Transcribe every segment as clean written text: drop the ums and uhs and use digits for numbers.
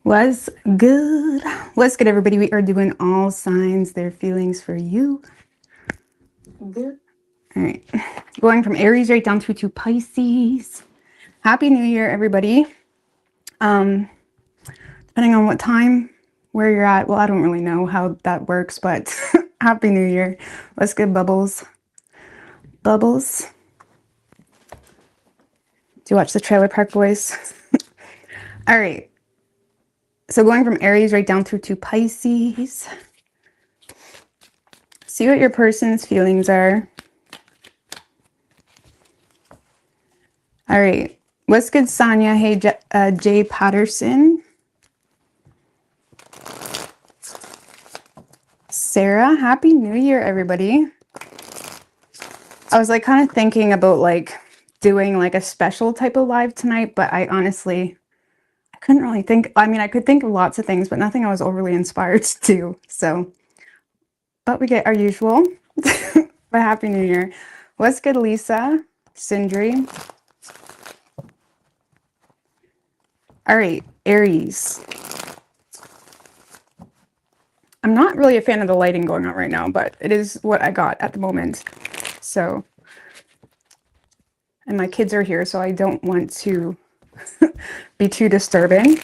What's good? What's good, everybody? We are doing all signs, their feelings for you. Good. All right. Going from Aries right down to Pisces. Happy New Year, everybody. Depending on what time, where you're at. Well, I don't really know how that works, but Happy New Year. What's good, Bubbles? Bubbles. Do you watch the Trailer Park Boys? All right. So going from Aries right down through to Pisces. See what your person's feelings are. All right. What's good, Sonia? Hey, Jay Patterson. Sarah, Happy New Year, everybody. I was like kind of thinking about like doing like a special type of live tonight, but I couldn't really think. I mean, I could think of lots of things, but nothing I was overly inspired to do. So, but we get our usual. But Happy New Year. What's good, Lisa? Sindri. All right, Aries. I'm not really a fan of the lighting going on right now, but it is what I got at the moment. So, and my kids are here, so I don't want to be too disturbing.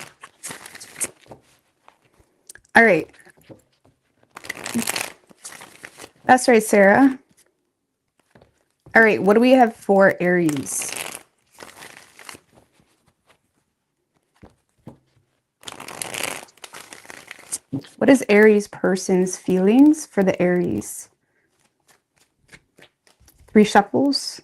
All right. That's right, Sarah. All right, what do we have for Aries? What is Aries person's feelings for the Aries? 3 shuffles.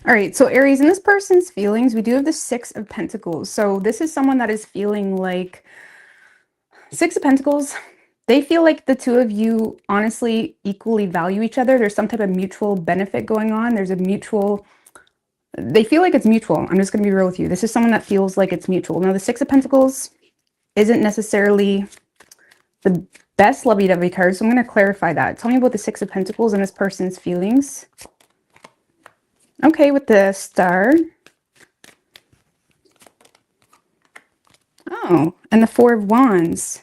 All right, so Aries, in this person's feelings, we do have the 6 of Pentacles. So this is someone that is feeling like 6 of Pentacles. They feel like the two of you honestly equally value each other. There's some type of mutual benefit going on. There's a mutual, they feel like it's mutual. I'm just going to be real with you. This is someone that feels like it's mutual. Now, the 6 of Pentacles isn't necessarily the best lovey-dovey card, so I'm going to clarify that. Tell me about the 6 of Pentacles and this person's feelings. Okay, with the Star. Oh, and the 4 of Wands.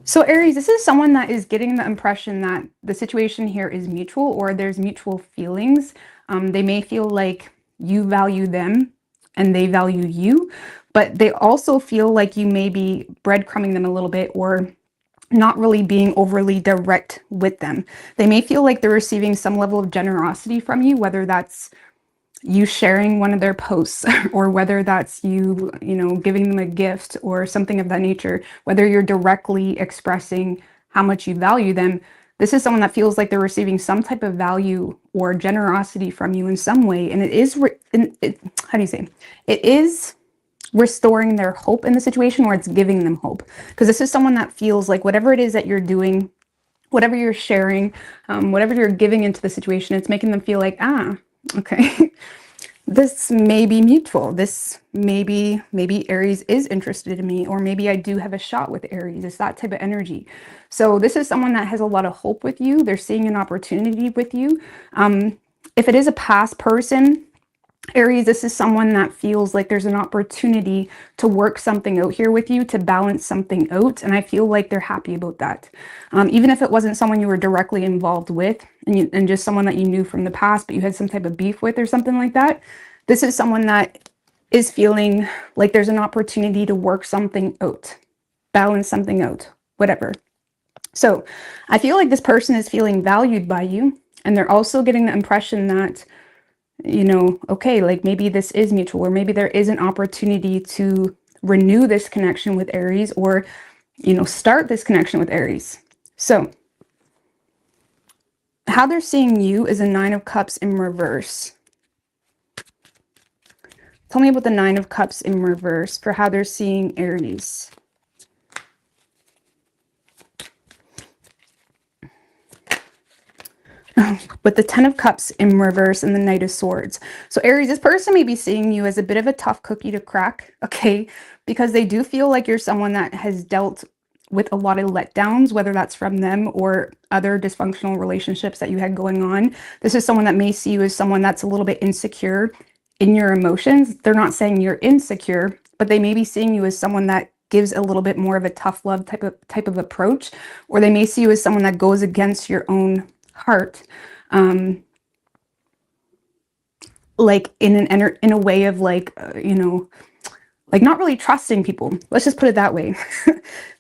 So Aries, this is someone that is getting the impression that the situation here is mutual, or there's mutual feelings. They may feel like you value them and they value you, but they also feel like you may be breadcrumbing them a little bit or not really being overly direct with them. They may feel like they're receiving some level of generosity from you, whether that's you sharing one of their posts or whether that's you know, giving them a gift or something of that nature, whether you're directly expressing how much you value them. This is someone that feels like they're receiving some type of value or generosity from you in some way. And it is, how do you say? It is restoring their hope in the situation, or it's giving them hope. Because this is someone that feels like whatever it is that you're doing, whatever you're sharing, whatever you're giving into the situation, it's making them feel like, ah, okay, this may be mutual. This maybe Aries is interested in me, or maybe I do have a shot with Aries. It's that type of energy. So this is someone that has a lot of hope with you. They're seeing an opportunity with you. If it is a past person, Aries, this is someone that feels like there's an opportunity to work something out here with you, to balance something out. And I feel like they're happy about that. Even if it wasn't someone you were directly involved with and just someone that you knew from the past, but you had some type of beef with or something like that. This is someone that is feeling like there's an opportunity to work something out, balance something out, whatever. So I feel like this person is feeling valued by you. And they're also getting the impression that, you know, okay, like maybe this is mutual, or maybe there is an opportunity to renew this connection with Aries, or, you know, start this connection with Aries. So how they're seeing you is a 9 of Cups in reverse. Tell me about the 9 of Cups in reverse for how they're seeing Aries. with the Ten of Cups in reverse and the Knight of Swords. So Aries, this person may be seeing you as a bit of a tough cookie to crack, okay? Because they do feel like you're someone that has dealt with a lot of letdowns, whether that's from them or other dysfunctional relationships that you had going on. This is someone that may see you as someone that's a little bit insecure in your emotions. They're not saying you're insecure, but they may be seeing you as someone that gives a little bit more of a tough love type of approach, or they may see you as someone that goes against your own heart, like in a way of like, you know, like not really trusting people. Let's just put it that way.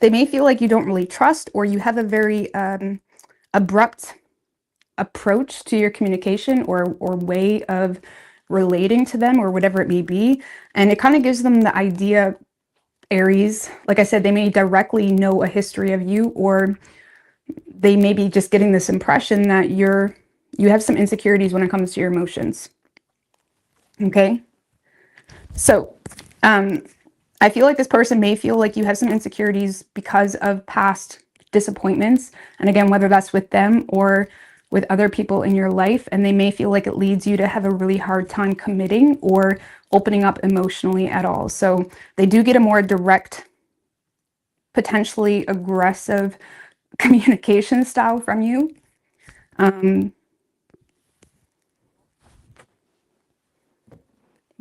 They may feel like you don't really trust, or you have a very abrupt approach to your communication or way of relating to them, or whatever it may be. And it kind of gives them the idea, Aries, like I said, they may directly know a history of you, or they may be just getting this impression that you have some insecurities when it comes to your emotions. Okay. So, I feel like this person may feel like you have some insecurities because of past disappointments. And again, whether that's with them or with other people in your life, and they may feel like it leads you to have a really hard time committing or opening up emotionally at all. So they do get a more direct, potentially aggressive communication style from you. I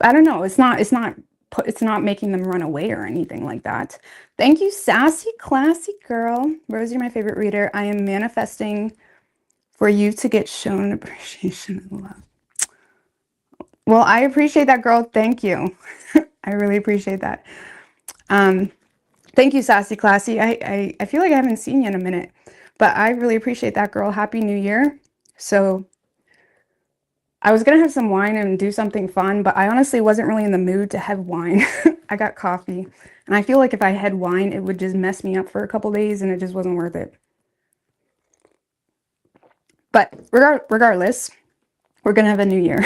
don't know. It's not making them run away or anything like that. Thank you, sassy, classy girl. Rose, you're my favorite reader. I am manifesting for you to get shown appreciation and love. Well, I appreciate that, girl. Thank you. I really appreciate that. Thank you, sassy, classy. I feel like I haven't seen you in a minute, but I really appreciate that, girl. Happy New Year. So I was going to have some wine and do something fun, but I honestly wasn't really in the mood to have wine. I got coffee, and I feel like if I had wine, it would just mess me up for a couple days, and it just wasn't worth it. But regardless, we're going to have a new year.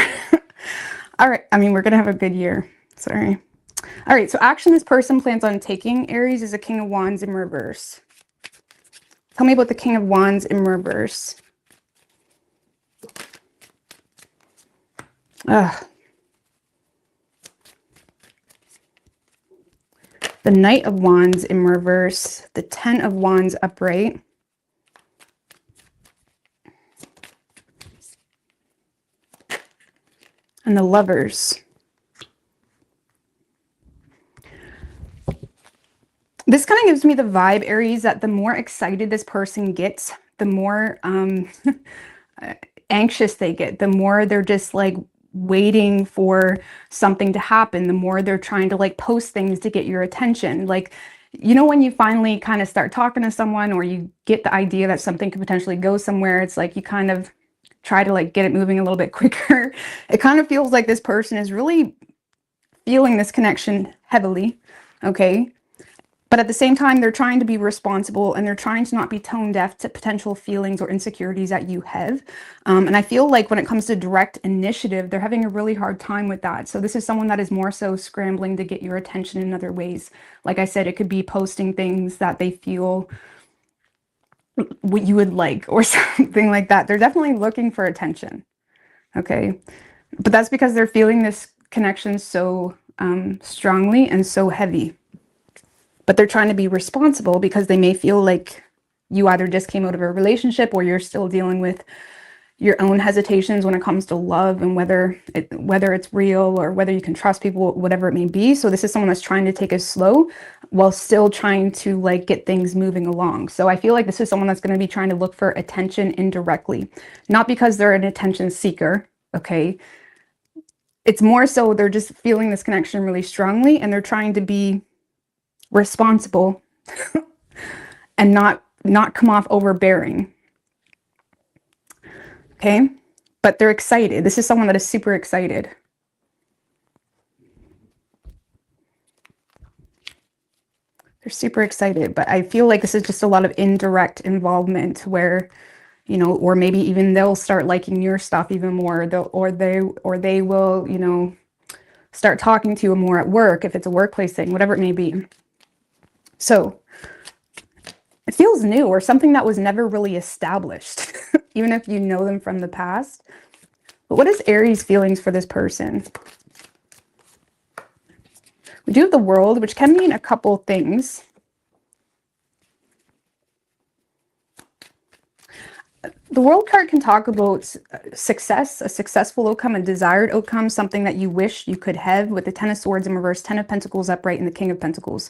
All right. I mean, we're going to have a good year. Sorry. All right. So action this person plans on taking, Aries, is a King of Wands in reverse. Tell me about the King of Wands in reverse. Ugh. The Knight of Wands in reverse. The Ten of Wands upright. And the Lovers. This kind of gives me the vibe, Aries, that the more excited this person gets, the more anxious they get, the more they're just like waiting for something to happen, the more they're trying to like post things to get your attention. Like, you know, when you finally kind of start talking to someone, or you get the idea that something could potentially go somewhere, it's like you kind of try to like get it moving a little bit quicker. It kind of feels like this person is really feeling this connection heavily, okay? But at the same time, they're trying to be responsible, and they're trying to not be tone deaf to potential feelings or insecurities that you have. And I feel like when it comes to direct initiative, they're having a really hard time with that. So this is someone that is more so scrambling to get your attention in other ways. Like I said, it could be posting things that they feel what you would like, or something like that. They're definitely looking for attention. Okay. But that's because they're feeling this connection so strongly and so heavy. But they're trying to be responsible because they may feel like you either just came out of a relationship, or you're still dealing with your own hesitations when it comes to love, and whether it's real, or whether you can trust people, whatever it may be. So this is someone that's trying to take it slow while still trying to like get things moving along. So I feel like this is someone that's going to be trying to look for attention indirectly, not because they're an attention seeker. Okay. It's more so they're just feeling this connection really strongly, and they're trying to be responsible and not come off overbearing. Okay, but they're excited. This is someone that is super excited. They're super excited, but I feel like this is just a lot of indirect involvement where, you know, or maybe even they'll start liking your stuff even more, or they will, you know, start talking to you more at work, if it's a workplace thing, whatever it may be. So it feels new or something that was never really established, even if you know them from the past. But what is Aries' feelings for this person? We do have the World, which can mean a couple things. The World card can talk about success, a successful outcome, a desired outcome, something that you wish you could have, with the Ten of Swords in reverse, Ten of Pentacles upright, and the King of Pentacles.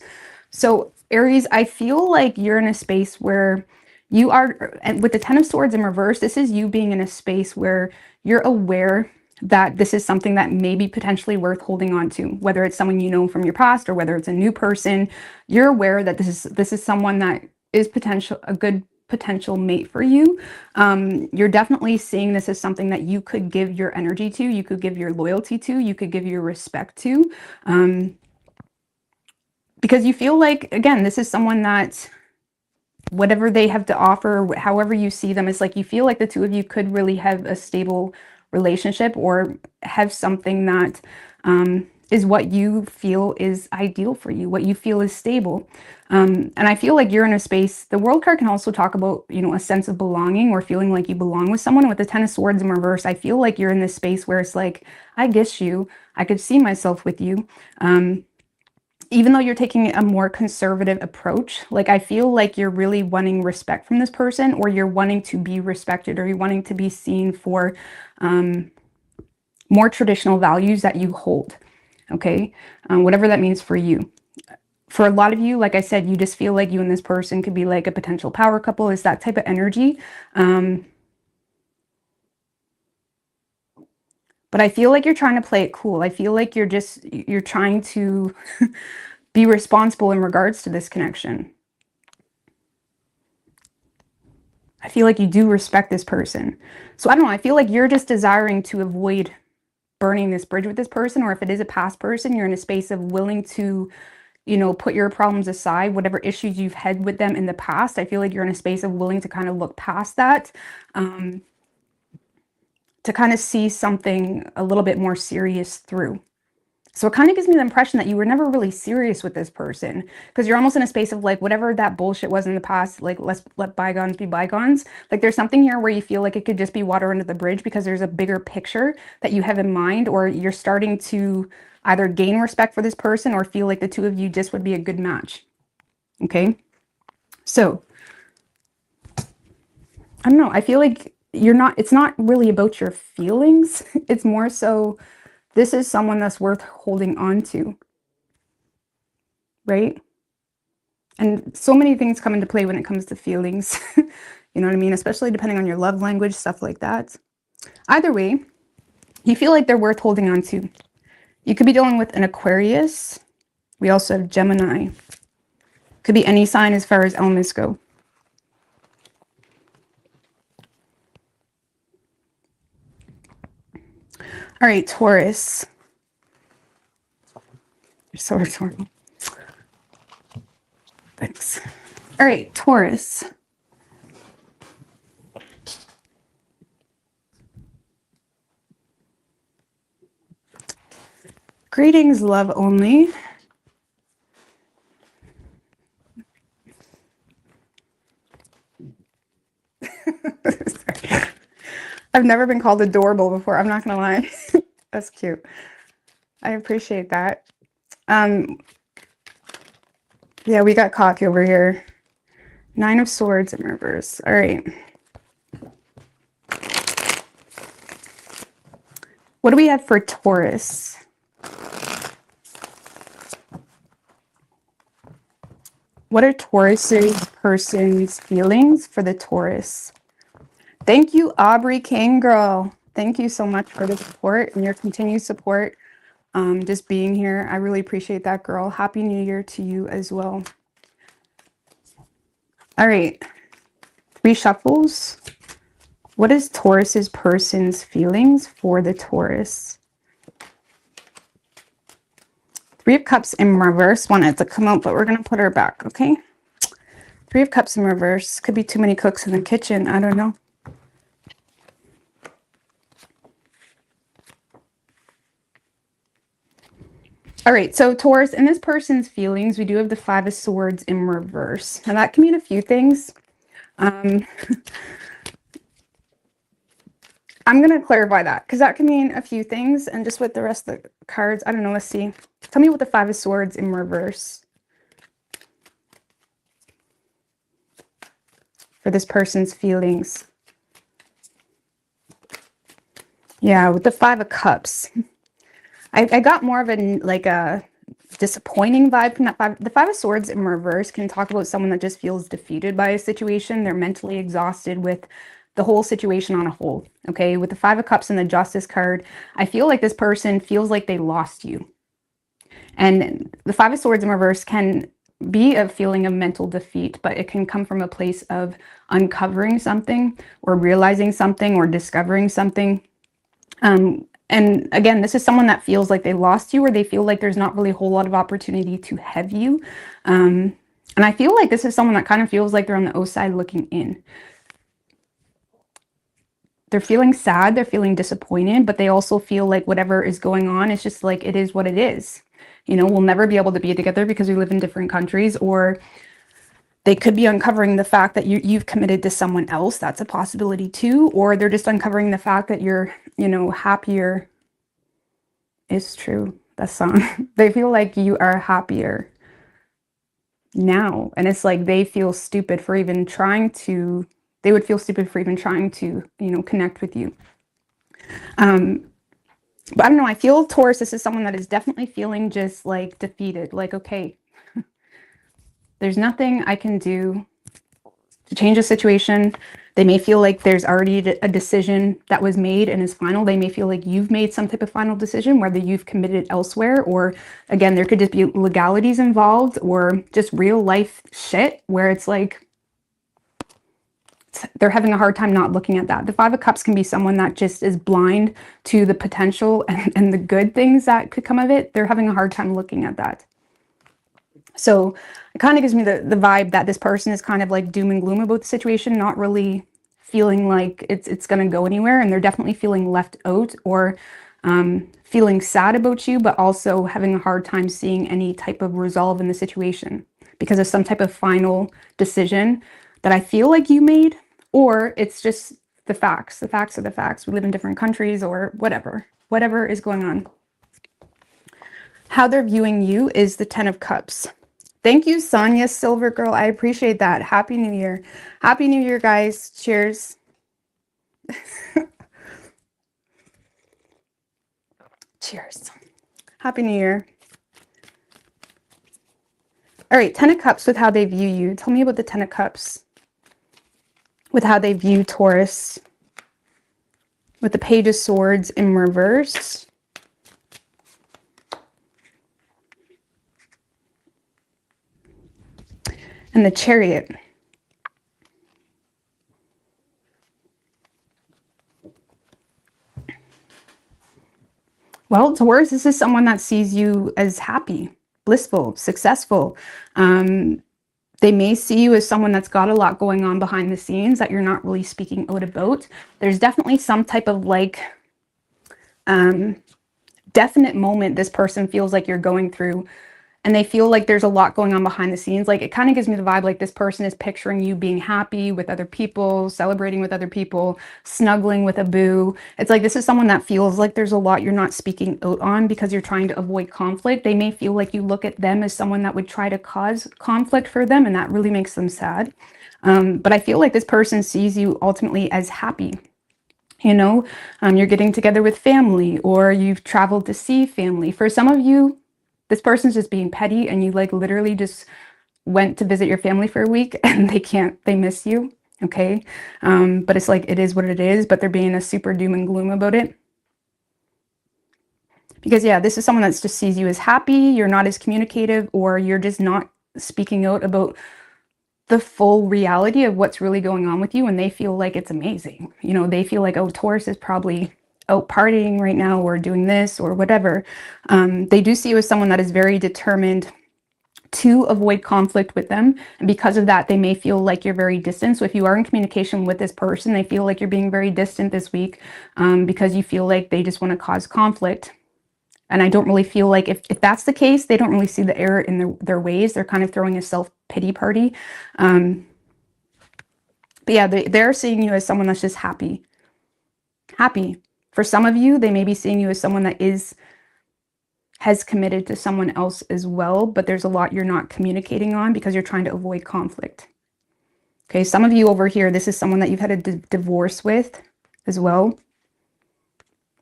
So Aries, I feel like you're in a space where you are, and with the Ten of Swords in reverse, this is you being in a space where you're aware that this is something that may be potentially worth holding on to, whether it's someone you know from your past or whether it's a new person. You're aware that this is someone that is a good potential mate for you. You're definitely seeing this as something that you could give your energy to, you could give your loyalty to, you could give your respect to, because you feel like, again, this is someone that whatever they have to offer, however you see them, it's like you feel like the two of you could really have a stable relationship or have something that is what you feel is ideal for you, what you feel is stable. And I feel like you're in a space, the World card can also talk about, you know, a sense of belonging or feeling like you belong with someone. With the Ten of Swords in reverse, I feel like you're in this space where it's like, I guess I could see myself with you. Even though you're taking a more conservative approach, like I feel like you're really wanting respect from this person, or you're wanting to be respected, or you're wanting to be seen for more traditional values that you hold. Okay, whatever that means for you. For a lot of you, like I said, you just feel like you and this person could be like a potential power couple. Is that type of energy. But I feel like you're trying to play it cool. I feel like you're trying to be responsible in regards to this connection. I feel like you do respect this person. So I don't know, I feel like you're just desiring to avoid burning this bridge with this person, or if it is a past person, you're in a space of willing to, you know, put your problems aside, whatever issues you've had with them in the past. I feel like you're in a space of willing to kind of look past that, to kind of see something a little bit more serious through. So it kind of gives me the impression that you were never really serious with this person, because you're almost in a space of like, whatever that bullshit was in the past, like let's let bygones be bygones. Like there's something here where you feel like it could just be water under the bridge because there's a bigger picture that you have in mind, or you're starting to either gain respect for this person or feel like the two of you just would be a good match. Okay. So I don't know. I feel like it's not really about your feelings. It's more so, this is someone that's worth holding on to, right? And so many things come into play when it comes to feelings. You know what I mean? Especially depending on your love language, stuff like that. Either way, you feel like they're worth holding on to. You could be dealing with an Aquarius. We also have Gemini. Could be any sign as far as elements go. All right, Taurus. You're so rhetorical. Thanks. All right, Taurus. Greetings, love only. I've never been called adorable before. I'm not gonna lie. That's cute. I appreciate that. Yeah, we got cocky over here. Nine of Swords in reverse. All right. What do we have for Taurus? What are Taurus's person's feelings for the Taurus? Thank you, Aubrey King girl. Thank you so much for the support and your continued support. Just being here. I really appreciate that, girl. Happy New Year to you as well. All right. 3 shuffles. What is Taurus's person's feelings for the Taurus? 3 of Cups in reverse. Wanted to come out, but we're going to put her back, okay? 3 of Cups in reverse. Could be too many cooks in the kitchen. I don't know. All right, so Taurus, in this person's feelings, we do have the Five of Swords in reverse. Now that can mean a few things. I'm going to clarify that because that can mean a few things. And just with the rest of the cards, I don't know. Let's see. Tell me what the Five of Swords in reverse for this person's feelings. Yeah, with the Five of Cups. I got more of a disappointing vibe from that five. The Five of Swords in reverse can talk about someone that just feels defeated by a situation. They're mentally exhausted with the whole situation on a whole. Okay, with the Five of Cups and the Justice card, I feel like this person feels like they lost you. And the Five of Swords in reverse can be a feeling of mental defeat, but it can come from a place of uncovering something or realizing something or discovering something. And again, this is someone that feels like they lost you, or they feel like there's not really a whole lot of opportunity to have you. And I feel like this is someone that kind of feels like they're on the outside looking in. They're feeling sad, they're feeling disappointed, but they also feel like whatever is going on, it's just like, it is what it is. You know, we'll never be able to be together because we live in different countries, or they could be uncovering the fact that you've committed to someone else. That's a possibility too. Or they're just uncovering the fact that you're, you know, happier. It's true. That song. They feel like you are happier now. And it's like they feel stupid for even trying to, they would feel stupid for even trying to, you know, connect with you. But I don't know. I feel Taurus, this is someone that is definitely feeling just like defeated. Like, okay, there's nothing I can do to change the situation. They may feel like there's already a decision that was made and is final. They may feel like you've made some type of final decision, whether you've committed elsewhere, or again, there could just be legalities involved, or just real life shit where it's like they're having a hard time not looking at that. The Five of Cups can be someone that just is blind to the potential and the good things that could come of it. They're having a hard time looking at that. So it kind of gives me the vibe that this person is kind of like doom and gloom about the situation, not really feeling like it's going to go anywhere. And they're definitely feeling left out, or feeling sad about you, but also having a hard time seeing any type of resolve in the situation because of some type of final decision that I feel like you made, or it's just the facts. The facts are the facts. We live in different countries, or whatever is going on. How they're viewing you is the Ten of Cups. Thank you, Sonia Silver Girl. I appreciate that. Happy New Year. Happy New Year, guys. Cheers. Cheers. Happy New Year. All right, Ten of Cups with how they view you. Tell me about the Ten of Cups with how they view Taurus. With the Page of Swords in reverse. And the Chariot. Well, Taurus, this is someone that sees you as happy, blissful, successful. They may see you as someone that's got a lot going on behind the scenes that you're not really speaking out about. There's definitely some type of like definite moment this person feels like you're going through, and they feel like there's a lot going on behind the scenes. Like, it kind of gives me the vibe like this person is picturing you being happy with other people, celebrating with other people, snuggling with a boo. It's like this is someone that feels like there's a lot you're not speaking out on because you're trying to avoid conflict. They may feel like you look at them as someone that would try to cause conflict for them, and that really makes them sad. But I feel like this person sees you ultimately as happy. You know, you're getting together with family, or you've traveled to see family. For some of you, this person's just being petty, and you like literally just went to visit your family for a week and they miss you. Okay. But it's like, it is what it is, but they're being a super doom and gloom about it. Because yeah, this is someone that just sees you as happy. You're not as communicative, or you're just not speaking out about the full reality of what's really going on with you. And they feel like it's amazing. You know, they feel like, oh, Taurus is probably out partying right now, or doing this or whatever. They do see you as someone that is very determined to avoid conflict with them. And because of that, they may feel like you're very distant. So if you are in communication with this person, they feel like you're being very distant this week, because you feel like they just want to cause conflict. And I don't really feel like if that's the case, they don't really see the error in their ways. They're kind of throwing a self-pity party. But yeah, they're seeing you as someone that's just happy. Happy. For some of you, they may be seeing you as someone that has committed to someone else as well, but there's a lot you're not communicating on because you're trying to avoid conflict. Okay, some of you over here, this is someone that you've had a divorce with as well.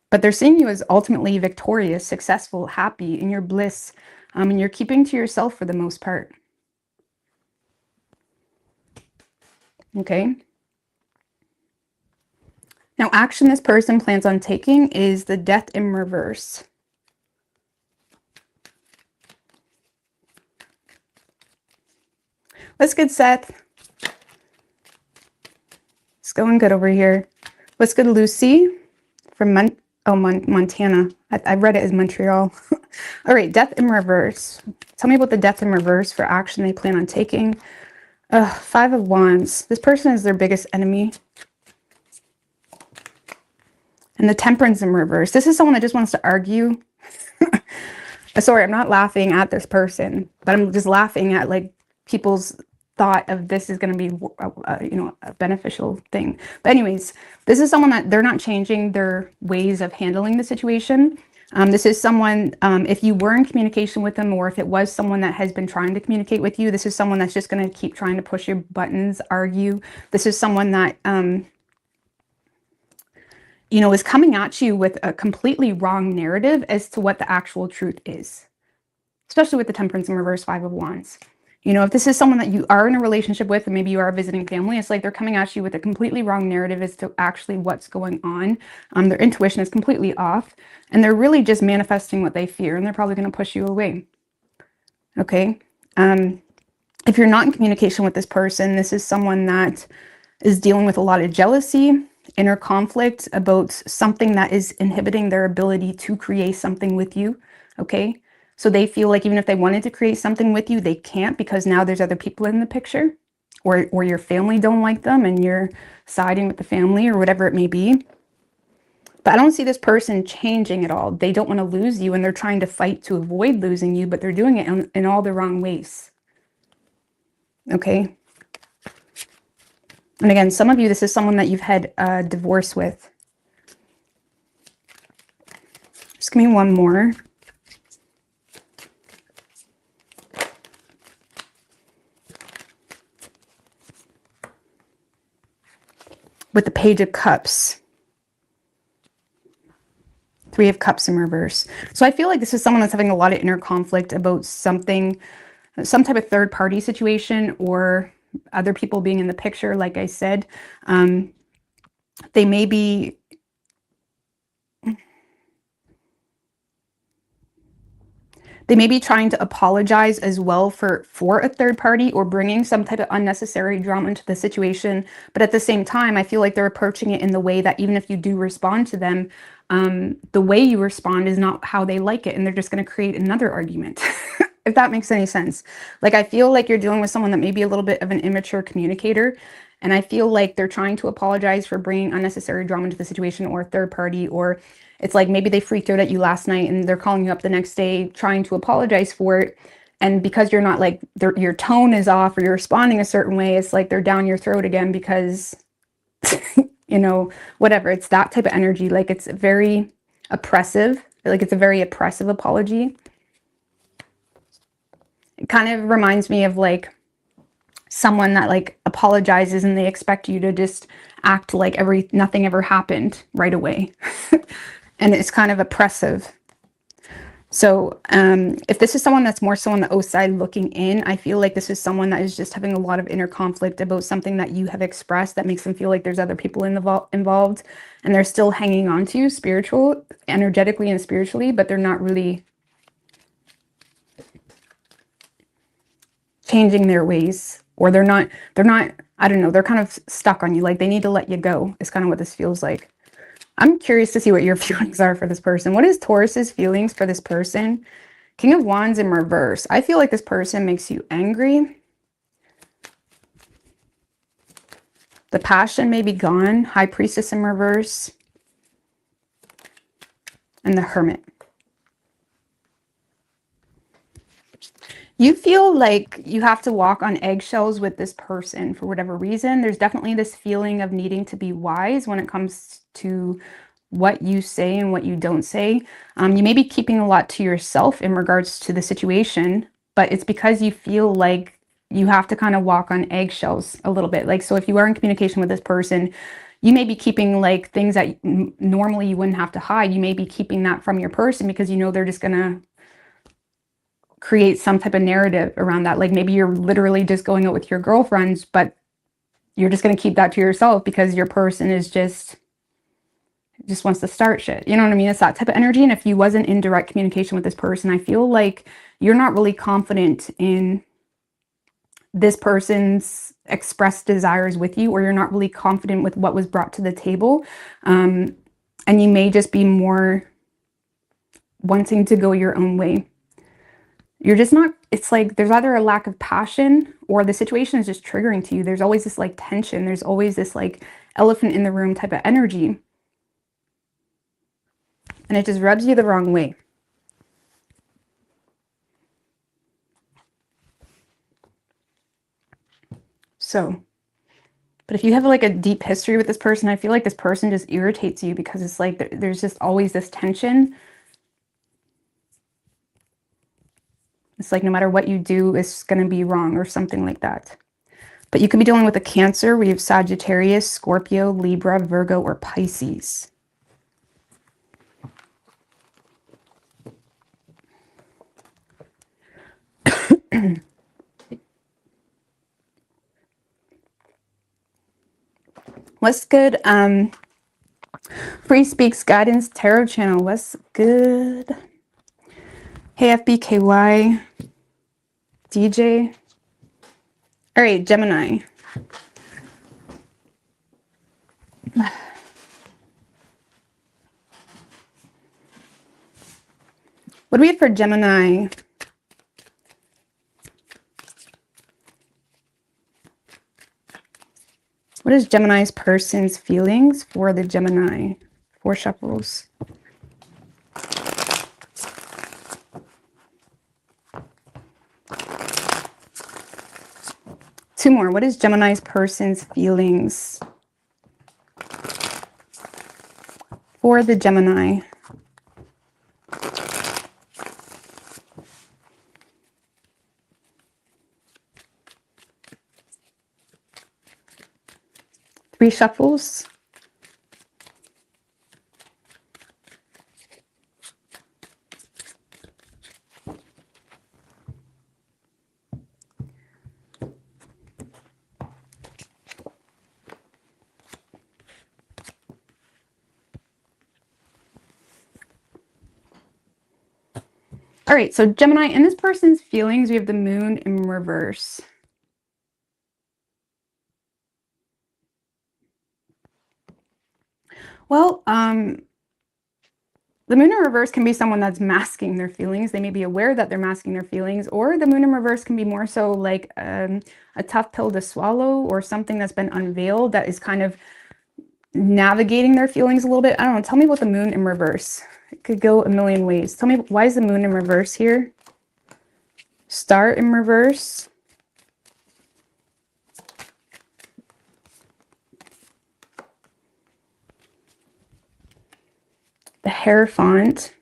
But they're seeing you as ultimately victorious, successful, happy, in your bliss. And you're keeping to yourself for the most part. Okay. Now, action this person plans on taking is the Death in reverse. What's good, Seth? It's going good over here. What's good, Lucy? From Montana. I read it as Montreal. All right, Death in reverse. Tell me about the Death in reverse for action they plan on taking. 5 of Wands. This person is their biggest enemy. And the Temperance in reverse. This is someone that just wants to argue. Sorry, I'm not laughing at this person, but I'm just laughing at like people's thought of this is going to be, you know, a beneficial thing. But anyways, this is someone that they're not changing their ways of handling the situation. This is someone, if you were in communication with them, or if it was someone that has been trying to communicate with you, this is someone that's just going to keep trying to push your buttons, argue. This is someone that, you know, is coming at you with a completely wrong narrative as to what the actual truth is, especially with the Temperance in reverse, 5 of Wands. You know, if this is someone that you are in a relationship with, and maybe you are visiting family, it's like they're coming at you with a completely wrong narrative as to actually what's going on. Their intuition is completely off, and they're really just manifesting what they fear, and they're probably going to push you away. Okay. If you're not in communication with this person, this is someone that is dealing with a lot of jealousy, inner conflict about something that is inhibiting their ability to create something with you. Okay. So they feel like even if they wanted to create something with you, they can't because now there's other people in the picture, or your family don't like them and you're siding with the family or whatever it may be. But I don't see this person changing at all. They don't want to lose you and they're trying to fight to avoid losing you, but they're doing it in all the wrong ways. Okay. And again, some of you, this is someone that you've had a divorce with. Just give me one more. With the Page of Cups. 3 of Cups in reverse. So I feel like this is someone that's having a lot of inner conflict about something, some type of third party situation or other people being in the picture. Like I said, they may be trying to apologize as well for a third party or bringing some type of unnecessary drama into the situation. But at the same time, I feel like they're approaching it in the way that even if you do respond to them, the way you respond is not how they like it. And they're just going to create another argument, if that makes any sense. Like, I feel like you're dealing with someone that may be a little bit of an immature communicator. And I feel like they're trying to apologize for bringing unnecessary drama into the situation, or a third party, or it's like maybe they freaked out at you last night and they're calling you up the next day trying to apologize for it. And because you're not like, your tone is off or you're responding a certain way, it's like they're down your throat again because, you know, whatever. It's that type of energy. Like, it's very oppressive. Like, it's a very oppressive apology. It kind of reminds me of like someone that like apologizes and they expect you to just act like nothing ever happened right away. And it's kind of oppressive. So if this is someone that's more so on the outside looking in, I feel like this is someone that is just having a lot of inner conflict about something that you have expressed that makes them feel like there's other people involved, and they're still hanging on to you energetically and spiritually, but they're not really changing their ways, or they're not, I don't know, they're kind of stuck on you. Like, they need to let you go is kind of what this feels like. I'm curious to see what your feelings are for this person. What is Taurus's feelings for this person? King of Wands in reverse. I feel like this person makes you angry. The passion may be gone. High Priestess in reverse. And the Hermit. You feel like you have to walk on eggshells with this person for whatever reason. There's definitely this feeling of needing to be wise when it comes to what you say and what you don't say. You may be keeping a lot to yourself in regards to the situation, but it's because you feel like you have to kind of walk on eggshells a little bit. Like, so if you are in communication with this person, you may be keeping like things that normally you wouldn't have to hide. You may be keeping that from your person because you know they're just gonna create some type of narrative around that. Like maybe you're literally just going out with your girlfriends, but you're just going to keep that to yourself because your person is just wants to start shit. You know what I mean? It's that type of energy. And if you wasn't in direct communication with this person, I feel like you're not really confident in this person's expressed desires with you, or you're not really confident with what was brought to the table. And you may just be more wanting to go your own way. You're just not, it's like there's either a lack of passion or the situation is just triggering to you. There's always this like tension. There's always this like elephant in the room type of energy. And it just rubs you the wrong way. So, but if you have like a deep history with this person, I feel like this person just irritates you because it's like there's just always this tension. It's like no matter what you do, it's going to be wrong or something like that. But you could be dealing with a Cancer. We have Sagittarius, Scorpio, Libra, Virgo, or Pisces. What's good? Free Speaks Guidance Tarot Channel. What's good? Hey, FBKY. DJ. All right, Gemini. What do we have for Gemini? What is Gemini's person's feelings for the Gemini? 4 shuffles. Two more. What is Gemini's person's feelings for the Gemini? Three shuffles. All right, so Gemini, in this person's feelings, we have the moon in reverse. Well, the moon in reverse can be someone that's masking their feelings. They may be aware that they're masking their feelings, or the moon in reverse can be more so like a tough pill to swallow, or something that's been unveiled that is kind of navigating their feelings a little bit. I don't know. Tell me about the moon in reverse. It could go a million ways. Tell me, why is the moon in reverse here? Star in reverse. The Hierophant.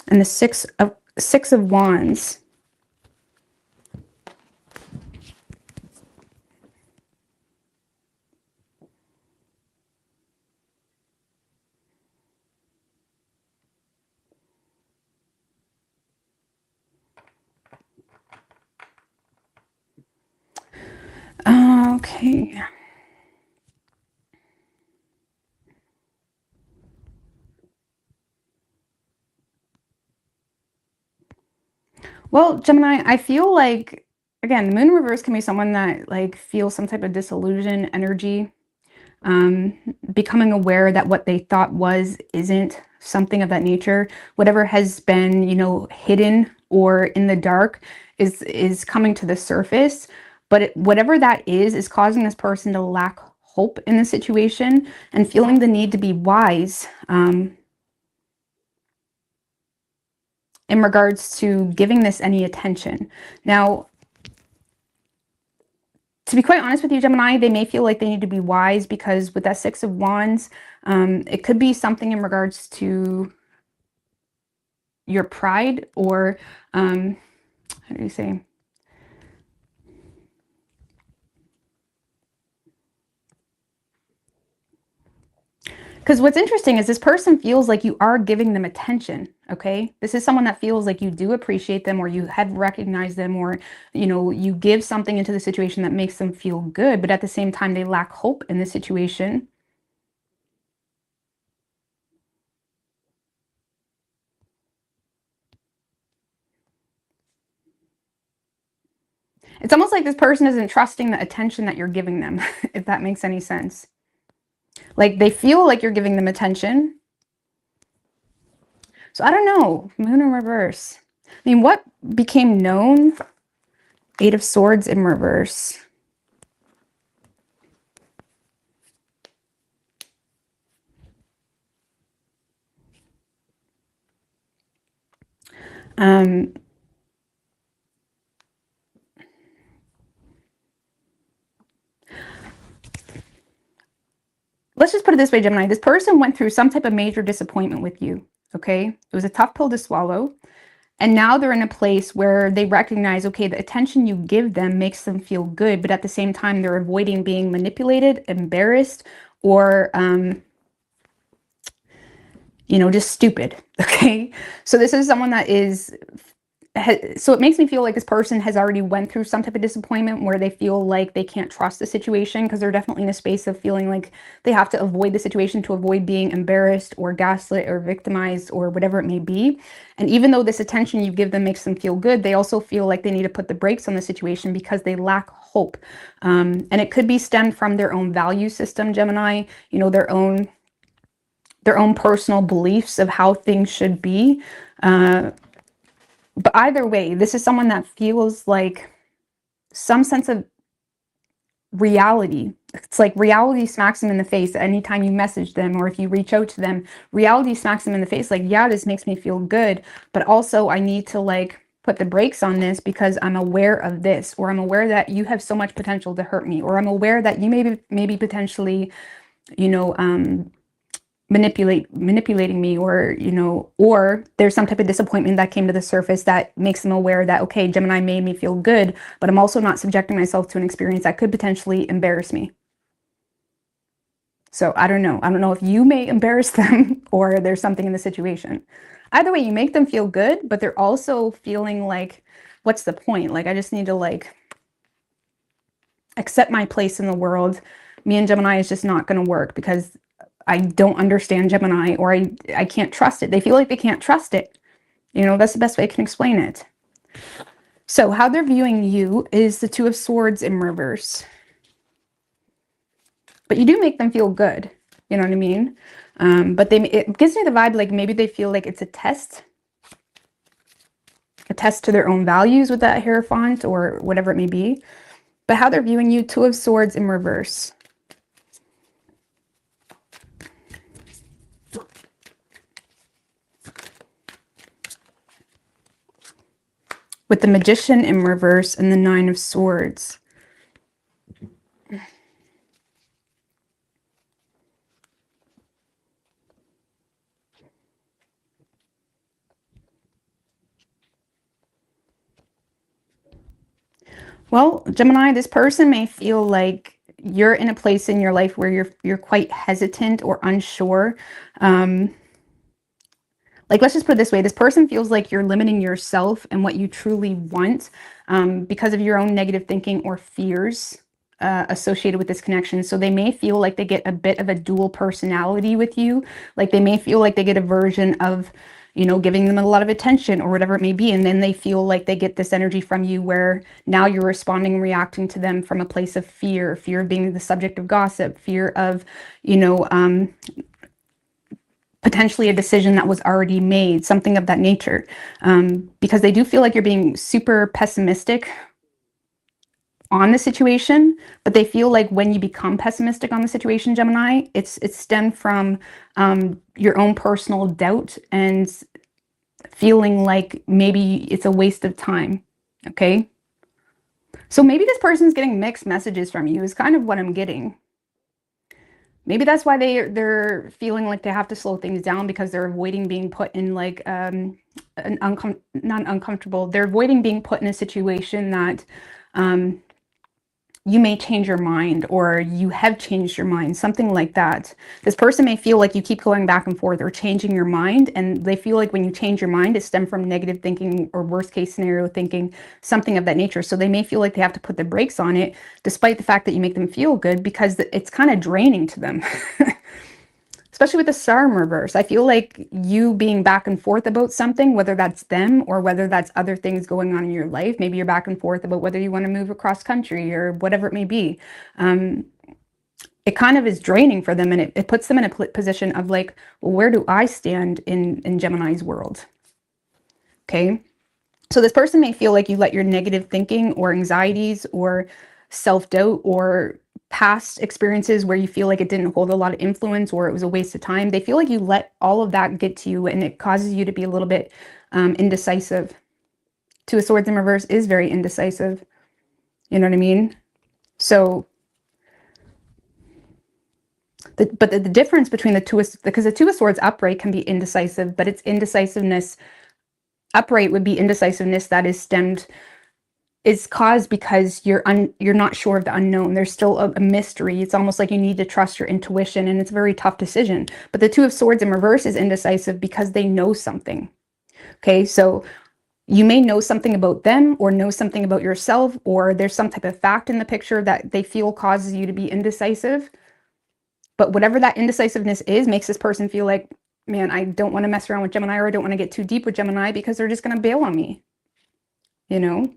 And the Six of Wands. Okay. Well, Gemini, I feel like, again, the moon in reverse can be someone that like feels some type of disillusion energy, becoming aware that what they thought was isn't, something of that nature. Whatever has been, you know, hidden or in the dark is coming to the surface. But whatever that is causing this person to lack hope in the situation and feeling the need to be wise. in regards to giving this any attention. Now, to be quite honest with you, Gemini, they may feel like they need to be wise, because with that Six of Wands, it could be something in regards to your pride, or how do you say? Because what's interesting is this person feels like you are giving them attention, okay? This is someone that feels like you do appreciate them, or you have recognized them, or, you know, you give something into the situation that makes them feel good, but at the same time, they lack hope in the situation. It's almost like this person isn't trusting the attention that you're giving them, if that makes any sense. Like, they feel like you're giving them attention. So I don't know, Moon in reverse. I mean, what became known? Eight of Swords in reverse. Let's just put it this way, Gemini. This person went through some type of major disappointment with you, okay? It was a tough pill to swallow. And now they're in a place where they recognize, okay, the attention you give them makes them feel good, but at the same time, they're avoiding being manipulated, embarrassed, or, you know, just stupid, okay? So this is someone that is... So it makes me feel like this person has already went through some type of disappointment where they feel like they can't trust the situation, because they're definitely in a space of feeling like they have to avoid the situation to avoid being embarrassed or gaslit or victimized or whatever it may be. And even though this attention you give them makes them feel good, they also feel like they need to put the brakes on the situation because they lack hope. And it could be stemmed from their own value system, Gemini, you know, their own personal beliefs of how things should be. But either way, this is someone that feels like some sense of reality. It's like reality smacks them in the face anytime you message them, or if you reach out to them, reality smacks them in the face like, yeah, this makes me feel good, but also I need to like put the brakes on this because I'm aware of this, or I'm aware that you have so much potential to hurt me, or I'm aware that you maybe potentially, you know, manipulating me, or, you know, or there's some type of disappointment that came to the surface that makes them aware that, okay, Gemini made me feel good, but I'm also not subjecting myself to an experience that could potentially embarrass me. So I don't know if you may embarrass them or there's something in the situation. Either way, you make them feel good, but they're also feeling like, what's the point? Like, I just need to like accept my place in the world. Me and Gemini is just not going to work because I don't understand Gemini, or I can't trust it. They feel like they can't trust it. You know, that's the best way I can explain it. So how they're viewing you is the Two of Swords in reverse. But you do make them feel good. You know what I mean? But it gives me the vibe like maybe they feel like it's a test to their own values with that Hierophant or whatever it may be. But how they're viewing you, Two of Swords in reverse. With the Magician in reverse and the Nine of Swords. Well, Gemini, this person may feel like you're in a place in your life where you're quite hesitant or unsure. Like, let's just put it this way. This person feels like you're limiting yourself and what you truly want because of your own negative thinking or fears associated with this connection. So they may feel like they get a bit of a dual personality with you. Like they may feel like they get a version of, you know, giving them a lot of attention or whatever it may be. And then they feel like they get this energy from you where now you're responding and reacting to them from a place of fear of being the subject of gossip, fear of, you know, potentially a decision that was already made, something of that nature, because they do feel like you're being super pessimistic on the situation, but they feel like when you become pessimistic on the situation, Gemini, it's stemmed from your own personal doubt and feeling like maybe it's a waste of time, okay? So maybe this person's getting mixed messages from you is kind of what I'm getting. Maybe that's why they're feeling like they have to slow things down, because they're avoiding being put in like not uncomfortable. They're avoiding being put in a situation that you may change your mind, or you have changed your mind, something like that. This person may feel like you keep going back and forth or changing your mind, and they feel like when you change your mind, it stems from negative thinking or worst case scenario thinking, something of that nature. So they may feel like they have to put the brakes on it, despite the fact that you make them feel good, because it's kind of draining to them. Especially with the star in reverse. I feel like you being back and forth about something, whether that's them or whether that's other things going on in your life. Maybe you're back and forth about whether you want to move across country or whatever it may be. It kind of is draining for them, and it puts them in a position of like, well, where do I stand in Gemini's world? Okay. So this person may feel like you let your negative thinking or anxieties or self-doubt or past experiences where you feel like it didn't hold a lot of influence or it was a waste of time. They feel like you let all of that get to you, and it causes you to be a little bit indecisive. Two of Swords in reverse is very indecisive. You know what I mean? So, but the difference between the two, because the Two of Swords upright can be indecisive, but its indecisiveness upright would be indecisiveness that is caused because you're not sure of the unknown. There's still a mystery. It's almost like you need to trust your intuition, and it's a very tough decision. But the Two of Swords in reverse is indecisive because they know something. Okay, so you may know something about them or know something about yourself, or there's some type of fact in the picture that they feel causes you to be indecisive. But whatever that indecisiveness is makes this person feel like, man, I don't want to mess around with Gemini, or I don't want to get too deep with Gemini because they're just going to bail on me, you know?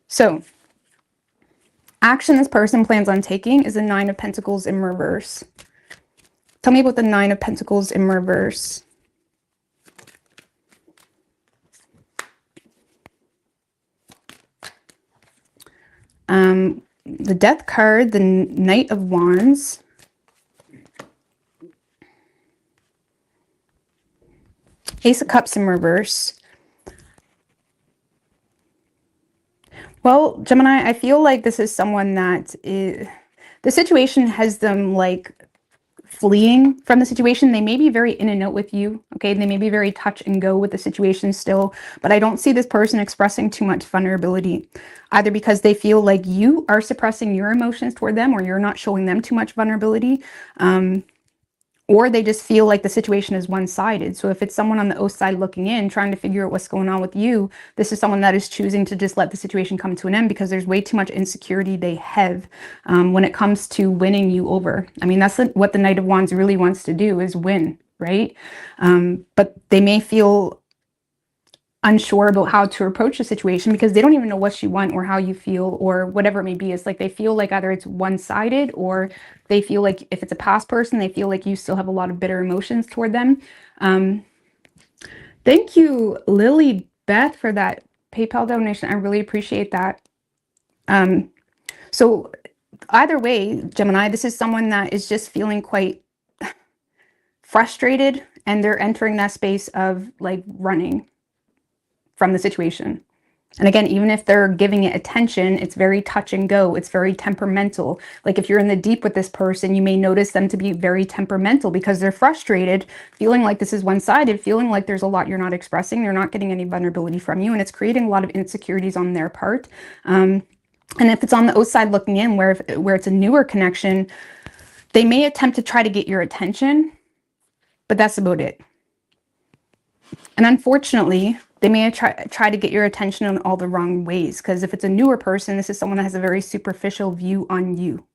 So, action this person plans on taking is the Nine of Pentacles in reverse. Tell me about the Nine of Pentacles in reverse. The Death card, the Knight of Wands. Ace of Cups in reverse. Well, Gemini, I feel like this is someone that the situation has them like fleeing from the situation. They may be very in and out with you, okay? They may be very touch and go with the situation still, but I don't see this person expressing too much vulnerability, either because they feel like you are suppressing your emotions toward them, or you're not showing them too much vulnerability. Or they just feel like the situation is one-sided. So if it's someone on the outside looking in, trying to figure out what's going on with you, this is someone that is choosing to just let the situation come to an end because there's way too much insecurity they have when it comes to winning you over. I mean, that's what the Knight of Wands really wants to do, is win, right? But they may feel unsure about how to approach the situation because they don't even know what you want or how you feel or whatever it may be. It's like they feel like either it's one-sided, or they feel like if it's a past person, they feel like you still have a lot of bitter emotions toward them. Thank you, Lily Beth, for that PayPal donation. I really appreciate that. So either way, Gemini, this is someone that is just feeling quite frustrated, and they're entering that space of like running from the situation. And again, even if they're giving it attention, it's very touch and go. It's very temperamental. Like if you're in the deep with this person, you may notice them to be very temperamental because they're frustrated, feeling like this is one-sided, feeling like there's a lot you're not expressing. They're not getting any vulnerability from you, and it's creating a lot of insecurities on their part. And if it's on the outside looking in, where it's a newer connection, they may attempt to try to get your attention, but that's about it. And unfortunately, they may try to get your attention in all the wrong ways, because if it's a newer person, this is someone that has a very superficial view on you.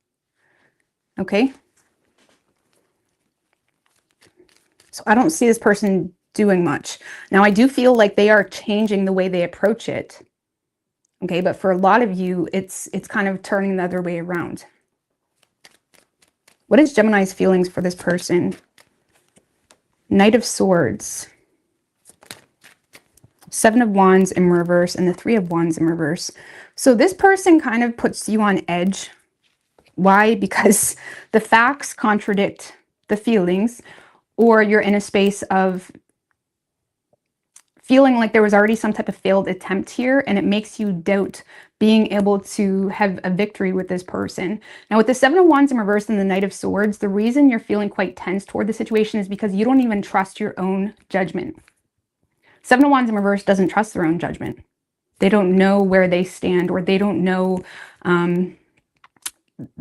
Okay? So I don't see this person doing much. Now, I do feel like they are changing the way they approach it. Okay, but for a lot of you, it's kind of turning the other way around. What is Gemini's feelings for this person? Knight of Swords. Seven of Wands in reverse, and the Three of Wands in reverse. So this person kind of puts you on edge. Why? Because the facts contradict the feelings, or you're in a space of feeling like there was already some type of failed attempt here, and it makes you doubt being able to have a victory with this person. Now, with the Seven of Wands in reverse and the Knight of Swords, the reason you're feeling quite tense toward the situation is because you don't even trust your own judgment. Seven of Wands in reverse doesn't trust their own judgment. They don't know where they stand, or they don't know,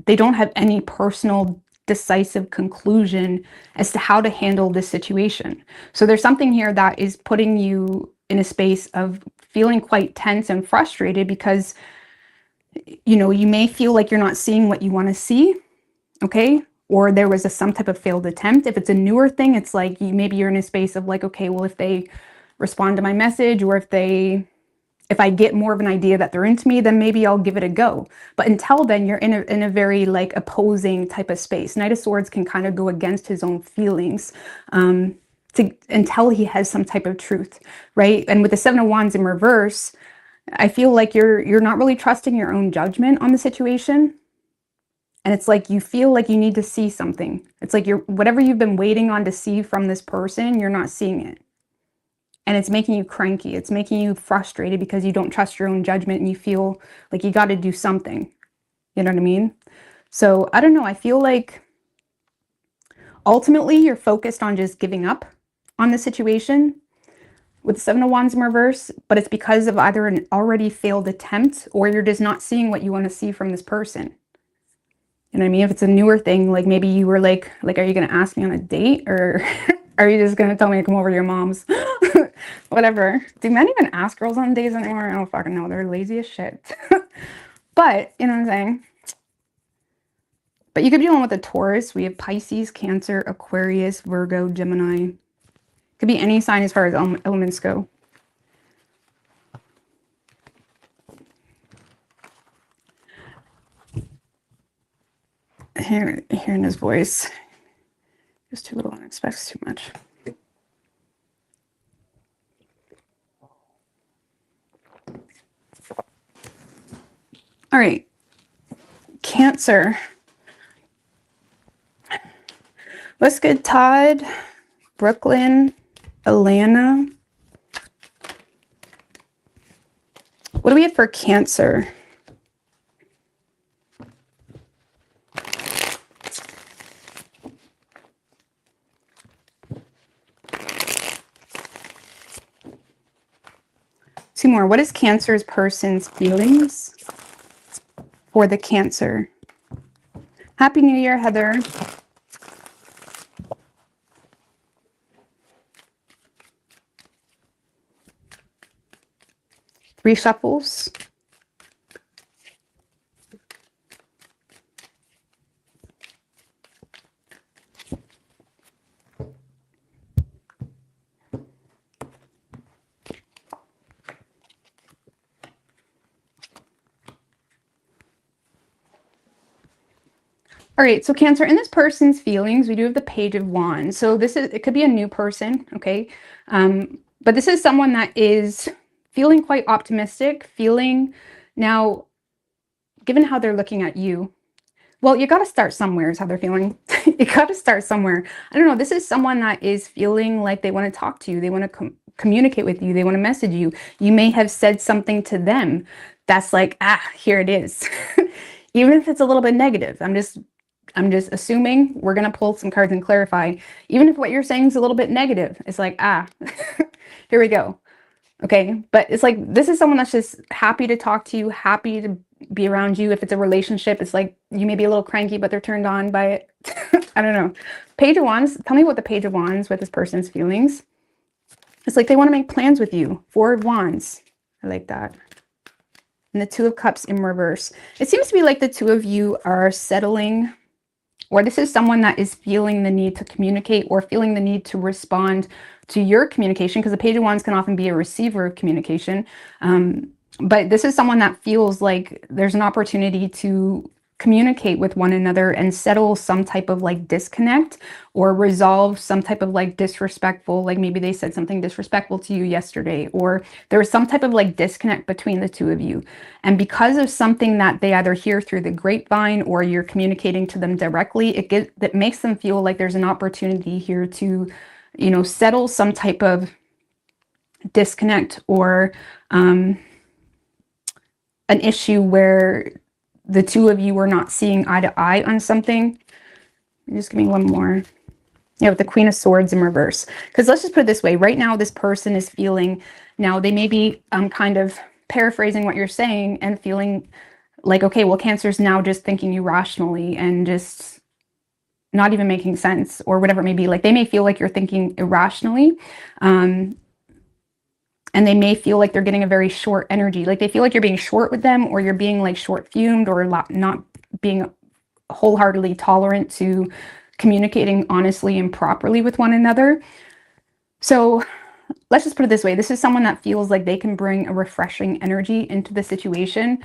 they don't have any personal decisive conclusion as to how to handle this situation. So there's something here that is putting you in a space of feeling quite tense and frustrated because, you know, you may feel like you're not seeing what you want to see, okay? Or there was some type of failed attempt. If it's a newer thing, it's like maybe you're in a space of like, okay, well, if they respond to my message, or if I get more of an idea that they're into me, then maybe I'll give it a go. But until then, you're in a very like opposing type of space. Knight of Swords can kind of go against his own feelings until he has some type of truth, right? And with the Seven of Wands in reverse, I feel like you're not really trusting your own judgment on the situation. And it's like you feel like you need to see something. It's like whatever you've been waiting on to see from this person, you're not seeing it. And it's making you cranky. It's making you frustrated because you don't trust your own judgment and you feel like you got to do something. You know what I mean? So I don't know. I feel like ultimately you're focused on just giving up on the situation with the Seven of Wands in reverse, but it's because of either an already failed attempt or you're just not seeing what you want to see from this person. You know what I mean? If it's a newer thing, like maybe you were like, are you going to ask me on a date, or are you just going to tell me to come over to your mom's? Whatever. Do men even ask girls on dates anymore? I don't fucking know. They're lazy as shit. But, you know what I'm saying? But you could be dealing with a Taurus. We have Pisces, Cancer, Aquarius, Virgo, Gemini. Could be any sign as far as elements go. Hearing his voice. Just too little and expects too much. All right. Cancer. What's good, Todd? Brooklyn, Atlanta. What do we have for Cancer? Two more. What is Cancer's person's feelings for the Cancer? Happy New Year, Heather. Three shuffles. All right, so Cancer, in this person's feelings, we do have the Page of Wands. So it could be a new person, okay? But this is someone that is feeling quite optimistic, now, given how they're looking at you, well, you got to start somewhere is how they're feeling. You got to start somewhere. I don't know. This is someone that is feeling like they want to talk to you. They want to communicate with you. They want to message you. You may have said something to them that's like, here it is. Even if it's a little bit negative. I'm just assuming. We're going to pull some cards and clarify. Even if what you're saying is a little bit negative, it's like, here we go. Okay. But it's like, this is someone that's just happy to talk to you, happy to be around you. If it's a relationship, it's like you may be a little cranky, but they're turned on by it. I don't know. Page of Wands. Tell me what the Page of Wands with this person's feelings. It's like they want to make plans with you. Four of Wands. I like that. And the Two of Cups in reverse. It seems to be like the two of you are settling, or this is someone that is feeling the need to communicate or feeling the need to respond to your communication, because the Page of Wands can often be a receiver of communication. But this is someone that feels like there's an opportunity to communicate with one another and settle some type of like disconnect, or resolve some type of like disrespectful, like maybe they said something disrespectful to you yesterday, or there was some type of like disconnect between the two of you. And because of something that they either hear through the grapevine or you're communicating to them directly, that makes them feel like there's an opportunity here to, you know, settle some type of disconnect or an issue where the two of you are not seeing eye to eye on something. Just give me one more. Yeah, with the Queen of Swords in reverse. Because let's just put it this way. Right now, this person is feeling, now they may be kind of paraphrasing what you're saying and feeling like, okay, well, Cancer's now just thinking irrationally and just not even making sense or whatever it may be. Like they may feel like you're thinking irrationally. And they may feel like they're getting a very short energy. Like they feel like you're being short with them, or you're being like short fumed, or not being wholeheartedly tolerant to communicating honestly and properly with one another. So let's just put it this way. This is someone that feels like they can bring a refreshing energy into the situation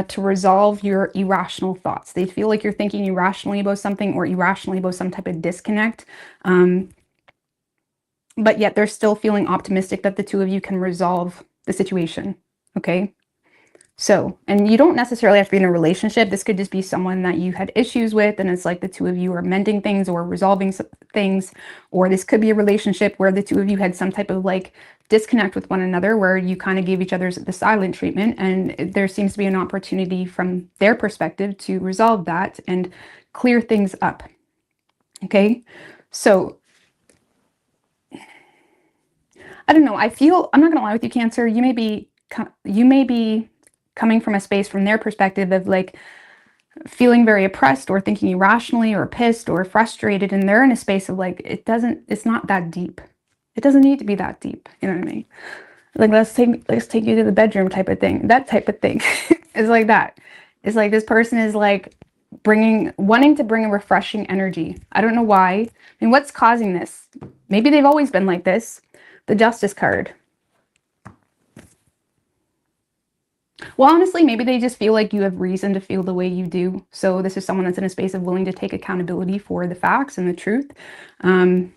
to resolve your irrational thoughts. They feel like you're thinking irrationally about something or irrationally about some type of disconnect. But yet they're still feeling optimistic that the two of you can resolve the situation. Okay. So, and you don't necessarily have to be in a relationship. This could just be someone that you had issues with, and it's like the two of you are mending things or resolving things. Or this could be a relationship where the two of you had some type of like disconnect with one another, where you kind of gave each other the silent treatment, and there seems to be an opportunity from their perspective to resolve that and clear things up. Okay. So I don't know. I feel, I'm not going to lie with you, Cancer. You may be coming from a space from their perspective of like feeling very oppressed or thinking irrationally or pissed or frustrated. And they're in a space of like, it's not that deep. It doesn't need to be that deep. You know what I mean? Like, let's take you to the bedroom type of thing. That type of thing is like that. It's like this person is like wanting to bring a refreshing energy. I don't know why. I mean, what's causing this? Maybe they've always been like this. The Justice card. Well, honestly, maybe they just feel like you have reason to feel the way you do. So this is someone that's in a space of willing to take accountability for the facts and the truth. And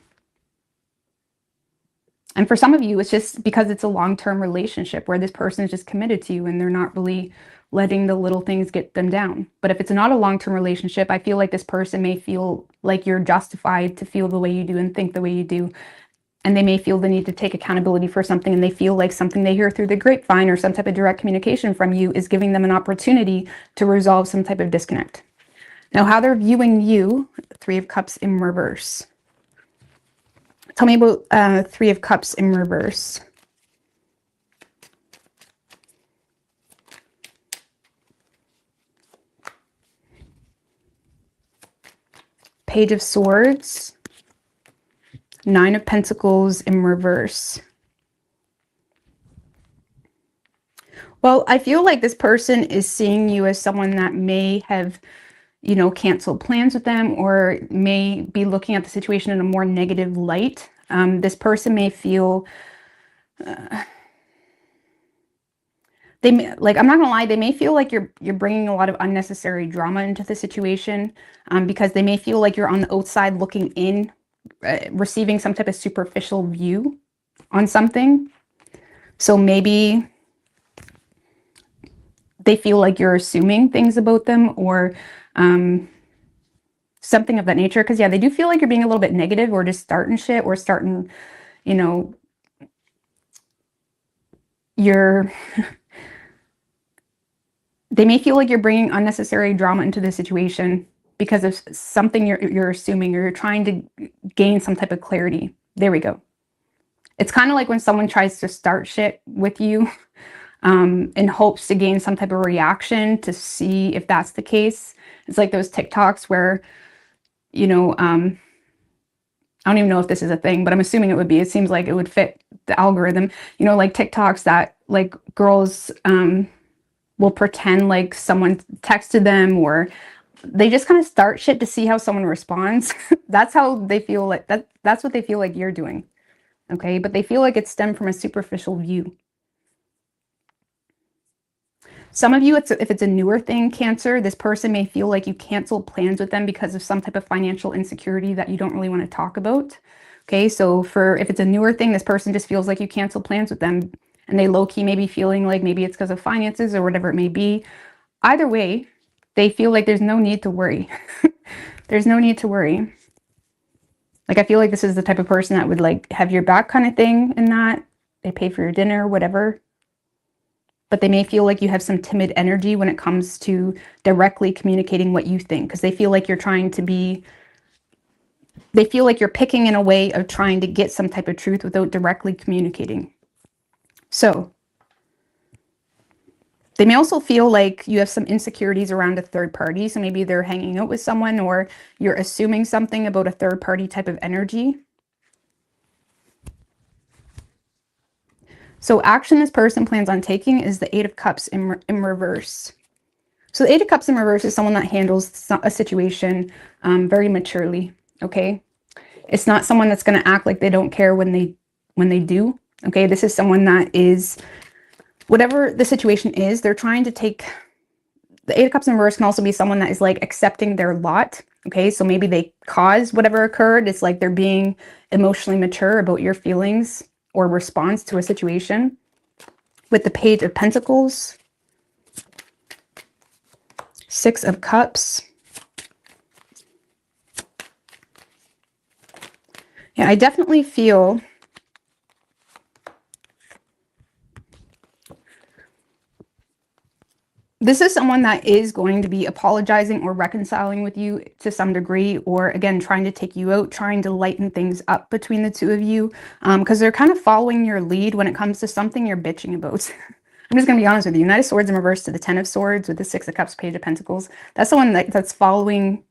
for some of you, it's just because it's a long-term relationship where this person is just committed to you and they're not really letting the little things get them down. But if it's not a long-term relationship, I feel like this person may feel like you're justified to feel the way you do and think the way you do. And they may feel the need to take accountability for something, and they feel like something they hear through the grapevine or some type of direct communication from you is giving them an opportunity to resolve some type of disconnect. Now, how they're viewing you, Three of Cups in reverse. Tell me about Three of Cups in reverse. Page of Swords. Nine of Pentacles in reverse. Well, I feel like this person is seeing you as someone that may have, you know, canceled plans with them, or may be looking at the situation in a more negative light. This person may feel, they may, like, I'm not gonna lie, they may feel like you're bringing a lot of unnecessary drama into the situation, because they may feel like you're on the outside looking in, receiving some type of superficial view on something. So maybe they feel like you're assuming things about them, or something of that nature. Because yeah, they do feel like you're being a little bit negative, or just starting shit, or starting, you know, they may feel like you're bringing unnecessary drama into the situation because of something you're assuming, or you're trying to gain some type of clarity. There we go. It's kind of like when someone tries to start shit with you in hopes to gain some type of reaction to see if that's the case. It's like those TikToks where, you know, I don't even know if this is a thing, but I'm assuming it would be. It seems like it would fit the algorithm. You know, like TikToks that like girls will pretend like someone texted them, or they just kind of start shit to see how someone responds. That's how they feel like that's what they feel like you're doing. Okay, but they feel like it's stemmed from a superficial view. Some of you, if it's a newer thing, Cancer, this person may feel like you canceled plans with them because of some type of financial insecurity that you don't really want to talk about. Okay, so if it's a newer thing, this person just feels like you canceled plans with them, and they low-key may be feeling like maybe it's because of finances or whatever it may be. Either way, they feel like there's no need to worry. There's no need to worry. Like, I feel like this is the type of person that would like have your back kind of thing in that. they pay for your dinner, whatever. But they may feel like you have some timid energy when it comes to directly communicating what you think, because they feel like you're trying to be, they feel like you're picking in a way of trying to get some type of truth without directly communicating. So they may also feel like you have some insecurities around a third party. So maybe they're hanging out with someone, or you're assuming something about a third party type of energy. So action this person plans on taking is the Eight of Cups in reverse. So the Eight of Cups in reverse is someone that handles a situation very maturely, okay? It's not someone that's going to act like they don't care when they do, okay? This is someone that is, whatever the situation is, they're trying to take, the Eight of Cups in reverse can also be someone that is like accepting their lot, okay? So maybe they caused whatever occurred. It's like they're being emotionally mature about your feelings or response to a situation. With the Page of Pentacles, Six of Cups. Yeah, I definitely feel this is someone that is going to be apologizing or reconciling with you to some degree, or again, trying to take you out, trying to lighten things up between the two of you, because they're kind of following your lead when it comes to something you're bitching about. I'm just going to be honest with you. Knight of Swords in reverse to the Ten of Swords with the Six of Cups, Page of Pentacles. That's the one that's following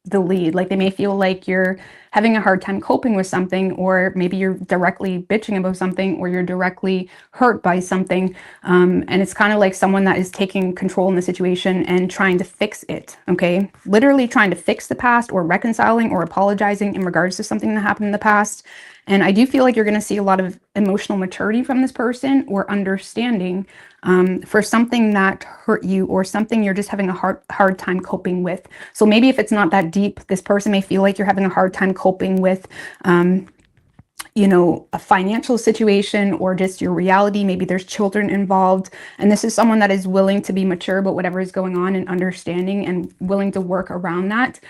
the lead. Like they may feel like you're having a hard time coping with something, or maybe you're directly bitching about something, or you're directly hurt by something. And it's kind of like someone that is taking control in the situation and trying to fix it. Okay. Literally trying to fix the past, or reconciling or apologizing in regards to something that happened in the past. And I do feel like you're going to see a lot of emotional maturity from this person, or understanding for something that hurt you, or something you're just having a hard time coping with. So maybe if it's not that deep, this person may feel like you're having a hard time coping with, you know, a financial situation, or just your reality. Maybe there's children involved. And this is someone that is willing to be mature about whatever is going on, and understanding and willing to work around that.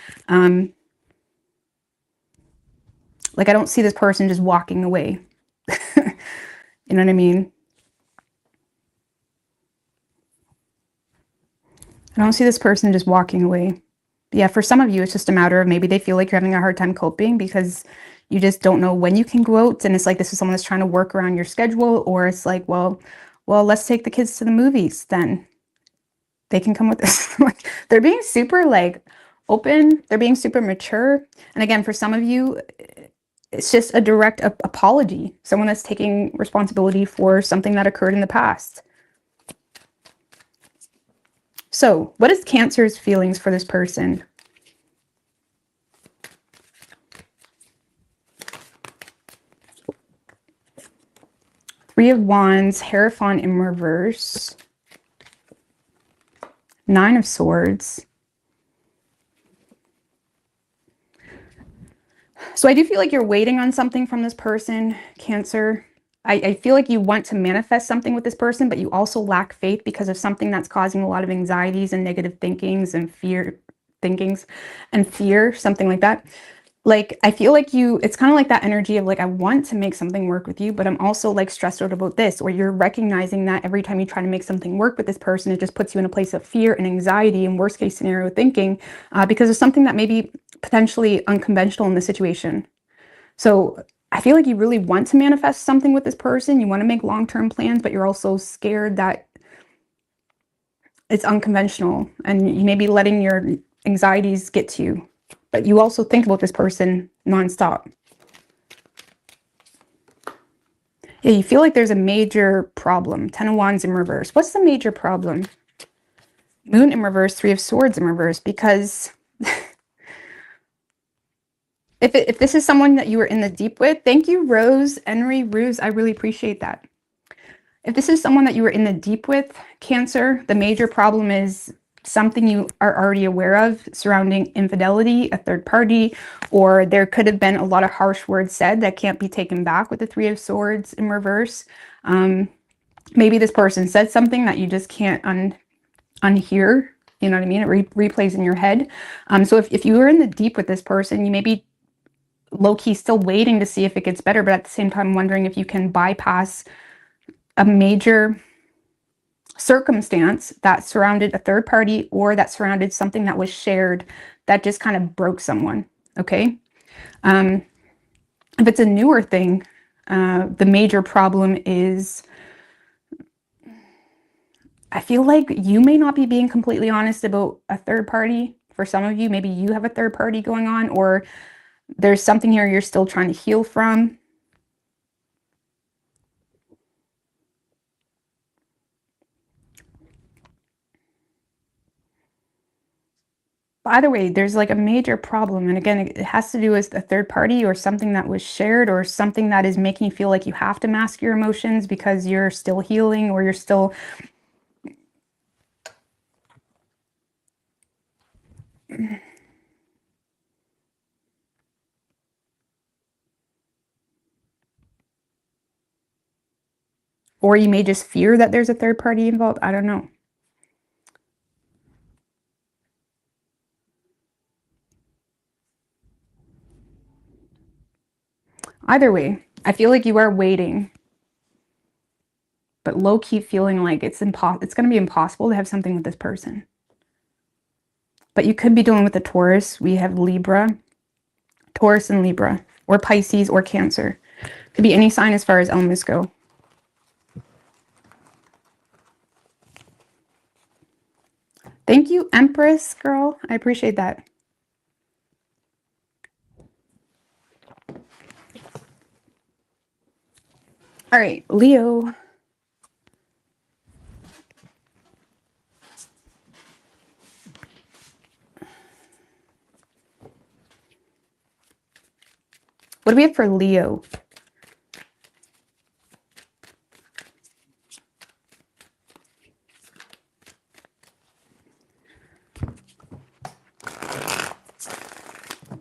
Like, I don't see this person just walking away. You know what I mean? I don't see this person just walking away. Yeah, for some of you, it's just a matter of maybe they feel like you're having a hard time coping because you just don't know when you can go out. And it's like, this is someone that's trying to work around your schedule. Or it's like, well, let's take the kids to the movies. Then they can come with us. Like, they're being super like open. They're being super mature. And again, for some of you, it's just a direct apology. Someone that's taking responsibility for something that occurred in the past. So what is Cancer's feelings for this person? Three of Wands, Hierophant in reverse. Nine of Swords. So I do feel like you're waiting on something from this person, Cancer. I feel like you want to manifest something with this person, but you also lack faith because of something that's causing a lot of anxieties and negative thinkings and fear, something like that. Like, I feel like it's kind of like that energy of like, I want to make something work with you, but I'm also like stressed out about this, or you're recognizing that every time you try to make something work with this person, it just puts you in a place of fear and anxiety and worst case scenario thinking, because of something that may be potentially unconventional in the situation. So I feel like you really want to manifest something with this person. You want to make long-term plans, but you're also scared that it's unconventional, and you may be letting your anxieties get to you. But you also think about this person nonstop. Yeah, you feel like there's a major problem. Ten of Wands in reverse. What's the major problem? Moon in reverse, Three of Swords in reverse. Because if this is someone that you were in the deep with, thank you, Rose, Henry, Ruse. I really appreciate that. If this is someone that you were in the deep with, Cancer, the major problem is something you are already aware of surrounding infidelity, a third party, or there could have been a lot of harsh words said that can't be taken back with the Three of Swords in reverse. Maybe this person said something that you just can't unhear, you know what I mean? It replays in your head. So if you were in the deep with this person, you may be low-key still waiting to see if it gets better, but at the same time wondering if you can bypass a major circumstance that surrounded a third party or that surrounded something that was shared that just kind of broke someone. Okay. If it's a newer thing, the major problem is, I feel like you may not be being completely honest about a third party. For some of you, maybe you have a third party going on, or there's something here you're still trying to heal from. But either way, there's like a major problem. And again, it has to do with a third party or something that was shared or something that is making you feel like you have to mask your emotions because you're still healing or you're still... Or you may just fear that there's a third party involved. I don't know. Either way, I feel like you are waiting, but low-key feeling like it's going to be impossible to have something with this person. But you could be dealing with a Taurus. We have Libra, Taurus and Libra, or Pisces or Cancer. Could be any sign as far as elements go. Thank you, Empress girl. I appreciate that. All right, Leo. What do we have for Leo?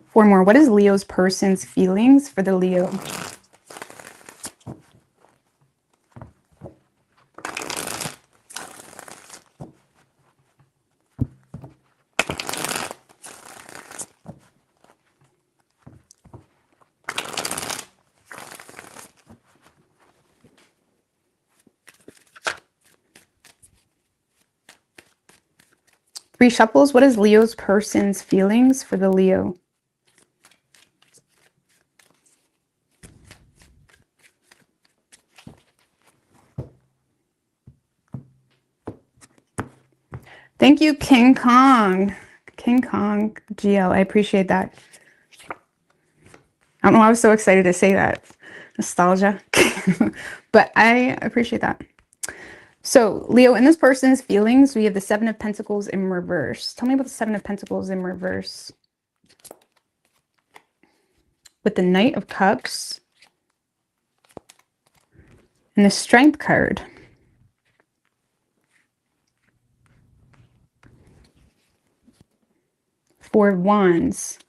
Four more. What is Leo's person's feelings for the Leo? Three shuffles. What is Leo's person's feelings for the Leo? Thank you, King Kong. King Kong GL. I appreciate that. I don't know why I was so excited to say that. Nostalgia. But I appreciate that. So, Leo, in this person's feelings, we have the Seven of Pentacles in reverse. Tell me about the Seven of Pentacles in reverse. With the Knight of Cups and the Strength card. Four of Wands.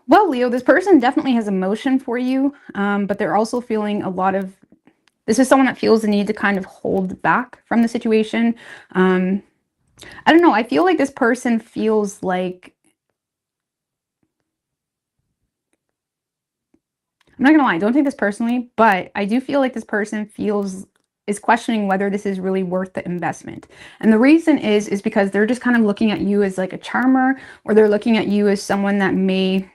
Well, Leo, this person definitely has emotion for you, but they're also feeling a lot of... This is someone that feels the need to kind of hold back from the situation. I don't know. I feel like this person feels like... I'm not going to lie. Don't take this personally, but I do feel like this person is questioning whether this is really worth the investment. And the reason is because they're just kind of looking at you as like a charmer, or they're looking at you as someone that may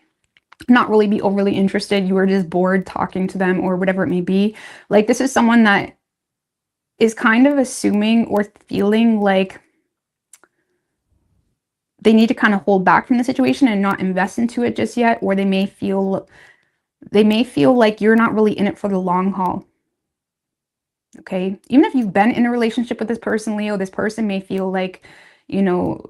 not really be overly interested. You were just bored talking to them or whatever it may be. Like, this is someone that is kind of assuming or feeling like they need to kind of hold back from the situation and not invest into it just yet, or they may feel like you're not really in it for the long haul. Okay, even if you've been in a relationship with this person, Leo, this person may feel like, you know,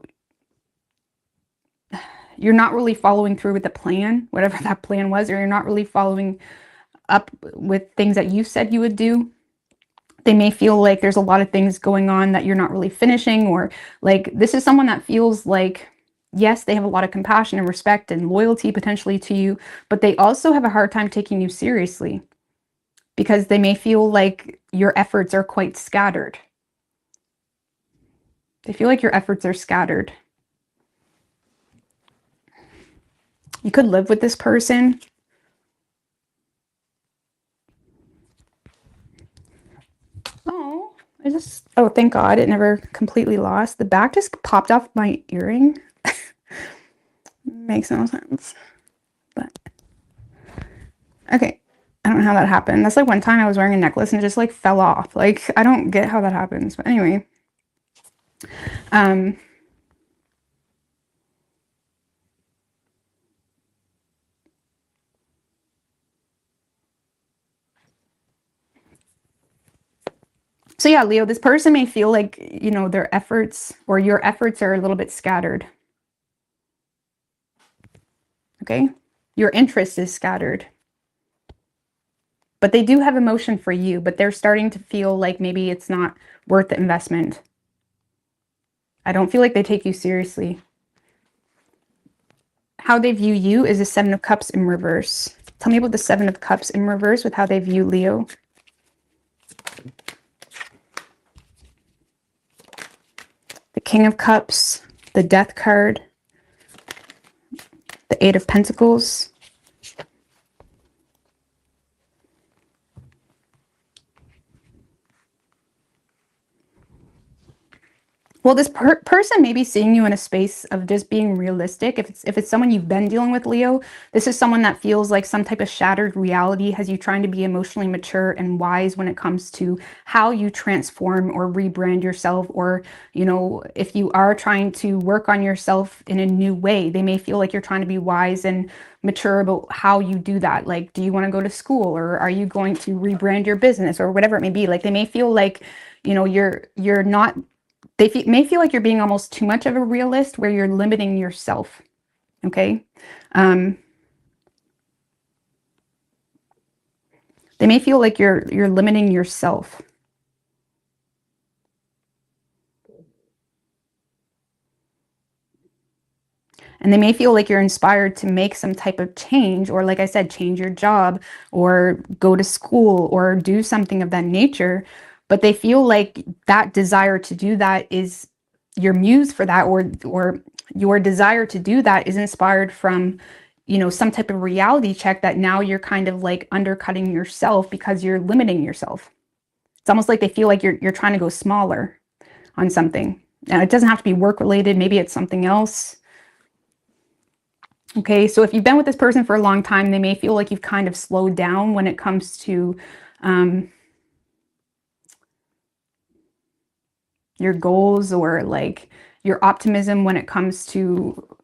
you're not really following through with the plan, whatever that plan was, or you're not really following up with things that you said you would do. They may feel like there's a lot of things going on that you're not really finishing, or like, this is someone that feels like, yes, they have a lot of compassion and respect and loyalty potentially to you, but they also have a hard time taking you seriously because they may feel like your efforts are quite scattered. They feel like your efforts are scattered. You could live with this person. oh, thank God, it never completely lost. The back just popped off my earring. Makes no sense. But okay. I don't know how that happened. That's like one time I was wearing a necklace and it just like fell off. Like, I don't get how that happens. But anyway. So yeah, Leo, this person may feel like, you know, their efforts or your efforts are a little bit scattered. Okay? Your interest is scattered. But they do have emotion for you, but they're starting to feel like maybe it's not worth the investment. I don't feel like they take you seriously. How they view you is the Seven of Cups in reverse. Tell me about the Seven of Cups in reverse with how they view Leo. The King of Cups, the Death card, the Eight of Pentacles. Well, this person may be seeing you in a space of just being realistic. If it's someone you've been dealing with, Leo, this is someone that feels like some type of shattered reality has you trying to be emotionally mature and wise when it comes to how you transform or rebrand yourself. Or, you know, if you are trying to work on yourself in a new way, they may feel like you're trying to be wise and mature about how you do that. Like, do you want to go to school, or are you going to rebrand your business, or whatever it may be? Like, they may feel like, you know, you're not, they may feel like you're being almost too much of a realist where you're limiting yourself. Okay. They may feel like you're limiting yourself. And they may feel like you're inspired to make some type of change, or like I said, change your job or go to school or do something of that nature. But they feel like that desire to do that is your muse for that, or your desire to do that is inspired from, you know, some type of reality check that now you're kind of like undercutting yourself because you're limiting yourself. It's almost like they feel like you're trying to go smaller on something. Now, it doesn't have to be work related. Maybe it's something else. Okay, so if you've been with this person for a long time, they may feel like you've kind of slowed down when it comes to your goals, or like your optimism when it comes to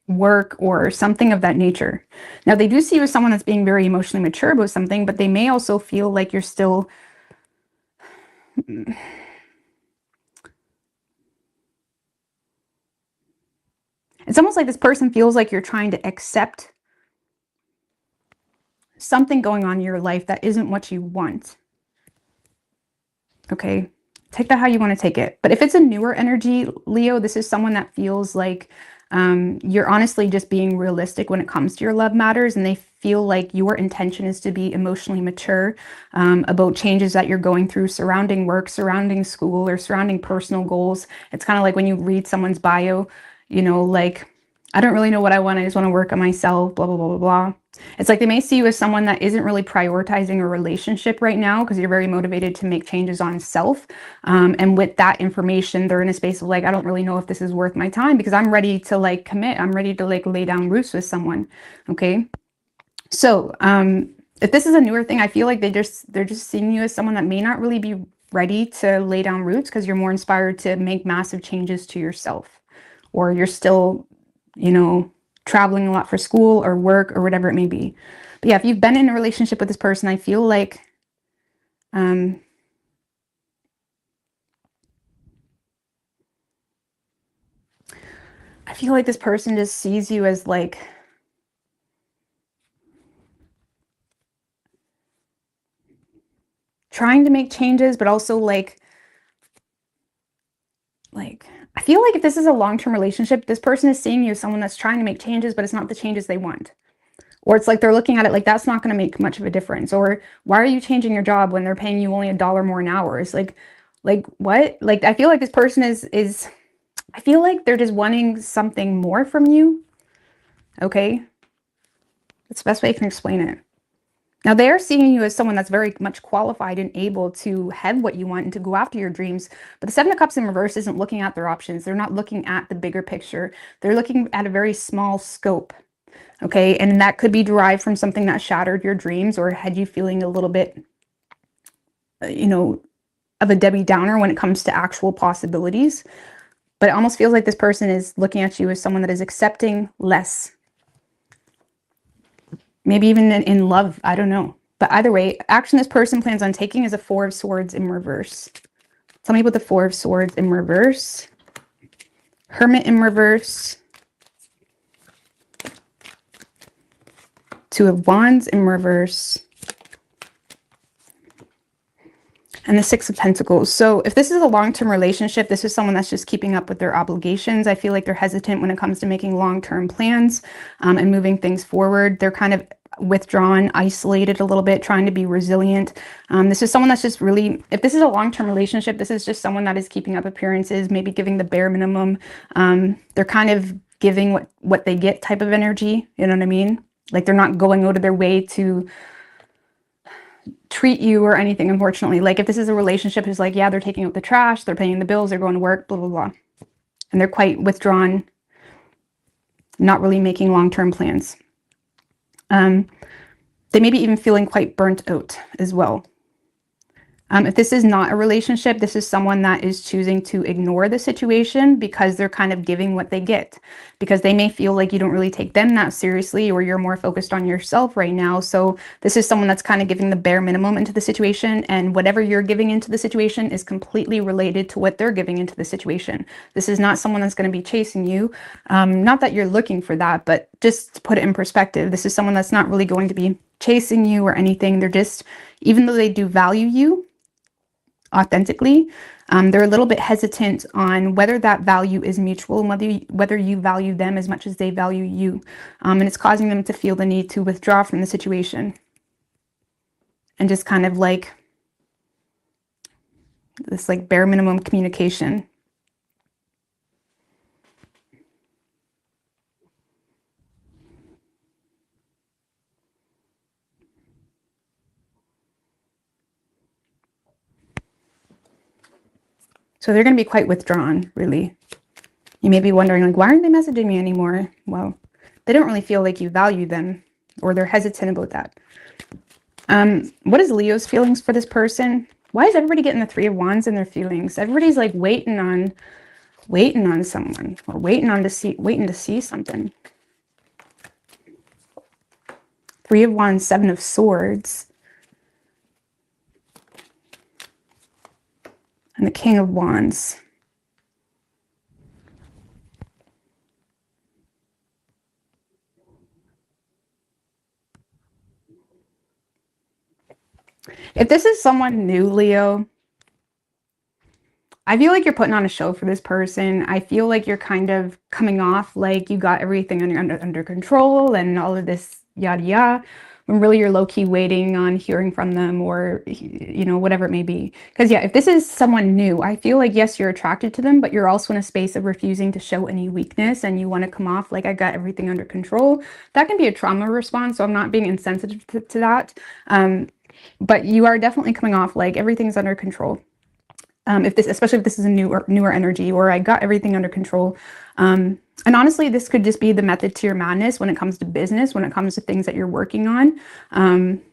work or something of that nature. Now, they do see you as someone that's being very emotionally mature about something, but they may also feel like you're still... It's almost like this person feels like you're trying to accept something going on in your life that isn't what you want. Okay, take that how you want to take it. But if it's a newer energy, Leo, this is someone that feels like you're honestly just being realistic when it comes to your love matters, and they feel like your intention is to be emotionally mature about changes that you're going through surrounding work, surrounding school, or surrounding personal goals. It's kind of like when you read someone's bio, you know, like, I don't really know what I want. I just want to work on myself, blah, blah, blah, blah, blah. It's like they may see you as someone that isn't really prioritizing a relationship right now because you're very motivated to make changes on self. And with that information, they're in a space of like, I don't really know if this is worth my time because I'm ready to like commit. I'm ready to like lay down roots with someone. Okay. So if this is a newer thing, I feel like they're just seeing you as someone that may not really be ready to lay down roots because you're more inspired to make massive changes to yourself, or you're still, you know, traveling a lot for school or work or whatever it may be. But yeah, if you've been in a relationship with this person, I feel like I feel like this person just sees you as like trying to make changes, but also like I feel like if this is a long-term relationship, this person is seeing you as someone that's trying to make changes, but it's not the changes they want. Or it's like they're looking at it like that's not going to make much of a difference. Or why are you changing your job when they're paying you only $1 more an hour? It's like what? Like, I feel like this person is I feel like they're just wanting something more from you. Okay. That's the best way I can explain it. Now, they are seeing you as someone that's very much qualified and able to head what you want and to go after your dreams. But the Seven of Cups in reverse isn't looking at their options. They're not looking at the bigger picture. They're looking at a very small scope. Okay. And that could be derived from something that shattered your dreams or had you feeling a little bit, you know, of a Debbie Downer when it comes to actual possibilities. But it almost feels like this person is looking at you as someone that is accepting less. Maybe even in love, I don't know. But either way, action this person plans on taking is a Four of Swords in reverse. Tell me about the Four of Swords in reverse. Hermit in reverse. Two of Wands in reverse. And the Six of Pentacles. So if this is a long-term relationship, this is someone that's just keeping up with their obligations. I feel like they're hesitant when it comes to making long-term plans and moving things forward. They're kind of withdrawn, isolated a little bit, trying to be resilient. This is someone that's just really, if this is a long-term relationship, this is just someone that is keeping up appearances, maybe giving the bare minimum. They're kind of giving what they get type of energy. You know what I mean? Like they're not going out of their way to treat you or anything, unfortunately. Like if this is a relationship who's like, yeah, they're taking out the trash, they're paying the bills, they're going to work, blah, blah, blah. And they're quite withdrawn, not really making long-term plans. They may be even feeling quite burnt out as well. If this is not a relationship, this is someone that is choosing to ignore the situation because they're kind of giving what they get, because they may feel like you don't really take them that seriously or you're more focused on yourself right now. So this is someone that's kind of giving the bare minimum into the situation, and whatever you're giving into the situation is completely related to what they're giving into the situation. This is not someone that's going to be chasing you. Not that you're looking for that, but just to put it in perspective, this is someone that's not really going to be chasing you or anything. They're just, even though they do value you authentically, they're a little bit hesitant on whether that value is mutual and whether you value them as much as they value you. And it's causing them to feel the need to withdraw from the situation and just kind of like this like bare minimum communication. So they're going to be quite withdrawn, really. You may be wondering, like, why aren't they messaging me anymore? Well, they don't really feel like you value them, or they're hesitant about that. What is Leo's feelings for this person? Why is everybody getting the Three of Wands in their feelings? Everybody's like waiting on someone, or waiting to see something. Three of Wands, Seven of Swords, and the King of Wands. If this is someone new, Leo, I feel like you're putting on a show for this person. I feel like you're kind of coming off like you got everything under control and all of this yada yada, when really you're low-key waiting on hearing from them, or, you know, whatever it may be. Because yeah, if this is someone new, I feel like, yes, you're attracted to them, but you're also in a space of refusing to show any weakness, and you want to come off like I got everything under control. That can be a trauma response, so I'm not being insensitive to that. But you are definitely coming off like everything's under control. Especially if this is a newer energy, or I got everything under control. And honestly, this could just be the method to your madness when it comes to business, when it comes to things that you're working on.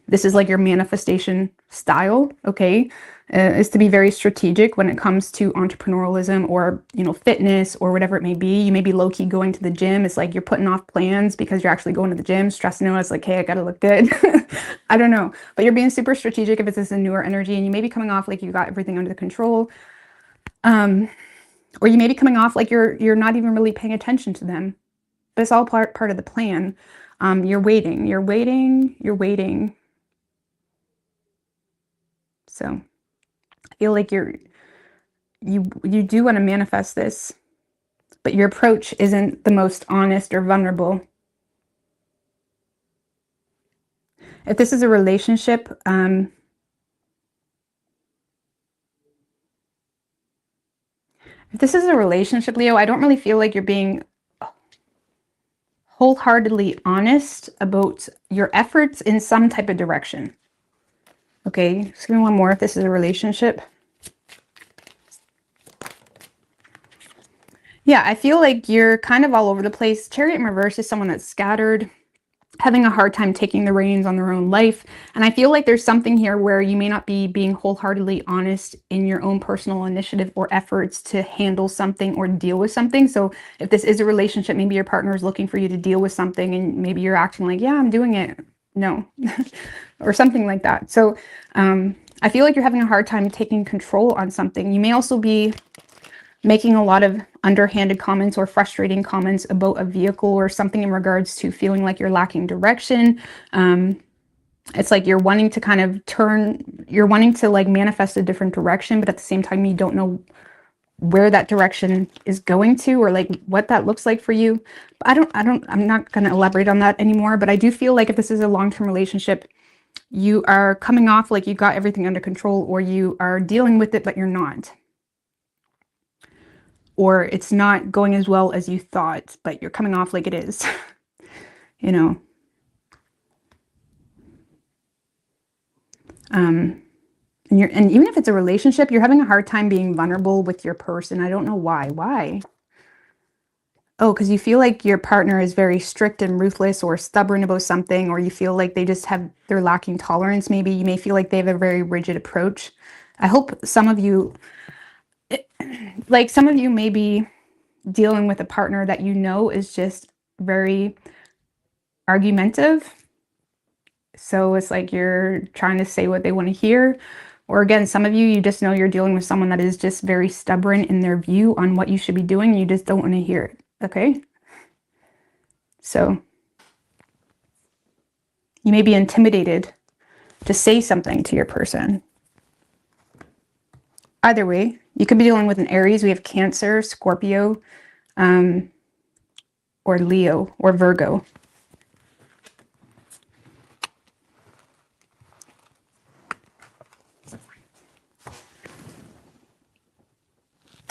This is like your manifestation style, okay? Is to be very strategic when it comes to entrepreneurialism, or, you know, fitness, or whatever it may be. You may be low-key going to the gym. It's like you're putting off plans because you're actually going to the gym, stressing out. It's like, hey, I gotta look good. I don't know. But you're being super strategic if it's a newer energy, and you may be coming off like you got everything under control. Or you may be coming off like you're not even really paying attention to them. But it's all part of the plan. You're waiting. So I feel like you do want to manifest this, but your approach isn't the most honest or vulnerable. If this is a relationship, Leo, I don't really feel like you're being wholeheartedly honest about your efforts in some type of direction. Okay, just give me one more if this is a relationship. Yeah, I feel like you're kind of all over the place. Chariot in reverse is someone that's scattered, having a hard time taking the reins on their own life. And I feel like there's something here where you may not be being wholeheartedly honest in your own personal initiative or efforts to handle something or deal with something. So if this is a relationship, maybe your partner is looking for you to deal with something and maybe you're acting like, yeah, I'm doing it. No, or something like that. So I feel like you're having a hard time taking control on something. You may also be making a lot of underhanded comments or frustrating comments about a vehicle or something in regards to feeling like you're lacking direction. It's like you're wanting to kind of you're wanting to like manifest a different direction, but at the same time, you don't know where that direction is going to or like what that looks like for you. But I'm not going to elaborate on that anymore, but I do feel like if this is a long-term relationship, you are coming off like you got everything under control, or you are dealing with it, but you're not. Or it's not going as well as you thought, but you're coming off like it is, you know. And even if it's a relationship, you're having a hard time being vulnerable with your person. I don't know why. Why? Oh, because you feel like your partner is very strict and ruthless or stubborn about something, or you feel like they're lacking tolerance. Maybe you may feel like they have a very rigid approach. I hope some of you may be dealing with a partner that you know is just very argumentative. So it's like you're trying to say what they want to hear. Or again, some of you just know you're dealing with someone that is just very stubborn in their view on what you should be doing. You just don't want to hear it. Okay? So you may be intimidated to say something to your person. Either way, you could be dealing with an Aries. We have Cancer, Scorpio, or Leo, or Virgo.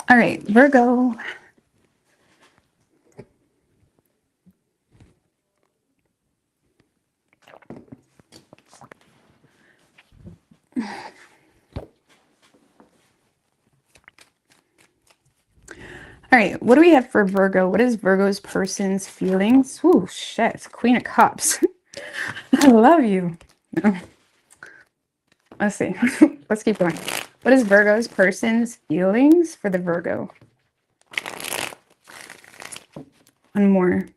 All right, Virgo. All right, what do we have for Virgo? What is Virgo's person's feelings? Ooh, shit, Queen of Cups. I love you. No. Let's see. Let's keep going. What is Virgo's person's feelings for the Virgo? One more.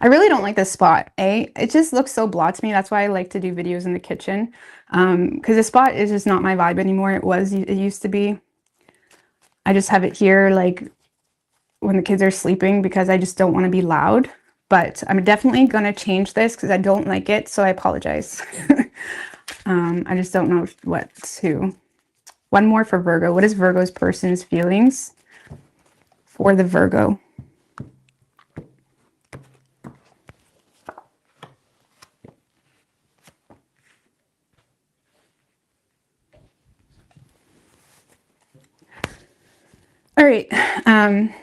I really don't like this spot, eh? It just looks so blah to me. That's why I like to do videos in the kitchen. Because this spot is just not my vibe anymore. It used to be. I just have it here like when the kids are sleeping because I just don't want to be loud. But I'm definitely going to change this because I don't like it. So I apologize. I just don't know what to. One more for Virgo. What is Virgo's person's feelings for the Virgo? All right,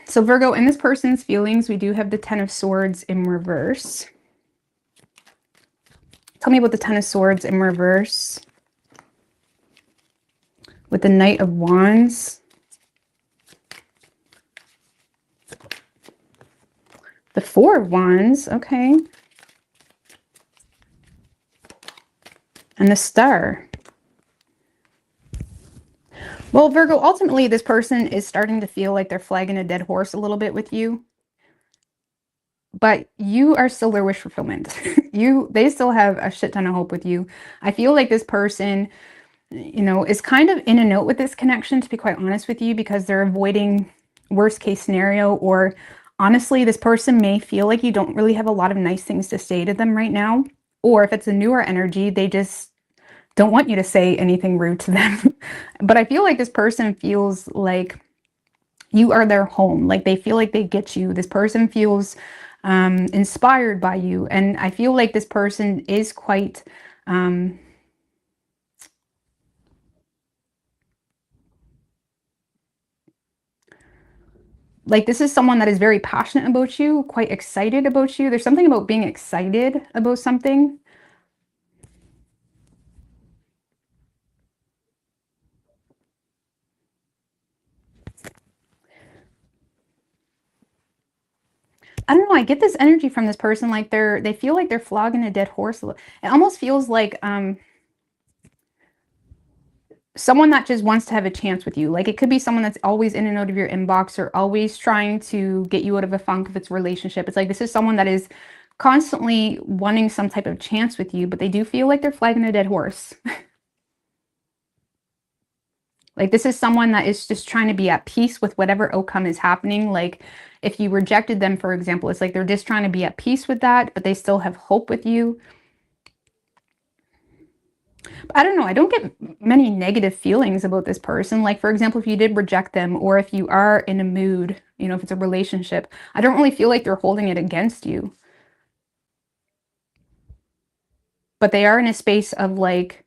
so Virgo, in this person's feelings, we do have the Ten of Swords in reverse. Tell me about the Ten of Swords in reverse. With the Knight of Wands. The Four of Wands, okay. And the Star. Well, Virgo, ultimately, this person is starting to feel like they're flagging a dead horse a little bit with you. But you are still their wish fulfillment. They still have a shit ton of hope with you. I feel like this person, you know, is kind of in and out with this connection, to be quite honest with you, because they're avoiding worst case scenario. Or honestly, this person may feel like you don't really have a lot of nice things to say to them right now. Or if it's a newer energy, they just don't want you to say anything rude to them. But I feel like this person feels like you are their home. Like they feel like they get you. This person feels inspired by you. And I feel like this person is quite Like this is someone that is very passionate about you, quite excited about you. There's something about being excited about something. I don't know, I get this energy from this person, like they feel like they're flogging a dead horse. It almost feels like someone that just wants to have a chance with you. Like it could be someone that's always in and out of your inbox or always trying to get you out of a funk if it's a relationship. It's like this is someone that is constantly wanting some type of chance with you, but they do feel like they're flagging a dead horse. Like this is someone that is just trying to be at peace with whatever outcome is happening. Like if you rejected them, for example, it's like they're just trying to be at peace with that, but they still have hope with you. I don't know. I don't get many negative feelings about this person. Like, for example, if you did reject them or if you are in a mood, you know, if it's a relationship, I don't really feel like they're holding it against you. But they are in a space of like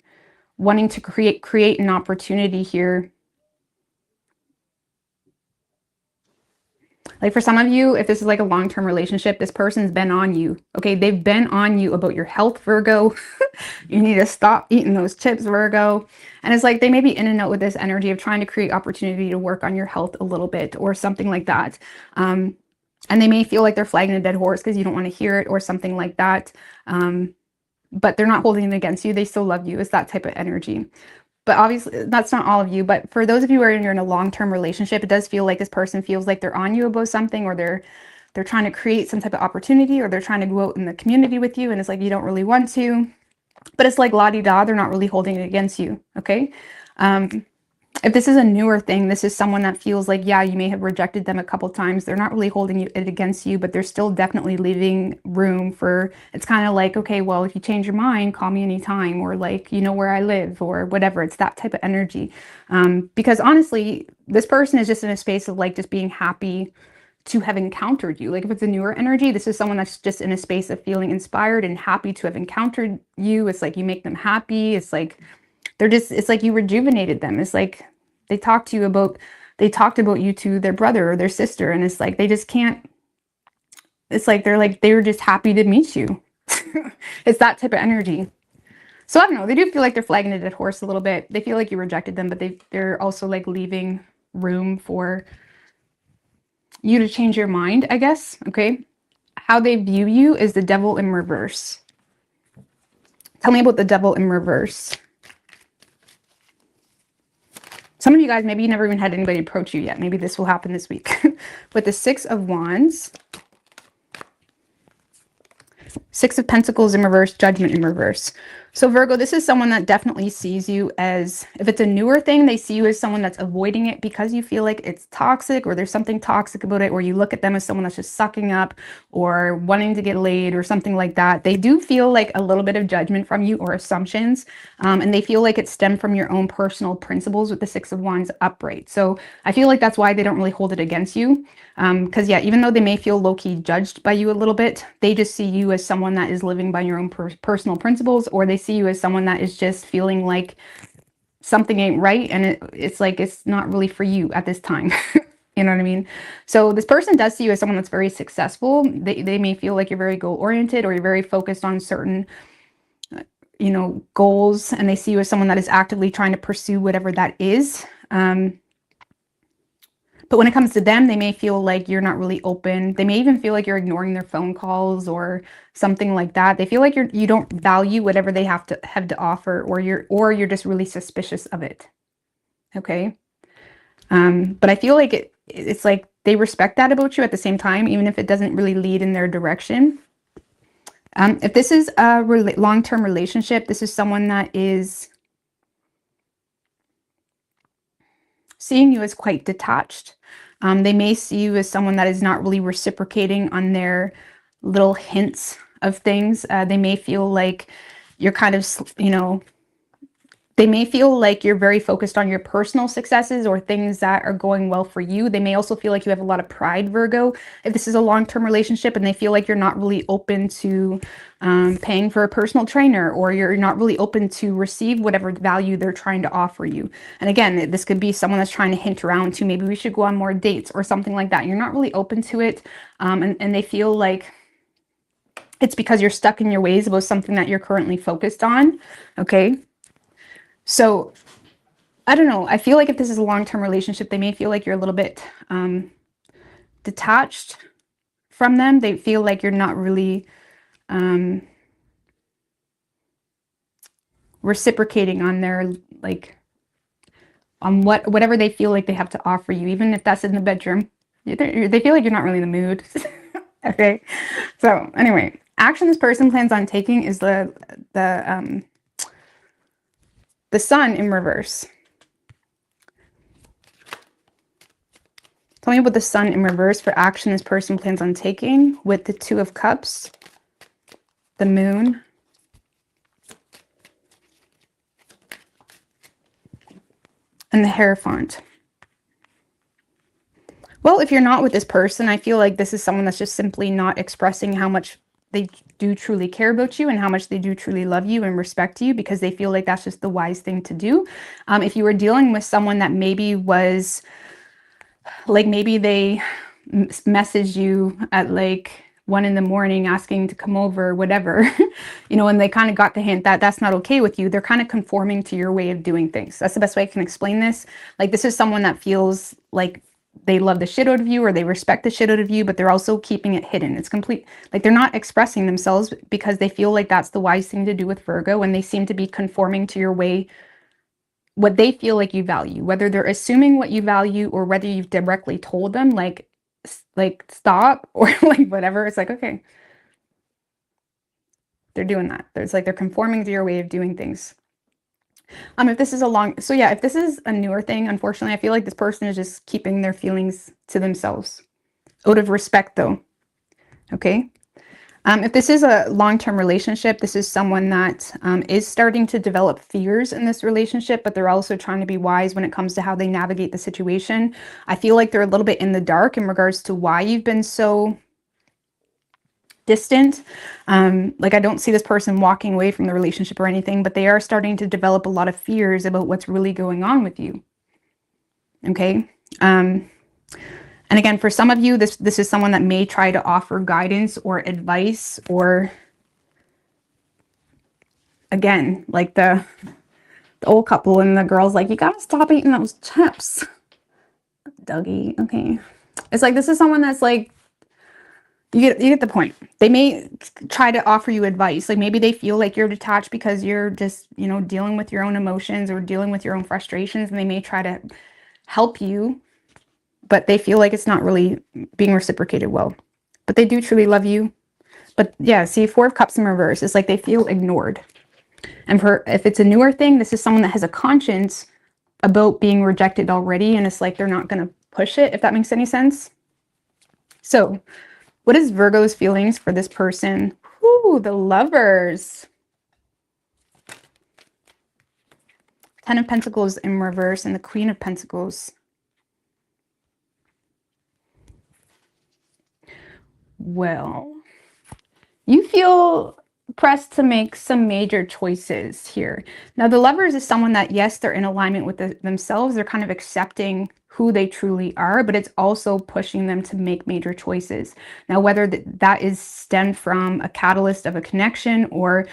wanting to create an opportunity here. Like for some of you, if this is like a long-term relationship, this person's been on you. Okay, they've been on you about your health, Virgo. You need to stop eating those chips, Virgo. And it's like they may be in and out with this energy of trying to create opportunity to work on your health a little bit or something like that. And they may feel like they're flagging a dead horse because you don't want to hear it or something like that. But they're not holding it against you. They still love you. It's that type of energy. But obviously, that's not all of you. But for those of you who are in a long-term relationship, it does feel like this person feels like they're on you about something, or they're trying to create some type of opportunity, or they're trying to go out in the community with you, and it's like you don't really want to. But it's like la-di-da, they're not really holding it against you, okay? If this is a newer thing, this is someone that feels like, yeah, you may have rejected them a couple times. They're not really holding it against you, but they're still definitely leaving room for, it's kind of like, okay, well, if you change your mind, call me anytime, or like, you know where I live, or whatever. It's that type of energy. Because honestly, this person is just in a space of like just being happy to have encountered you. Like if it's a newer energy, this is someone that's just in a space of feeling inspired and happy to have encountered you. It's like you make them happy. It's like it's like you rejuvenated them. It's like they talked about you to their brother or their sister, and it's like they just can't, it's like they were just happy to meet you. It's that type of energy. So I don't know, they do feel like they're flagging a dead horse a little bit. They feel like you rejected them, but they're also like leaving room for you to change your mind, I guess. Okay. How they view you is the devil in reverse. Tell me about the devil in reverse. Some of you guys, maybe you never even had anybody approach you yet. Maybe this will happen this week. With the Six of Wands, Six of Pentacles in reverse, Judgment in reverse. So Virgo, this is someone that definitely sees you as, if it's a newer thing, they see you as someone that's avoiding it because you feel like it's toxic, or there's something toxic about it, or you look at them as someone that's just sucking up or wanting to get laid or something like that. They do feel like a little bit of judgment from you or assumptions, and they feel like it stemmed from your own personal principles with the Six of Wands upright. So I feel like that's why they don't really hold it against you. Because yeah, even though they may feel low-key judged by you a little bit, they just see you as someone that is living by your own personal principles, or they see you as someone that is just feeling like something ain't right, and it's like it's not really for you at this time. You know what I mean? So this person does see you as someone that's very successful. They may feel like you're very goal-oriented, or you're very focused on certain you know, goals, and they see you as someone that is actively trying to pursue whatever that is. But when it comes to them, they may feel like you're not really open. They may even feel like you're ignoring their phone calls or something like that. They feel like you don't value whatever they have to offer, or you're just really suspicious of it. Okay. But I feel like it's like they respect that about you at the same time, even if it doesn't really lead in their direction. If this is a long-term relationship, this is someone that is seeing you as quite detached. They may see you as someone that is not really reciprocating on their little hints of things. They may feel like you're kind of, you know, They may feel like you're very focused on your personal successes or things that are going well for you. They may also feel like you have a lot of pride, Virgo, if this is a long-term relationship, and they feel like you're not really open to paying for a personal trainer, or you're not really open to receive whatever value they're trying to offer you. And again, this could be someone that's trying to hint around to maybe we should go on more dates or something like that. You're not really open to it, and they feel like it's because you're stuck in your ways about something that you're currently focused on, okay? So I don't know. I feel like if this is a long-term relationship, they may feel like you're a little bit detached from them. They feel like you're not really reciprocating on their, like, on whatever they feel like they have to offer you, even if that's in the bedroom. They feel like you're not really in the mood. Okay. So anyway, action this person plans on taking is the Sun in reverse. Tell me about the Sun in reverse for action this person plans on taking with the Two of Cups, the Moon, and the Hierophant. Well, if you're not with this person, I feel like this is someone that's just simply not expressing how much they do truly care about you and how much they do truly love you and respect you, because they feel like that's just the wise thing to do. If you were dealing with someone that maybe was like, maybe they messaged you at like 1 in the morning asking to come over, whatever, you know, and they kind of got the hint that that's not okay with you. They're kind of conforming to your way of doing things. That's the best way I can explain this. Like, this is someone that feels like they love the shit out of you, or they respect the shit out of you, but they're also keeping it hidden. It's complete, like, they're not expressing themselves because they feel like that's the wise thing to do with Virgo, and they seem to be conforming to your way, what they feel like you value, whether they're assuming what you value or whether you've directly told them like stop, or like whatever. It's like, okay, they're doing that. There's like, they're conforming to your way of doing things. If this is if this is a newer thing, unfortunately, I feel like this person is just keeping their feelings to themselves out of respect, though. Okay. If this is a long-term relationship, this is someone that is starting to develop fears in this relationship, but they're also trying to be wise when it comes to how they navigate the situation. I feel like they're a little bit in the dark in regards to why you've been so distant. Like, I don't see this person walking away from the relationship or anything, but they are starting to develop a lot of fears about what's really going on with you. Okay. And again, for some of you, this is someone that may try to offer guidance or advice, or again, like the old couple and the girl's like, you gotta stop eating those chips, Dougie. Okay. It's like, this is someone that's like, you get the point. They may try to offer you advice. Like, maybe they feel like you're detached because you're just, you know, dealing with your own emotions or dealing with your own frustrations, and they may try to help you, but they feel like it's not really being reciprocated well. But they do truly love you. But yeah, see, Four of Cups in reverse. It's like they feel ignored. And if it's a newer thing, this is someone that has a conscience about being rejected already, and it's like they're not going to push it, if that makes any sense. So what is Virgo's feelings for this person? Ooh, the Lovers. Ten of Pentacles in reverse and the Queen of Pentacles. Well, you feel pressed to make some major choices here. Now, the Lovers is someone that, yes, they're in alignment with themselves. They're kind of accepting who they truly are, but it's also pushing them to make major choices. Now, whether that is stemmed from a catalyst of a connection, or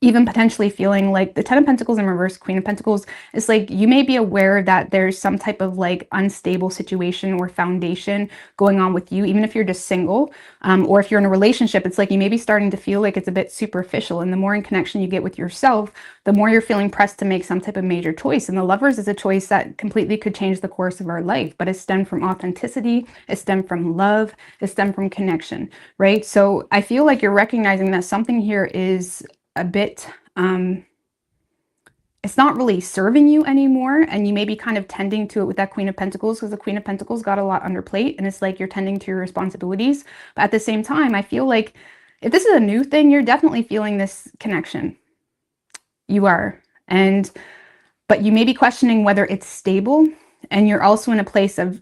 even potentially feeling like the Ten of Pentacles in reverse, Queen of Pentacles, is like, you may be aware that there's some type of like unstable situation or foundation going on with you, even if you're just single, or if you're in a relationship. It's like you may be starting to feel like it's a bit superficial, and the more in connection you get with yourself, the more you're feeling pressed to make some type of major choice. And the Lovers is a choice that completely could change the course of our life, but it stemmed from authenticity, it stemmed from love, it stemmed from connection, right? So I feel like you're recognizing that something here is a bit, it's not really serving you anymore, and you may be kind of tending to it with that Queen of Pentacles, because the Queen of Pentacles got a lot on her plate, and it's like you're tending to your responsibilities. But at the same time, I feel like if this is a new thing, you're definitely feeling this connection. You are. But you may be questioning whether it's stable, and you're also in a place of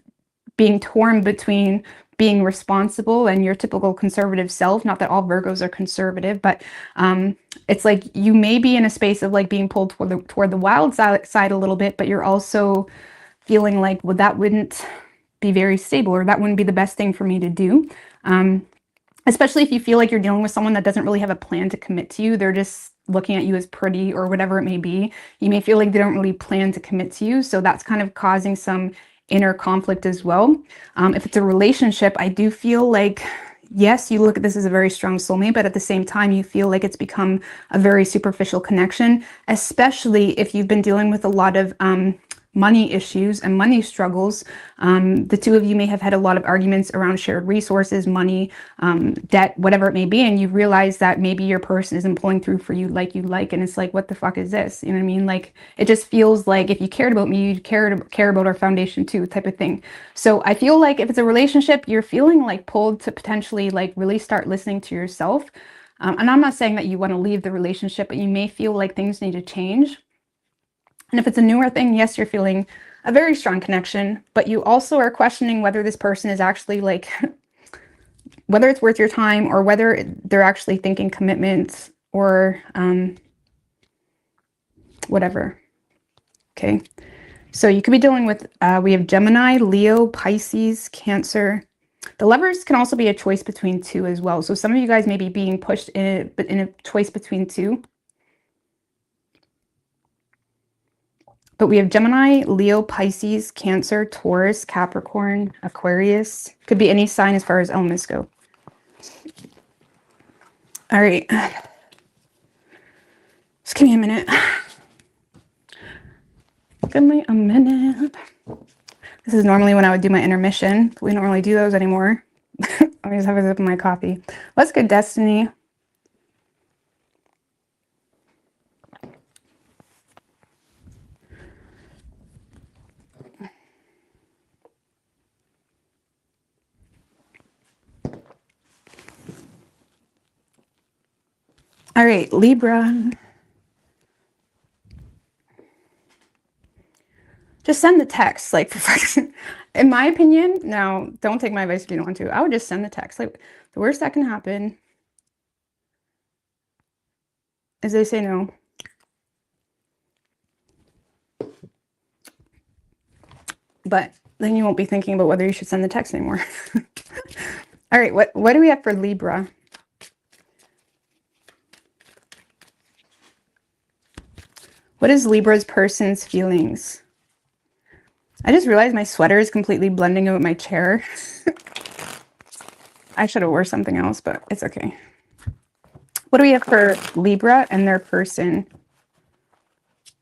being torn between being responsible and your typical conservative self. Not that all Virgos are conservative, but it's like you may be in a space of like being pulled toward the wild side a little bit, but you're also feeling like, well, that wouldn't be very stable, or that wouldn't be the best thing for me to do. Especially if you feel like you're dealing with someone that doesn't really have a plan to commit to you. They're just looking at you as pretty or whatever it may be. You may feel like they don't really plan to commit to you. So that's kind of causing some inner conflict as well. If it's a relationship, I do feel like, yes, you look at this as a very strong soulmate, but at the same time, you feel like it's become a very superficial connection, especially if you've been dealing with a lot of money issues and money struggles. The two of you may have had a lot of arguments around shared resources, money, debt, whatever it may be, and you realize that maybe your person isn't pulling through for you like you like, and it's like, what the fuck is this? You know what I mean? Like, it just feels like if you cared about me, you'd care about our foundation too, type of thing. So I feel like if it's a relationship, you're feeling like pulled to potentially like really start listening to yourself. And I'm not saying that you want to leave the relationship, but you may feel like things need to change. And if it's a newer thing, yes, you're feeling a very strong connection, but you also are questioning whether this person is actually like, whether it's worth your time, or whether they're actually thinking commitments, or whatever. Okay. So you could be dealing with, we have Gemini, Leo, Pisces, Cancer. The Lovers can also be a choice between two as well. So some of you guys may be being pushed in a choice between two. But we have Gemini, Leo, Pisces, Cancer, Taurus, Capricorn, Aquarius. Could be any sign as far as elements go. All right. Just give me a minute. Give me a minute. This is normally when I would do my intermission, but we don't really do those anymore. Let me just have a sip of my coffee. Let's go, Destiny. All right, Libra. Just send the text, like, in my opinion. Now, don't take my advice if you don't want to. I would just send the text. Like, the worst that can happen is they say no. But then you won't be thinking about whether you should send the text anymore. All right, what do we have for Libra? What is Libra's person's feelings? I just realized my sweater is completely blending in with my chair. I should have worn something else, but it's okay. What do we have for Libra and their person?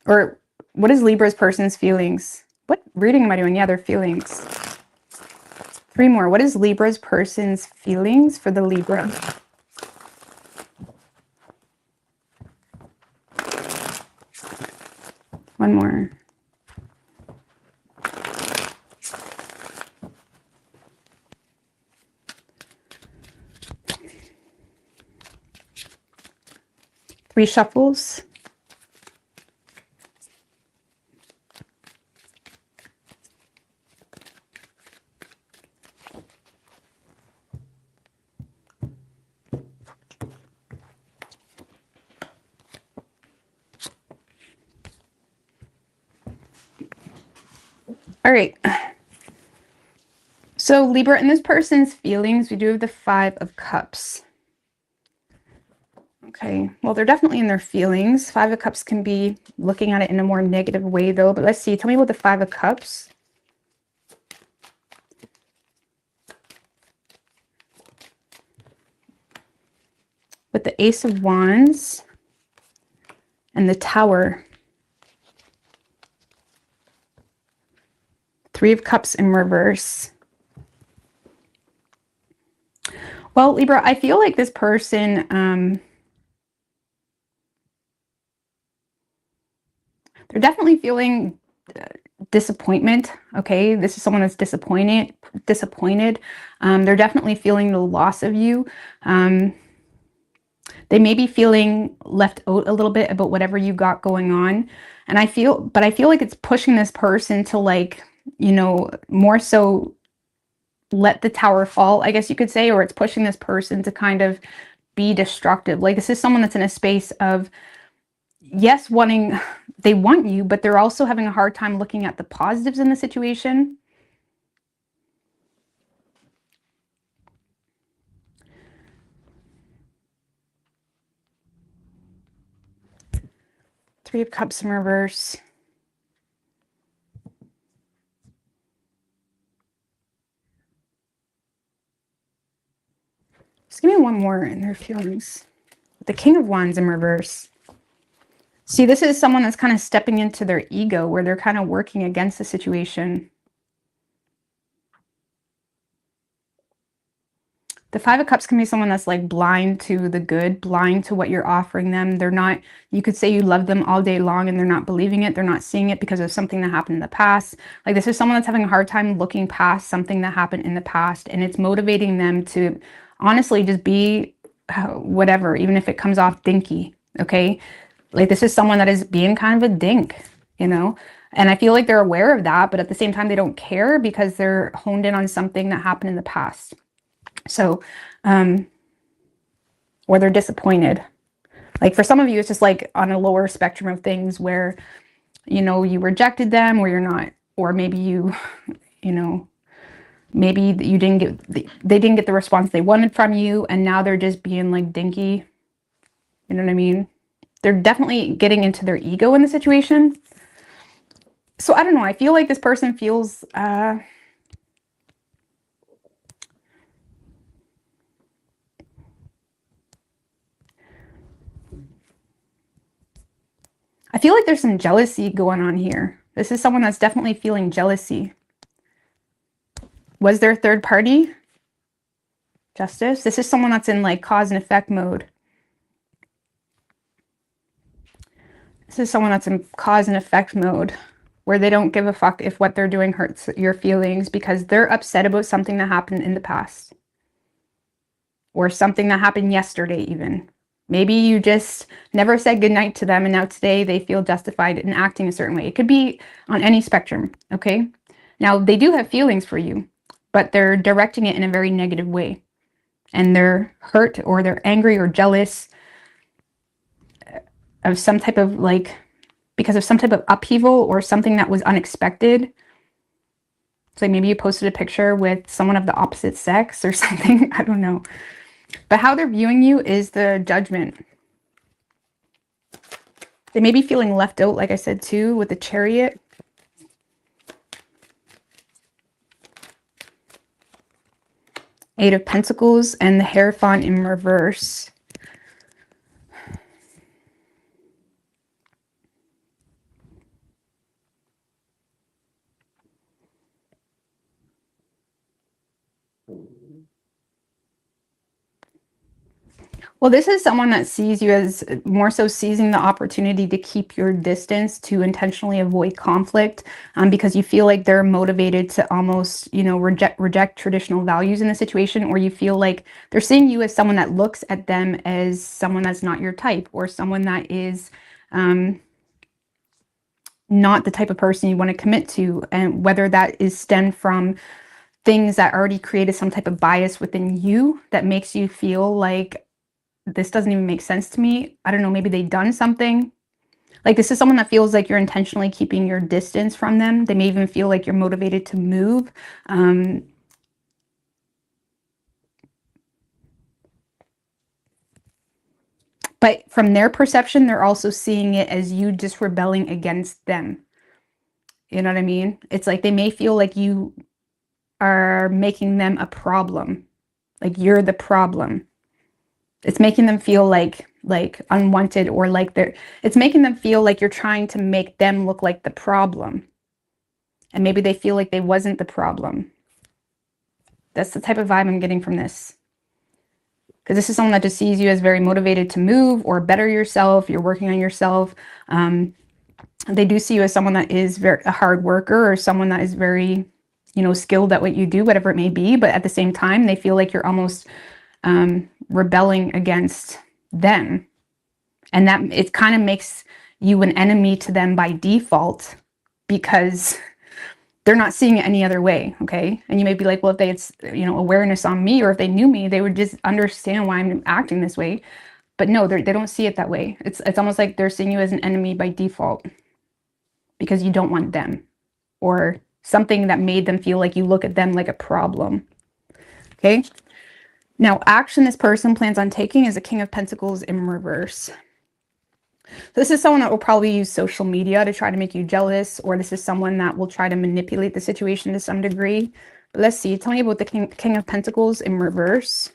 Or what is Libra's person's feelings? What reading am I doing? Yeah, their feelings. 3 more. What is Libra's person's feelings for the Libra? One more. Three shuffles. All right. So Libra, in this person's feelings, we do have the 5 of Cups. Okay, well, they're definitely in their feelings. 5 of Cups can be looking at it in a more negative way, though. But let's see. Tell me about the 5 of Cups. With the Ace of Wands and the Tower. 3 of Cups in reverse. Well, Libra, I feel like this person, they're definitely feeling disappointment. Okay, this is someone that's disappointed. They're definitely feeling the loss of you. They may be feeling left out a little bit about whatever you got going on. And I feel like it's pushing this person to, like, you know, more so let the tower fall, I guess you could say, or it's pushing this person to kind of be destructive. Like, this is someone that's in a space of, yes, they want you, but they're also having a hard time looking at the positives in the situation. Three of Cups in reverse. Just give me one more in their feelings. The King of Wands in reverse. See, this is someone that's kind of stepping into their ego, where they're kind of working against the situation. The Five of Cups can be someone that's like blind to the good, blind to what you're offering them. They're not, you could say you love them all day long and they're not believing it. They're not seeing it because of something that happened in the past. Like, this is someone that's having a hard time looking past something that happened in the past. And it's motivating them to honestly just be whatever, even if it comes off dinky. Okay. Like, this is someone that is being kind of a dink, you know? And I feel like they're aware of that, but at the same time, they don't care because they're honed in on something that happened in the past. So, or they're disappointed. Like, for some of you, it's just like on a lower spectrum of things where, you know, you rejected them, or you're not, or maybe you know, maybe you didn't get, they didn't get the response they wanted from you. And now they're just being like dinky. You know what I mean? They're definitely getting into their ego in the situation. So I don't know. I feel like this person feels, I feel like there's some jealousy going on here. This is someone that's definitely feeling jealousy. Was there a third party? Justice. This is someone that's in like cause and effect mode. This is someone that's in cause and effect mode, where they don't give a fuck if what they're doing hurts your feelings because they're upset about something that happened in the past. Or something that happened yesterday even. Maybe you just never said goodnight to them and now today they feel justified in acting a certain way. It could be on any spectrum, okay? Now, they do have feelings for you, but they're directing it in a very negative way. And they're hurt or they're angry or jealous of some type of, like, because of some type of upheaval or something that was unexpected. So maybe you posted a picture with someone of the opposite sex or something. I don't know. But how they're viewing you is the Judgment. They may be feeling left out, like I said, too, with the Chariot. Eight of Pentacles and the Hierophant in reverse. Well, this is someone that sees you as more so seizing the opportunity to keep your distance, to intentionally avoid conflict, because you feel like they're motivated to almost, you know, reject traditional values in the situation, or you feel like they're seeing you as someone that looks at them as someone that's not your type, or someone that is not the type of person you want to commit to, and whether that is stemmed from things that already created some type of bias within you that makes you feel like, this doesn't even make sense to me. I don't know, maybe they've done something. Like, this is someone that feels like you're intentionally keeping your distance from them. They may even feel like you're motivated to move. But from their perception, they're also seeing it as you just rebelling against them. You know what I mean? It's like they may feel like you are making them a problem. Like, you're the problem. It's making them feel like unwanted, or like it's making them feel like you're trying to make them look like the problem. And maybe they feel like they wasn't the problem. That's the type of vibe I'm getting from this. Because this is someone that just sees you as very motivated to move or better yourself. You're working on yourself. They do see you as someone that is a hard worker, or someone that is very, you know, skilled at what you do, whatever it may be. But at the same time, they feel like you're almost rebelling against them. And that it kind of makes you an enemy to them by default because they're not seeing it any other way, okay? And you may be like, well, if they had, you know, awareness on me, or if they knew me, they would just understand why I'm acting this way. But no, they don't see it that way. It's almost like they're seeing you as an enemy by default because you don't want them, or something that made them feel like you look at them like a problem, okay? Now, action this person plans on taking is a King of Pentacles in reverse. This is someone that will probably use social media to try to make you jealous, or this is someone that will try to manipulate the situation to some degree. But let's see. Tell me about the King of Pentacles in reverse.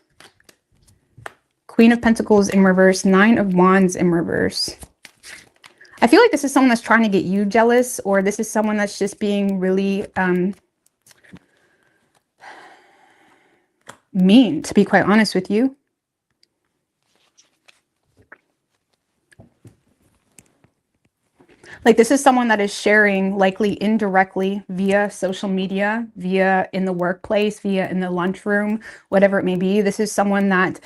Queen of Pentacles in reverse. Nine of Wands in reverse. I feel like this is someone that's trying to get you jealous, or this is someone that's just being really mean, to be quite honest with you. Like, this is someone that is sharing, likely indirectly, via social media, via in the workplace, via in the lunchroom, whatever it may be. This is someone that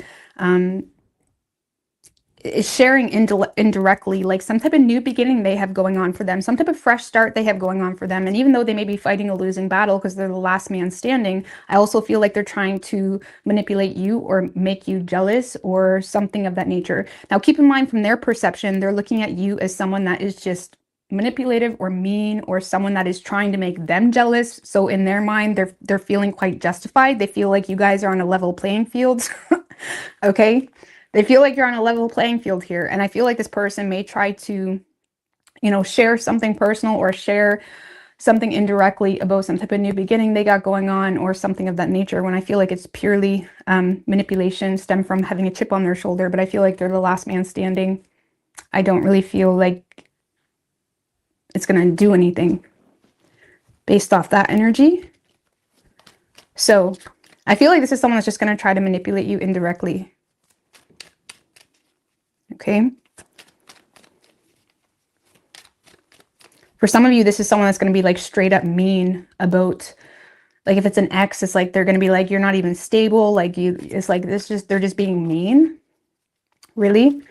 is sharing indirectly, like some type of new beginning they have going on for them, some type of fresh start they have going on for them. And even though they may be fighting a losing battle because they're the last man standing, I also feel like they're trying to manipulate you or make you jealous or something of that nature. Now, keep in mind, from their perception, they're looking at you as someone that is just manipulative or mean, or someone that is trying to make them jealous. So in their mind, they're feeling quite justified. They feel like you guys are on a level playing field. Okay, they feel like you're on a level playing field here. And I feel like this person may try to, you know, share something personal or share something indirectly about some type of new beginning they got going on, or something of that nature, when I feel like it's purely manipulation, stem from having a chip on their shoulder. But I feel like they're the last man standing. I don't really feel like it's going to do anything based off that energy. So I feel like this is someone that's just going to try to manipulate you indirectly. Okay. For some of you, this is someone that's going to be like straight up mean about, like, if it's an ex, it's like they're going to be like, you're not even stable. Like, you, it's like this, just, they're just being mean. Really.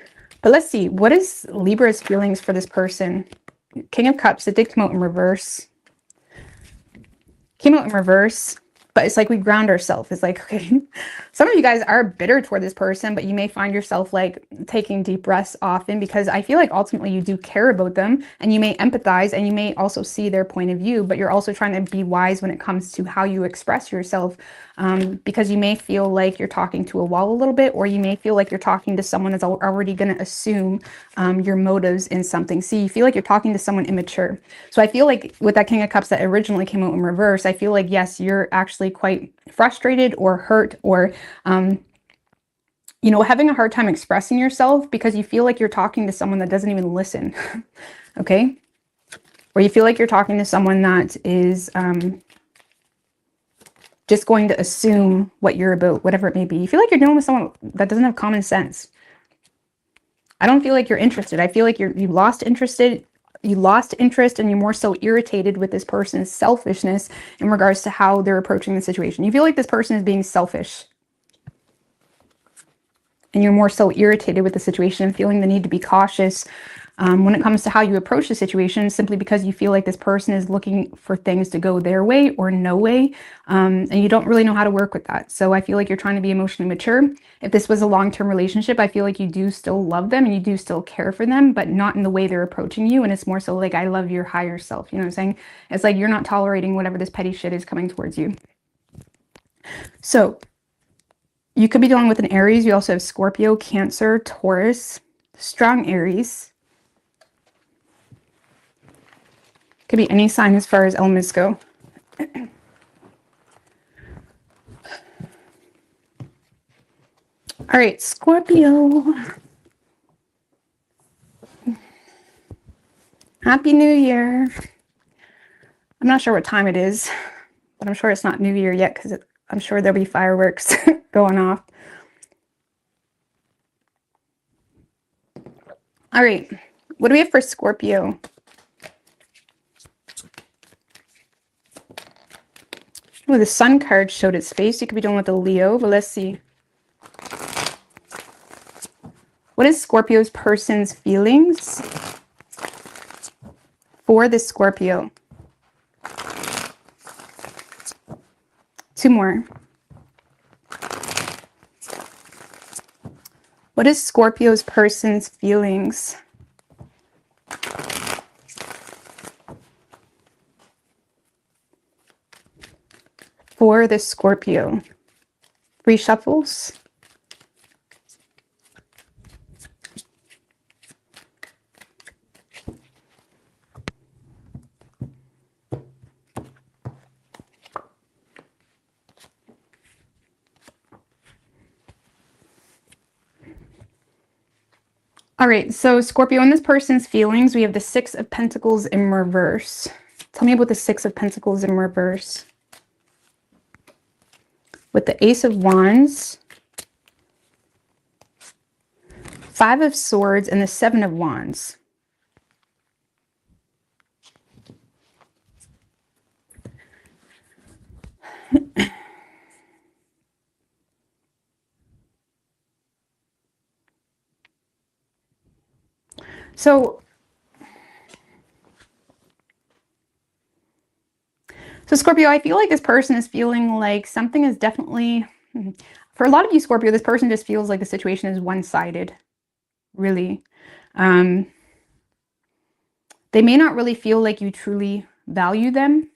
But let's see, what is Libra's feelings for this person? King of Cups, it did come out in reverse. Came out in reverse, but it's like we ground ourselves. It's like, okay, some of you guys are bitter toward this person, but you may find yourself like taking deep breaths often, because I feel like ultimately you do care about them, and you may empathize, and you may also see their point of view, but you're also trying to be wise when it comes to how you express yourself, because you may feel like you're talking to a wall a little bit, or you may feel like you're talking to someone that's already going to assume your motives in something. See, you feel like you're talking to someone immature. So I feel like with that King of Cups that originally came out in reverse, I feel like, yes, you're actually quite frustrated or hurt, or you know, having a hard time expressing yourself because you feel like you're talking to someone that doesn't even listen. Okay. Or you feel like you're talking to someone that is just going to assume what you're about, whatever it may be. You feel like you're dealing with someone that doesn't have common sense. I don't feel like you're interested. I feel like you lost interest, and you're more so irritated with this person's selfishness in regards to how they're approaching the situation. You feel like this person is being selfish, and you're more so irritated with the situation and feeling the need to be cautious when it comes to how you approach the situation, simply because you feel like this person is looking for things to go their way or no way, and you don't really know how to work with that. So I feel like you're trying to be emotionally mature. If this was a long-term relationship, I feel like you do still love them and you do still care for them, but not in the way they're approaching you. And it's more so like, I love your higher self. You know what I'm saying? It's like you're not tolerating whatever this petty shit is coming towards you. So you could be dealing with an Aries. You also have Scorpio, Cancer, Taurus, strong Aries. Could be any sign as far as elements go. All right, Scorpio. Happy New Year. I'm not sure what time it is, but I'm sure it's not New Year yet, because I'm sure there'll be fireworks going off. All right, what do we have for Scorpio? Oh, the Sun card showed its face. You could be dealing with a Leo, but let's see. What is Scorpio's person's feelings for the Scorpio? 2 more. What is Scorpio's person's feelings for the Scorpio? 3 shuffles. All right, so Scorpio, in this person's feelings, we have the 6 of Pentacles in reverse. Tell me about the 6 of Pentacles in reverse. With the Ace of Wands, 5 of Swords, and the 7 of Wands. So Scorpio, I feel like this person is feeling like something is definitely, for a lot of you, Scorpio, this person just feels like the situation is one-sided, really. They may not really feel like you truly value them.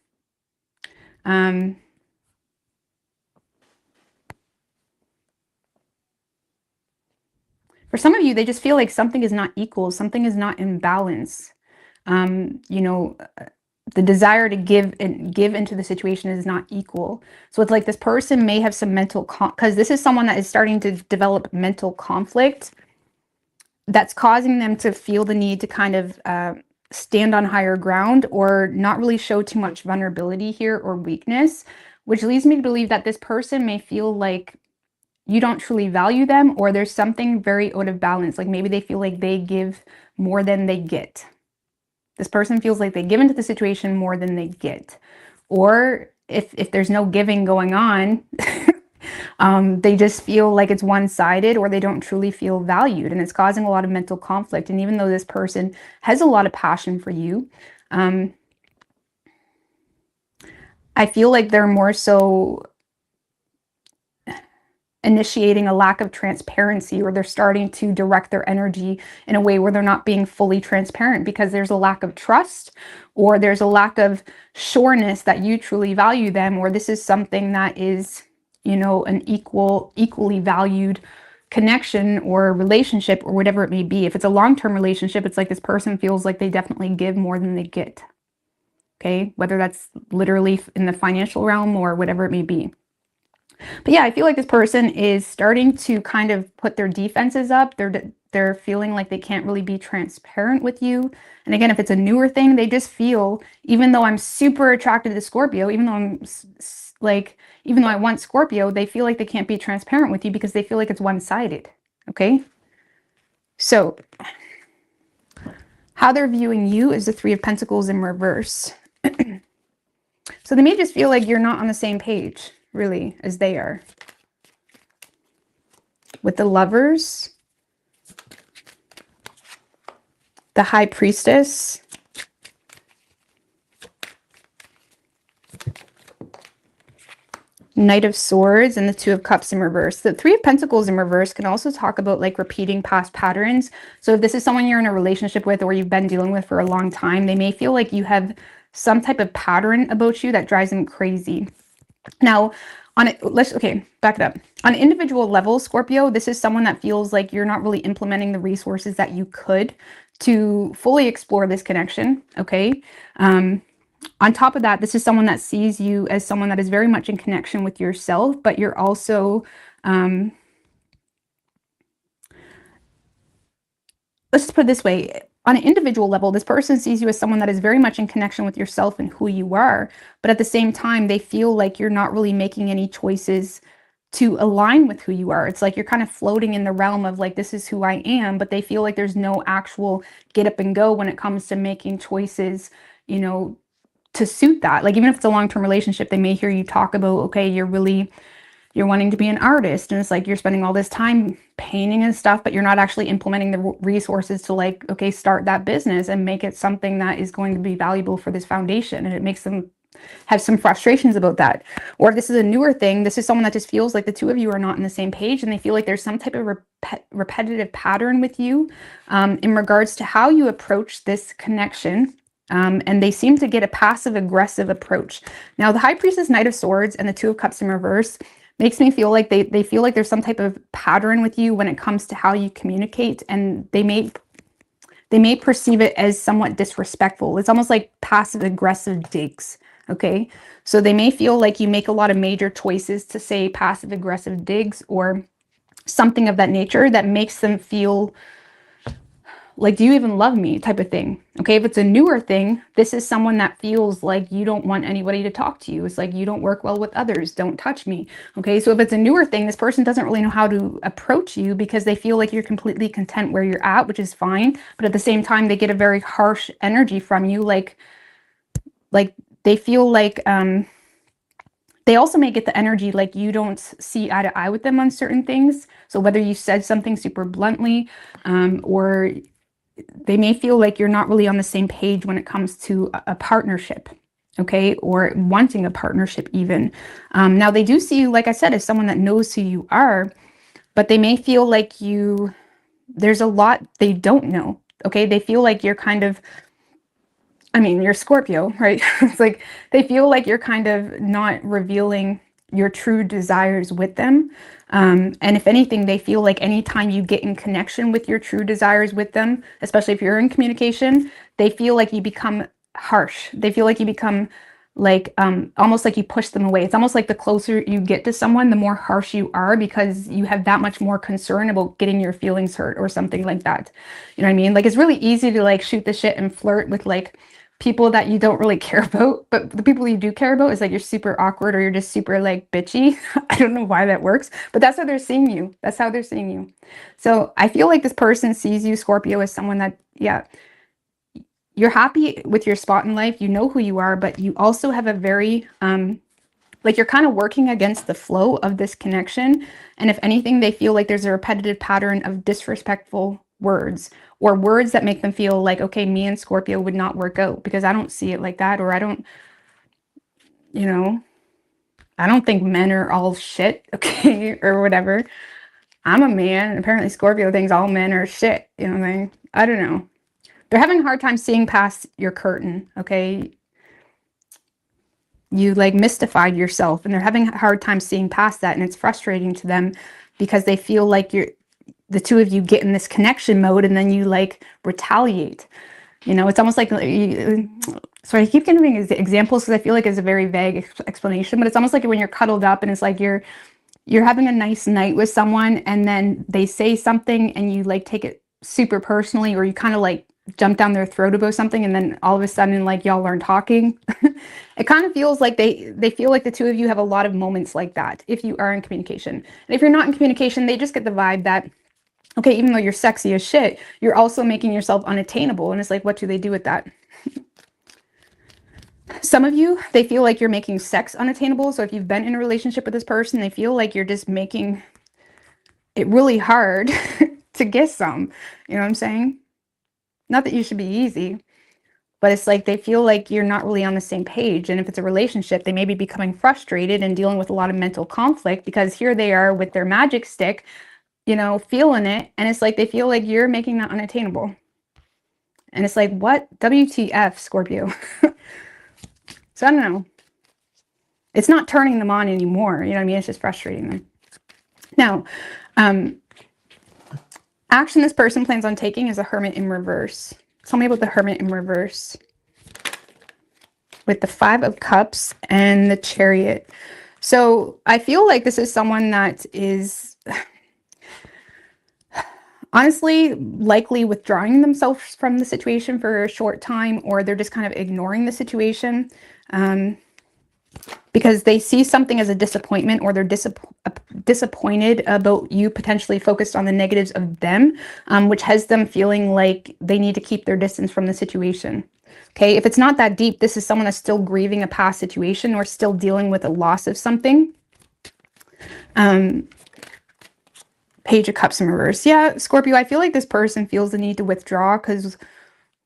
For some of you, they just feel like something is not equal, something is not in balance. You know, the desire to give into the situation is not equal. So it's like this person may have some mental, because this is someone that is starting to develop mental conflict that's causing them to feel the need to kind of stand on higher ground or not really show too much vulnerability here or weakness, which leads me to believe that this person may feel like you don't truly value them, or there's something very out of balance. Like maybe they feel like they give more than they get. This person feels like they give into the situation more than they get. Or if there's no giving going on, they just feel like it's one-sided, or they don't truly feel valued, and it's causing a lot of mental conflict. And even though this person has a lot of passion for you, I feel like they're more so initiating a lack of transparency, or they're starting to direct their energy in a way where they're not being fully transparent because there's a lack of trust, or there's a lack of sureness that you truly value them, or this is something that is, you know, an equally valued connection or relationship, or whatever it may be. If it's a long-term relationship, it's like this person feels like they definitely give more than they get. Okay, whether that's literally in the financial realm or whatever it may be. But yeah, I feel like this person is starting to kind of put their defenses up. They're feeling like they can't really be transparent with you. And again, if it's a newer thing, they just feel, even though I'm super attracted to Scorpio, even though I want Scorpio, they feel like they can't be transparent with you because they feel like it's one-sided. Okay? So how they're viewing you is the 3 of Pentacles in reverse. So they may just feel like you're not on the same page, really, as they are. With the Lovers, the High Priestess, Knight of Swords, and the 2 of Cups in reverse. The 3 of Pentacles in reverse can also talk about like repeating past patterns. So if this is someone you're in a relationship with or you've been dealing with for a long time, they may feel like you have some type of pattern about you that drives them crazy. Now, back it up. On an individual level, Scorpio, this is someone that feels like you're not really implementing the resources that you could to fully explore this connection, okay? On top of that, this is someone that sees you as someone that is very much in connection with yourself, but you're also, let's just put it this way. On an individual level, this person sees you as someone that is very much in connection with yourself and who you are. But at the same time, they feel like you're not really making any choices to align with who you are. It's like you're kind of floating in the realm of like, this is who I am, but they feel like there's no actual get up and go when it comes to making choices, you know, to suit that. Like even if it's a long-term relationship, they may hear you talk about, okay, you're really you're wanting to be an artist, and it's like you're spending all this time painting and stuff, but you're not actually implementing the resources to like, okay, start that business and make it something that is going to be valuable for this foundation. And it makes them have some frustrations about that. Or if this is a newer thing, this is someone that just feels like the two of you are not on the same page, and they feel like there's some type of repetitive pattern with you in regards to how you approach this connection. And they seem to get a passive aggressive approach. Now, the High Priestess, Knight of Swords, and the Two of Cups in reverse makes me feel like they feel like there's some type of pattern with you when it comes to how you communicate, and they may perceive it as somewhat disrespectful. It's almost like passive aggressive digs. Okay, so they may feel like you make a lot of major choices to say passive aggressive digs or something of that nature that makes them feel like, do you even love me type of thing. Okay, if it's a newer thing, this is someone that feels like you don't want anybody to talk to you. It's like, you don't work well with others, don't touch me. Okay, so if it's a newer thing, this person doesn't really know how to approach you because they feel like you're completely content where you're at, which is fine. But at the same time, they get a very harsh energy from you, like they feel like they also may get the energy like you don't see eye to eye with them on certain things. So whether you said something super bluntly, or they may feel like you're not really on the same page when it comes to a partnership, okay, or wanting a partnership even. Now they do see you, like I said, as someone that knows who you are, but they may feel like there's a lot they don't know, okay? They feel like you're kind of, I mean, you're Scorpio, right? It's like they feel like you're kind of not revealing your true desires with them. And if anything, they feel like anytime you get in connection with your true desires with them, especially if you're in communication, they feel like you become harsh. They feel like you become like almost like you push them away. It's almost like the closer you get to someone, the more harsh you are because you have that much more concern about getting your feelings hurt or something like that. You know what I mean? Like it's really easy to like shoot the shit and flirt with like people that you don't really care about, but the people you do care about is like you're super awkward or you're just super like bitchy. I don't know why that works, but that's how they're seeing you. That's how they're seeing you. So I feel like this person sees you, Scorpio, as someone that, yeah, you're happy with your spot in life. You know who you are, but you also have a very, like you're kind of working against the flow of this connection. And if anything, they feel like there's a repetitive pattern of disrespectful words or words that make them feel like, okay, me and Scorpio would not work out because I don't see it like that. Or I don't, you know, I don't think men are all shit, okay, or whatever. I'm a man, and apparently Scorpio thinks all men are shit, you know what I mean? I don't know. They're having a hard time seeing past your curtain, okay? You like mystified yourself, and they're having a hard time seeing past that, and it's frustrating to them because they feel like the two of you get in this connection mode and then you like retaliate. You know, it's almost like, sorry, I keep giving examples because I feel like it's a very vague explanation, but it's almost like when you're cuddled up and it's like you're having a nice night with someone and then they say something and you like take it super personally, or you kind of like jump down their throat about something, and then all of a sudden like y'all aren't talking. It kind of feels like they feel like the two of you have a lot of moments like that if you are in communication. And if you're not in communication, they just get the vibe that, okay, even though you're sexy as shit, you're also making yourself unattainable. And it's like, what do they do with that? Some of you, they feel like you're making sex unattainable. So if you've been in a relationship with this person, they feel like you're just making it really hard to get some. You know what I'm saying? Not that you should be easy, but it's like they feel like you're not really on the same page. And if it's a relationship, they may be becoming frustrated and dealing with a lot of mental conflict because here they are with their magic stick, you know, feeling it. And it's like they feel like you're making that unattainable. And it's like, what? WTF, Scorpio? So I don't know. It's not turning them on anymore. You know what I mean? It's just frustrating them. Now, action this person plans on taking is a Hermit in reverse. Tell me about the Hermit in reverse. With the Five of Cups and the Chariot. So I feel like this is someone that is honestly likely withdrawing themselves from the situation for a short time, or they're just kind of ignoring the situation because they see something as a disappointment, or they're disappointed about you potentially focused on the negatives of them, which has them feeling like they need to keep their distance from the situation. Okay, if it's not that deep, this is someone that's still grieving a past situation or still dealing with a loss of something. Page of Cups in reverse. Yeah, Scorpio, I feel like this person feels the need to withdraw because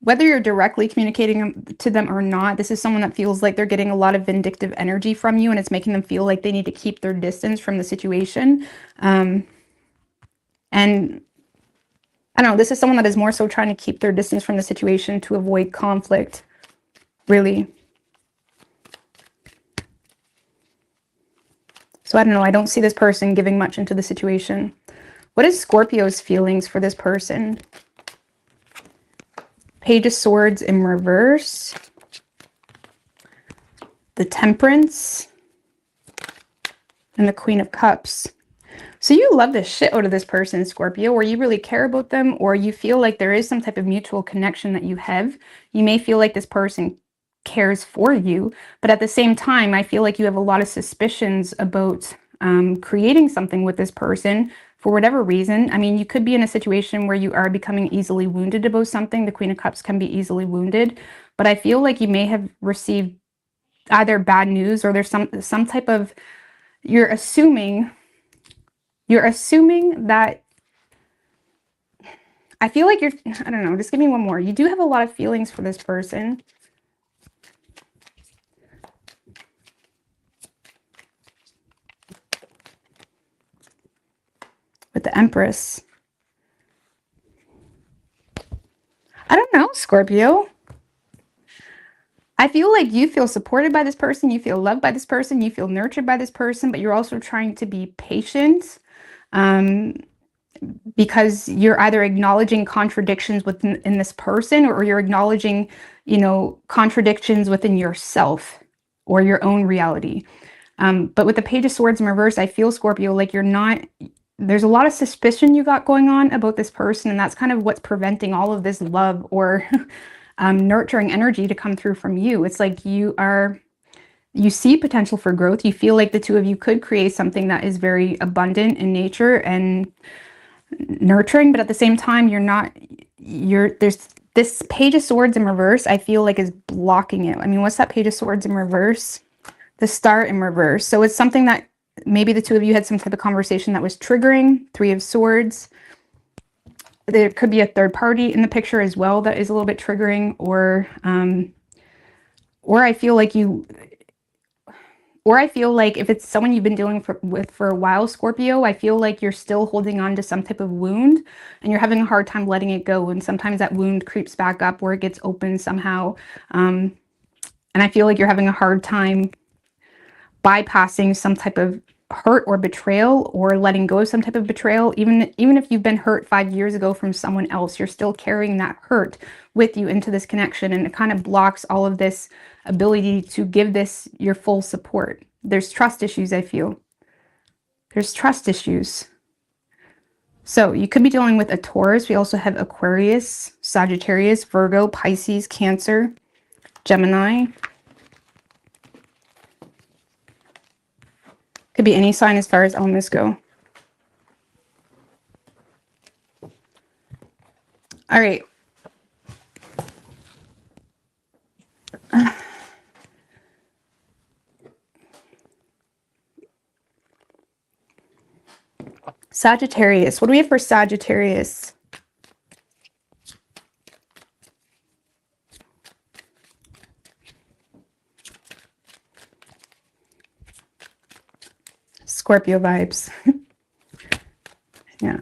whether you're directly communicating to them or not, this is someone that feels like they're getting a lot of vindictive energy from you, and it's making them feel like they need to keep their distance from the situation. And I don't know, this is someone that is more so trying to keep their distance from the situation to avoid conflict, really. So I don't know, I don't see this person giving much into the situation. What is Scorpio's feelings for this person? Page of Swords in reverse. The Temperance. And the Queen of Cups. So you love the shit out of this person, Scorpio, or you really care about them, or you feel like there is some type of mutual connection that you have. You may feel like this person cares for you, but at the same time, I feel like you have a lot of suspicions about creating something with this person for whatever reason. I mean, you could be in a situation where you are becoming easily wounded about something. The Queen of Cups can be easily wounded, but I feel like you may have received either bad news or there's some type of, you're assuming that, I feel like I don't know, just give me one more. You do have a lot of feelings for this person. With the Empress. I don't know, Scorpio. I feel like you feel supported by this person. You feel loved by this person. You feel nurtured by this person, but you're also trying to be patient. Because you're either acknowledging contradictions in this person, or you're acknowledging, you know, contradictions within yourself or your own reality. But with the Page of Swords in reverse, I feel, Scorpio, like you're not, there's a lot of suspicion you got going on about this person, and that's kind of what's preventing all of this love or nurturing energy to come through from you. It's like you see potential for growth. You feel like the two of you could create something that is very abundant in nature and nurturing, but at the same time, there's this Page of Swords in reverse, I feel like is blocking it. I mean, what's that Page of Swords in reverse? The Star in reverse. So it's something that maybe the two of you had some type of conversation that was triggering. Three of Swords. There could be a third party in the picture as well that is a little bit triggering, or I feel like if it's someone you've been dealing with for a while, Scorpio, I feel like you're still holding on to some type of wound and you're having a hard time letting it go. And sometimes that wound creeps back up or it gets open somehow. And I feel like you're having a hard time bypassing some type of hurt or betrayal, or letting go of some type of betrayal. Even if you've been hurt 5 years ago from someone else, you're still carrying that hurt with you into this connection, and it kind of blocks all of this ability to give this your full support. There's trust issues, I feel. There's trust issues. So you could be dealing with a Taurus. We also have Aquarius, Sagittarius, Virgo, Pisces, Cancer, Gemini. Could be any sign as far as elements go. All right. Sagittarius. What do we have for Sagittarius? Scorpio vibes. Yeah.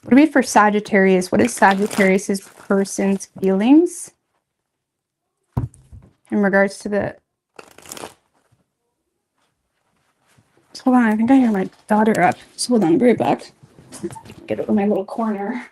What do we have for Sagittarius? What is Sagittarius's person's feelings in regards to the... So hold on, I think I hear my daughter up. So hold on, I'll be right back. Get over my little corner.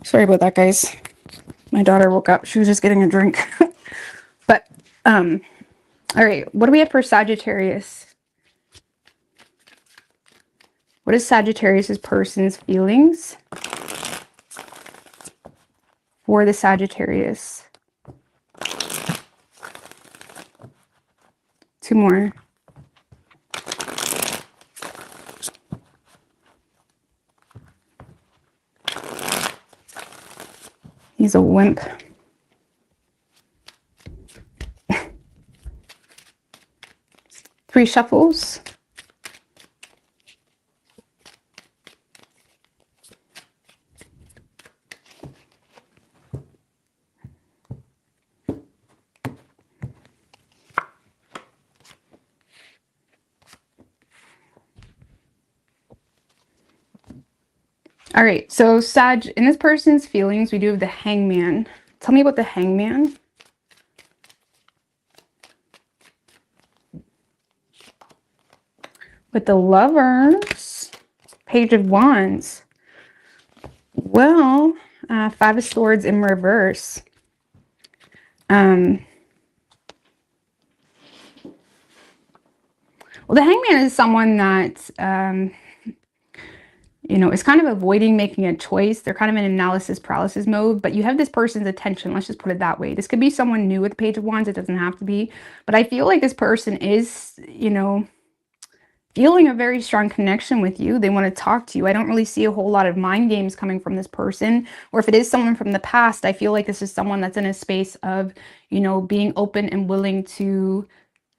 Sorry about that, guys. My daughter woke up. She was just getting a drink. But All right, what do we have for Sagittarius? What is Sagittarius' person's feelings for the Sagittarius? Two more. He's a wimp. Three shuffles. All right, so Sag, in this person's feelings, we do have the Hangman. Tell me about the Hangman. With the Lovers, Page of Wands. Well, Five of Swords in reverse. Well, the Hangman is someone that, you know, is kind of avoiding making a choice. They're kind of in analysis paralysis mode, but you have this person's attention. Let's just put it that way. This could be someone new with the Page of Wands. It doesn't have to be. But I feel like this person is, you know, feeling a very strong connection with you. They want to talk to you. I don't really see a whole lot of mind games coming from this person. Or if it is someone from the past, I feel like this is someone that's in a space of, you know, being open and willing to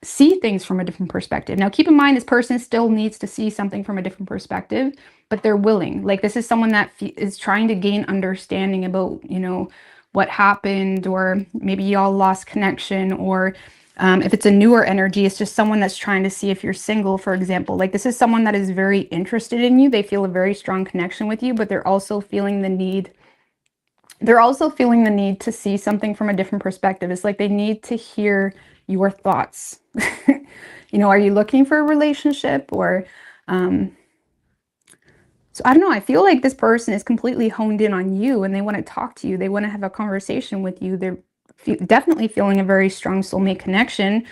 see things from a different perspective. Now, keep in mind, this person still needs to see something from a different perspective, but they're willing. Like, this is someone that is trying to gain understanding about, you know, what happened, or maybe y'all lost connection, or if it's a newer energy, it's just someone that's trying to see if you're single, for example. Like, this is someone that is very interested in you. They feel a very strong connection with you, but they're also feeling the need. They're also feeling the need to see something from a different perspective. It's like they need to hear your thoughts. You know, are you looking for a relationship? Or so I don't know. I feel like this person is completely honed in on you, and they want to talk to you. They want to have a conversation with you. They're definitely feeling a very strong soulmate connection.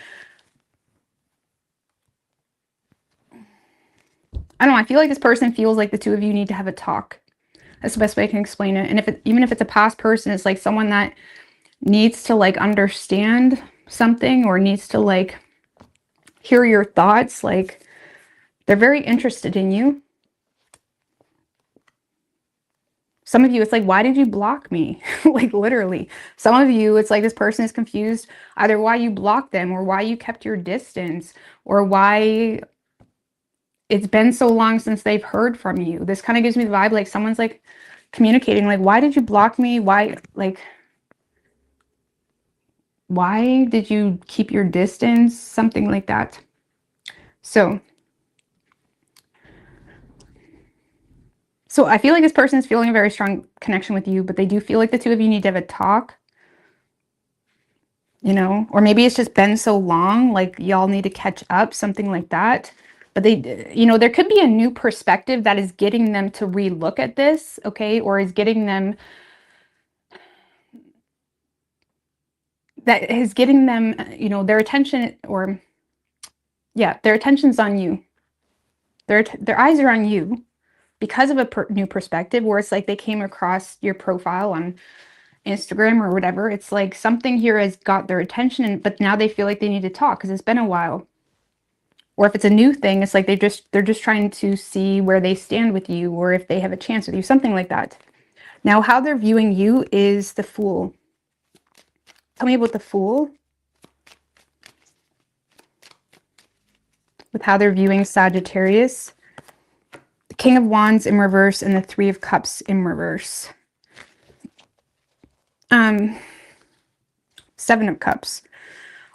I don't know. I feel like this person feels like the two of you need to have a talk. That's the best way I can explain it. And if it, even if it's a past person, it's like someone that needs to like understand something, or needs to like hear your thoughts. Like, they're very interested in you. Some of you, it's like, why did you block me? Like, literally. Some of you, it's like this person is confused either why you blocked them, or why you kept your distance, or why it's been so long since they've heard from you. This kind of gives me the vibe like someone's like communicating, like, why did you block me? Why, like, why did you keep your distance? Something like that. So I feel like this person is feeling a very strong connection with you, but they do feel like the two of you need to have a talk, you know, or maybe it's just been so long, like y'all need to catch up, something like that. But they, you know, there could be a new perspective that is getting them to relook at this, okay, or is getting them, that is getting them, you know, their attention, or yeah, their attention's on you. Their eyes are on you because of a new perspective, where it's like they came across your profile on Instagram or whatever. It's like something here has got their attention, but now they feel like they need to talk because it's been a while. Or if it's a new thing, it's like they're just trying to see where they stand with you, or if they have a chance with you, something like that. Now, how they're viewing you is the Fool. Tell me about the Fool. With how they're viewing Sagittarius. The King of Wands in reverse and the Three of Cups in reverse. Seven of Cups.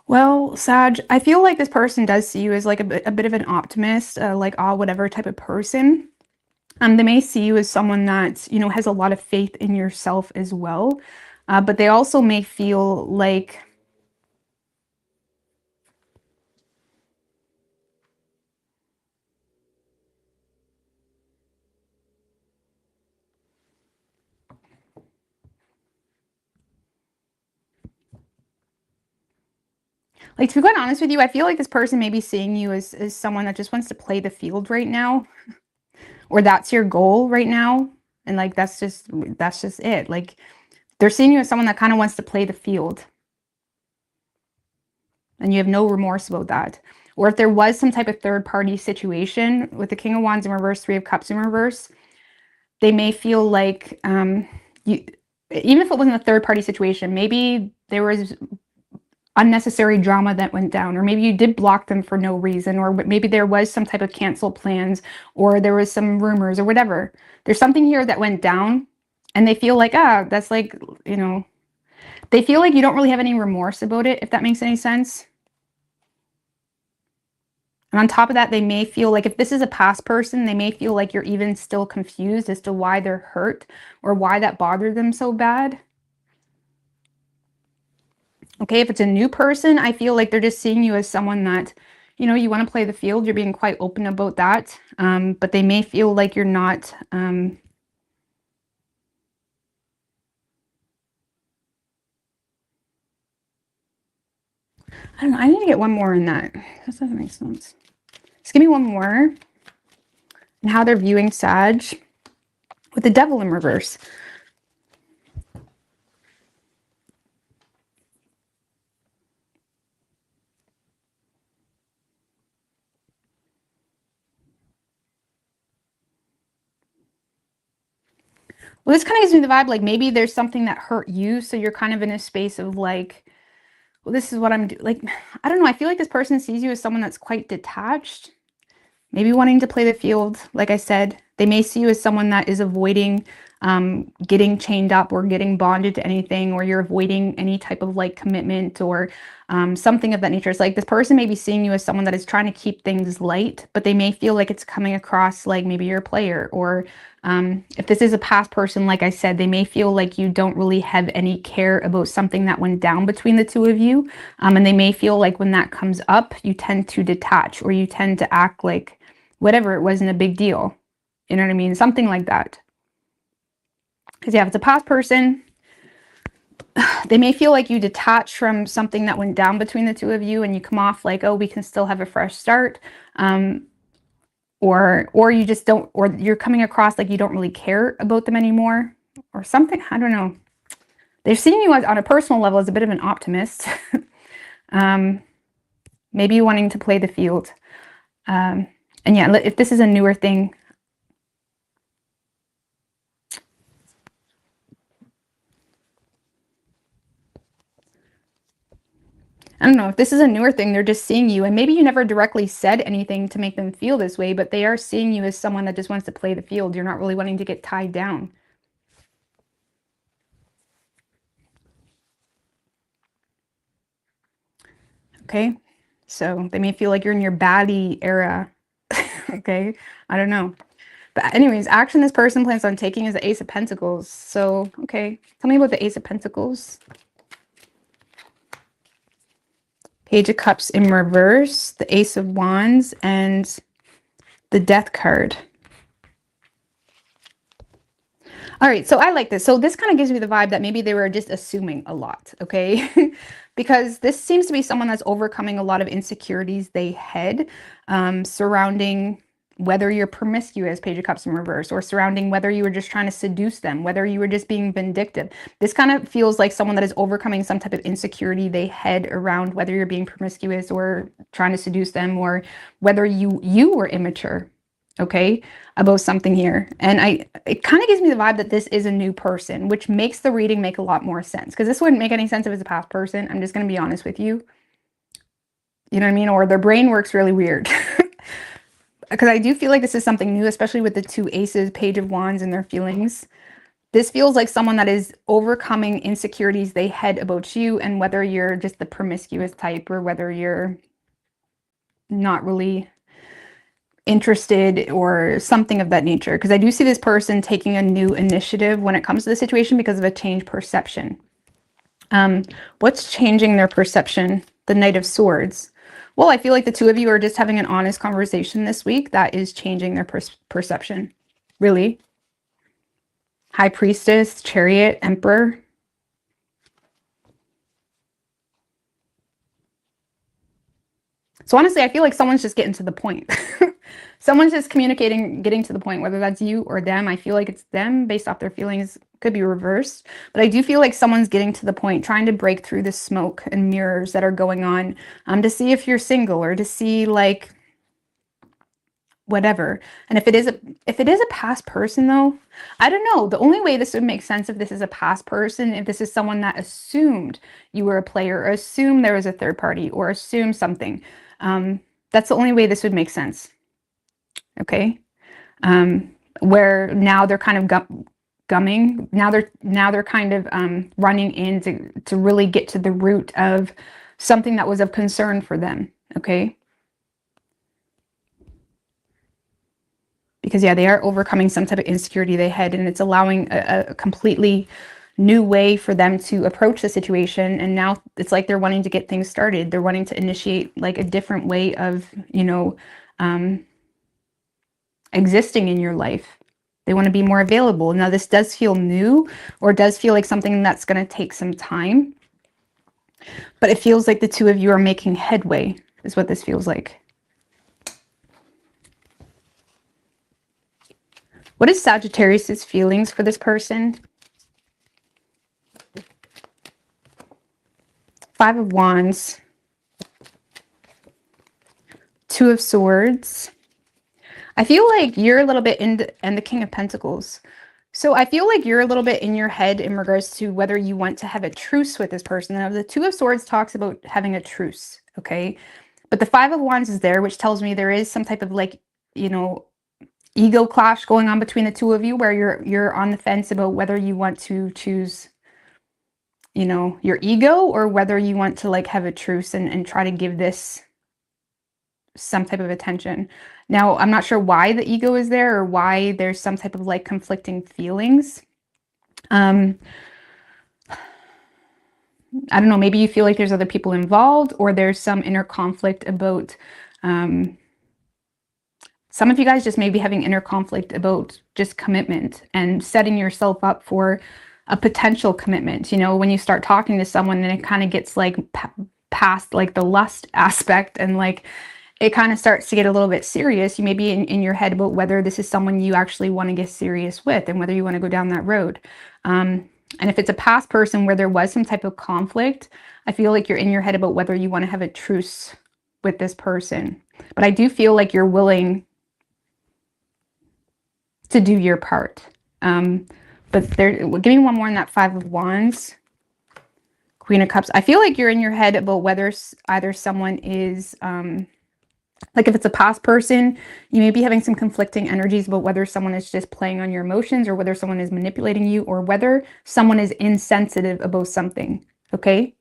Well, Sag, I feel like this person does see you as like a bit of an optimist, like whatever type of person. They may see you as someone that, you know, has a lot of faith in yourself as well. But they also may feel like Like, to be quite honest with you, I feel like this person may be seeing you as someone that just wants to play the field right now, or that's your goal right now. And like, that's just it. Like, they're seeing you as someone that kind of wants to play the field. And you have no remorse about that. Or if there was some type of third party situation with the King of Wands in reverse, Three of Cups in reverse, they may feel like, you, even if it wasn't a third party situation, maybe there was unnecessary drama that went down, or maybe you did block them for no reason, or maybe there was some type of canceled plans, or there was some rumors or whatever. There's something here that went down, and they feel like, that's like, you know, they feel like you don't really have any remorse about it, if that makes any sense. And on top of that, they may feel like, if this is a past person, they may feel like you're even still confused as to why they're hurt or why that bothered them so bad. Okay, if it's a new person, I feel like they're just seeing you as someone that, you know, you want to play the field. You're being quite open about that. But they may feel like you're not, I don't know. I need to get one more in that. That doesn't make sense. Just give me one more. And how they're viewing Sag with the Devil in reverse. Well, this kind of gives me the vibe like maybe there's something that hurt you, so you're kind of in a space of like, well, this is what I'm doing. Like, I don't know. I feel like this person sees you as someone that's quite detached, maybe wanting to play the field. Like I said, they may see you as someone that is avoiding getting chained up or getting bonded to anything, or you're avoiding any type of like commitment or something of that nature. It's like this person may be seeing you as someone that is trying to keep things light, but they may feel like it's coming across like maybe you're a player, or if this is a past person, like I said, they may feel like you don't really have any care about something that went down between the two of you. And they may feel like when that comes up, you tend to detach, or you tend to act like whatever, it wasn't a big deal. You know what I mean? Something like that. Because yeah, if it's a past person, they may feel like you detach from something that went down between the two of you, and you come off like, oh, we can still have a fresh start. Or you just don't, or you're coming across like you don't really care about them anymore or something. I don't know. They're seeing you as, on a personal level, as a bit of an optimist. Maybe wanting to play the field. And yeah, if this is a newer thing, I don't know, if this is a newer thing, they're just seeing you, and maybe you never directly said anything to make them feel this way, but they are seeing you as someone that just wants to play the field. You're not really wanting to get tied down. Okay, so they may feel like you're in your baddie era. Okay, I don't know. But anyways, action this person plans on taking is the Ace of Pentacles. So, okay, tell me about the Ace of Pentacles. Page of Cups in reverse, the Ace of Wands, and the Death card. All right, so I like this. So this kind of gives me the vibe that maybe they were just assuming a lot, okay? Because this seems to be someone that's overcoming a lot of insecurities they had surrounding whether you're promiscuous, Page of Cups in reverse, or surrounding whether you were just trying to seduce them, whether you were just being vindictive. This kind of feels like someone that is overcoming some type of insecurity they had around whether you're being promiscuous or trying to seduce them, or whether you were immature, okay, about something here. And it kind of gives me the vibe that this is a new person, which makes the reading make a lot more sense, because this wouldn't make any sense if it's a past person. I'm just going to be honest with you. You know what I mean? Or their brain works really weird. Because I do feel like this is something new, especially with the two aces, Page of Wands, and their feelings. This feels like someone that is overcoming insecurities they had about you, and whether you're just the promiscuous type or whether you're not really interested or something of that nature. Because I do see this person taking a new initiative when it comes to the situation because of a changed perception. What's changing their perception? The Knight of Swords. Well, I feel like the two of you are just having an honest conversation this week that is changing their perception. Really. High Priestess, Chariot, Emperor. So honestly, I feel like someone's just getting to the point. Someone's just communicating, getting to the point, whether that's you or them. I feel like it's them based off their feelings. Could be reversed. But I do feel like someone's getting to the point, trying to break through the smoke and mirrors that are going on, to see if you're single or to see like whatever. And if it is a past person though, I don't know. The only way this would make sense if this is a past person, if this is someone that assumed you were a player or assumed there was a third party or assumed something. That's the only way this would make sense. Okay. Where now they're kind of gumming. Now they're kind of running in to really get to the root of something that was of concern for them. Okay. Because yeah, they are overcoming some type of insecurity they had, and it's allowing a completely new way for them to approach the situation. And now it's like they're wanting to get things started. They're wanting to initiate like a different way of, you know, existing in your life. They want to be more available. Now this does feel new, or does feel like something that's going to take some time, but it feels like the two of you are making headway is what this feels like. What is Sagittarius's feelings for this person? Five of Wands, Two of Swords. I feel like you're a little bit and the King of Pentacles. So I feel like you're a little bit in your head in regards to whether you want to have a truce with this person. Now the Two of Swords talks about having a truce, okay? But the Five of Wands is there, which tells me there is some type of like, you know, ego clash going on between the two of you, where you're on the fence about whether you want to choose, you know, your ego, or whether you want to like have a truce and try to give this some type of attention. Now, I'm not sure why the ego is there or why there's some type of like conflicting feelings. I don't know, maybe you feel like there's other people involved, or there's some inner conflict about some of you guys just may be having inner conflict about just commitment and setting yourself up for a potential commitment. You know, when you start talking to someone and it kind of gets like past like the lust aspect, and like it kind of starts to get a little bit serious. You may be in your head about whether this is someone you actually want to get serious with and whether you want to go down that road. And if it's a past person where there was some type of conflict, I feel like you're in your head about whether you want to have a truce with this person. But I do feel like you're willing to do your part. But give me one more on that Five of Wands, Queen of Cups. I feel like you're in your head about whether either someone is, like if it's a past person, you may be having some conflicting energies about whether someone is just playing on your emotions, or whether someone is manipulating you, or whether someone is insensitive about something, okay?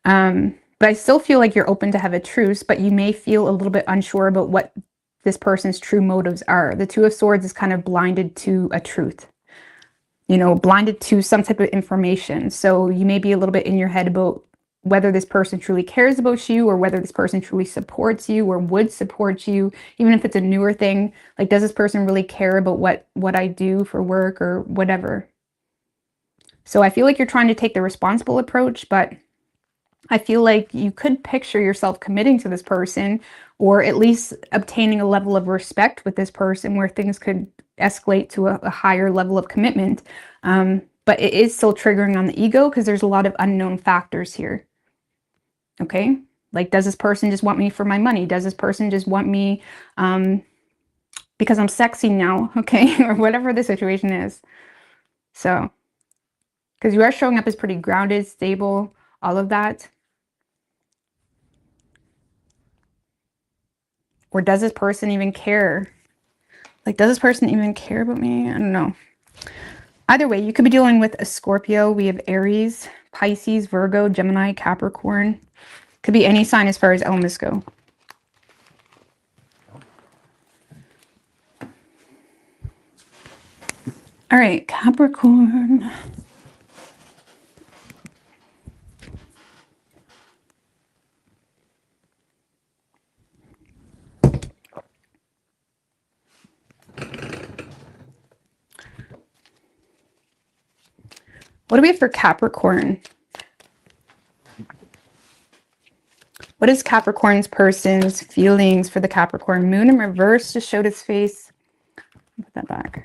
But I still feel like you're open to have a truce, but you may feel a little bit unsure about what this person's true motives are. The Two of Swords is kind of blinded to a truth, you know, blinded to some type of information. So you may be a little bit in your head about whether this person truly cares about you, or whether this person truly supports you or would support you, even if it's a newer thing. Like, does this person really care about what I do for work or whatever? So I feel like you're trying to take the responsible approach, but I feel like you could picture yourself committing to this person, or at least obtaining a level of respect with this person where things could escalate to a higher level of commitment. But it is still triggering on the ego because there's a lot of unknown factors here. Okay? Like, does this person just want me for my money? Does this person just want me because I'm sexy now? Okay? Or whatever the situation is. So, because you are showing up as pretty grounded, stable, all of that. Or does this person even care? Like, does this person even care about me? I don't know. Either way, you could be dealing with a Scorpio. We have Aries, Pisces, Virgo, Gemini, Capricorn. Could be any sign as far as elements go. All right, Capricorn. What do we have for Capricorn? What is Capricorn's person's feelings for the Capricorn moon in reverse? Just showed its face. Put that back.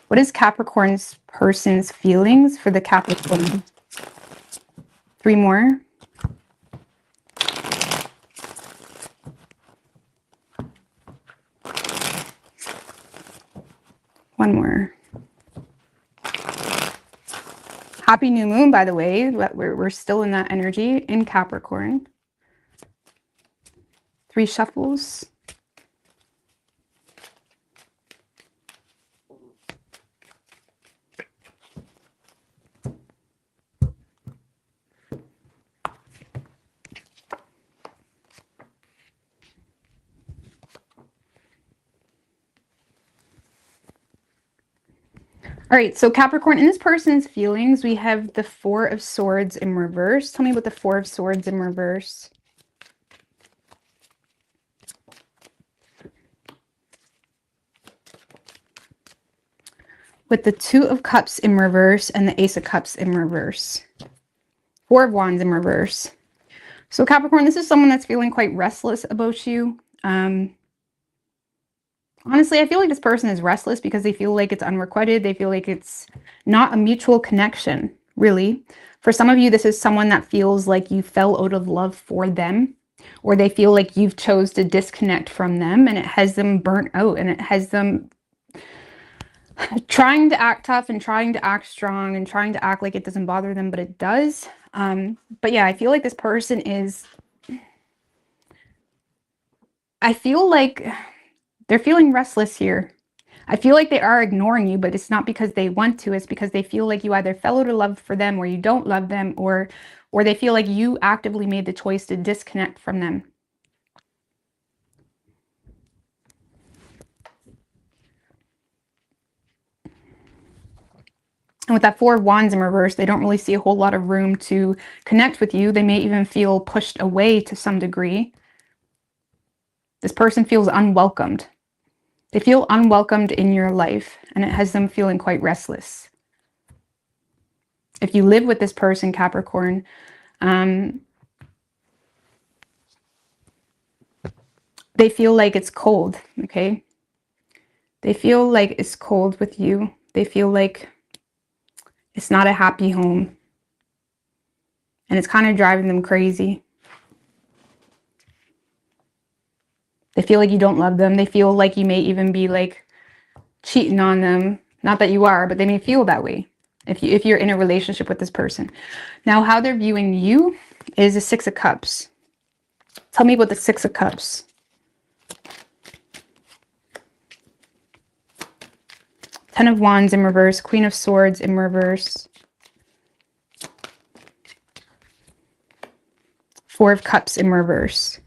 What is Capricorn's person's feelings for the Capricorn? 3 more. One more. Happy new moon, by the way. We're still in that energy in Capricorn. 3 shuffles. All right, so Capricorn, in this person's feelings, we have the 4 of Swords in reverse. Tell me about the 4 of Swords in reverse. With the 2 of Cups in reverse and the Ace of Cups in reverse. 4 of Wands in reverse. So Capricorn, this is someone that's feeling quite restless about you. Honestly, I feel like this person is restless because they feel like it's unrequited. They feel like it's not a mutual connection, really. For some of you, this is someone that feels like you fell out of love for them, or they feel like you've chose to disconnect from them, and it has them burnt out, and it has them trying to act tough and trying to act strong and trying to act like it doesn't bother them, but it does. But yeah, I feel like this person is, I feel like they're feeling restless here. I feel like they are ignoring you, but it's not because they want to. It's because they feel like you either fell out of love for them, or you don't love them, or they feel like you actively made the choice to disconnect from them. And with that 4 of Wands in reverse, they don't really see a whole lot of room to connect with you. They may even feel pushed away to some degree. This person feels unwelcomed. They feel unwelcomed in your life, and it has them feeling quite restless. If you live with this person, Capricorn, they feel like it's cold, okay? They feel like it's cold with you. They feel like it's not a happy home. And it's kind of driving them crazy. They feel like you don't love them. They feel like you may even be like cheating on them. Not that you are, but they may feel that way if you're in a relationship with this person. Now, how they're viewing you is the 6 of Cups. Tell me about the 6 of Cups. Ten of Wands in reverse, Queen of Swords in reverse. 4 of Cups in reverse.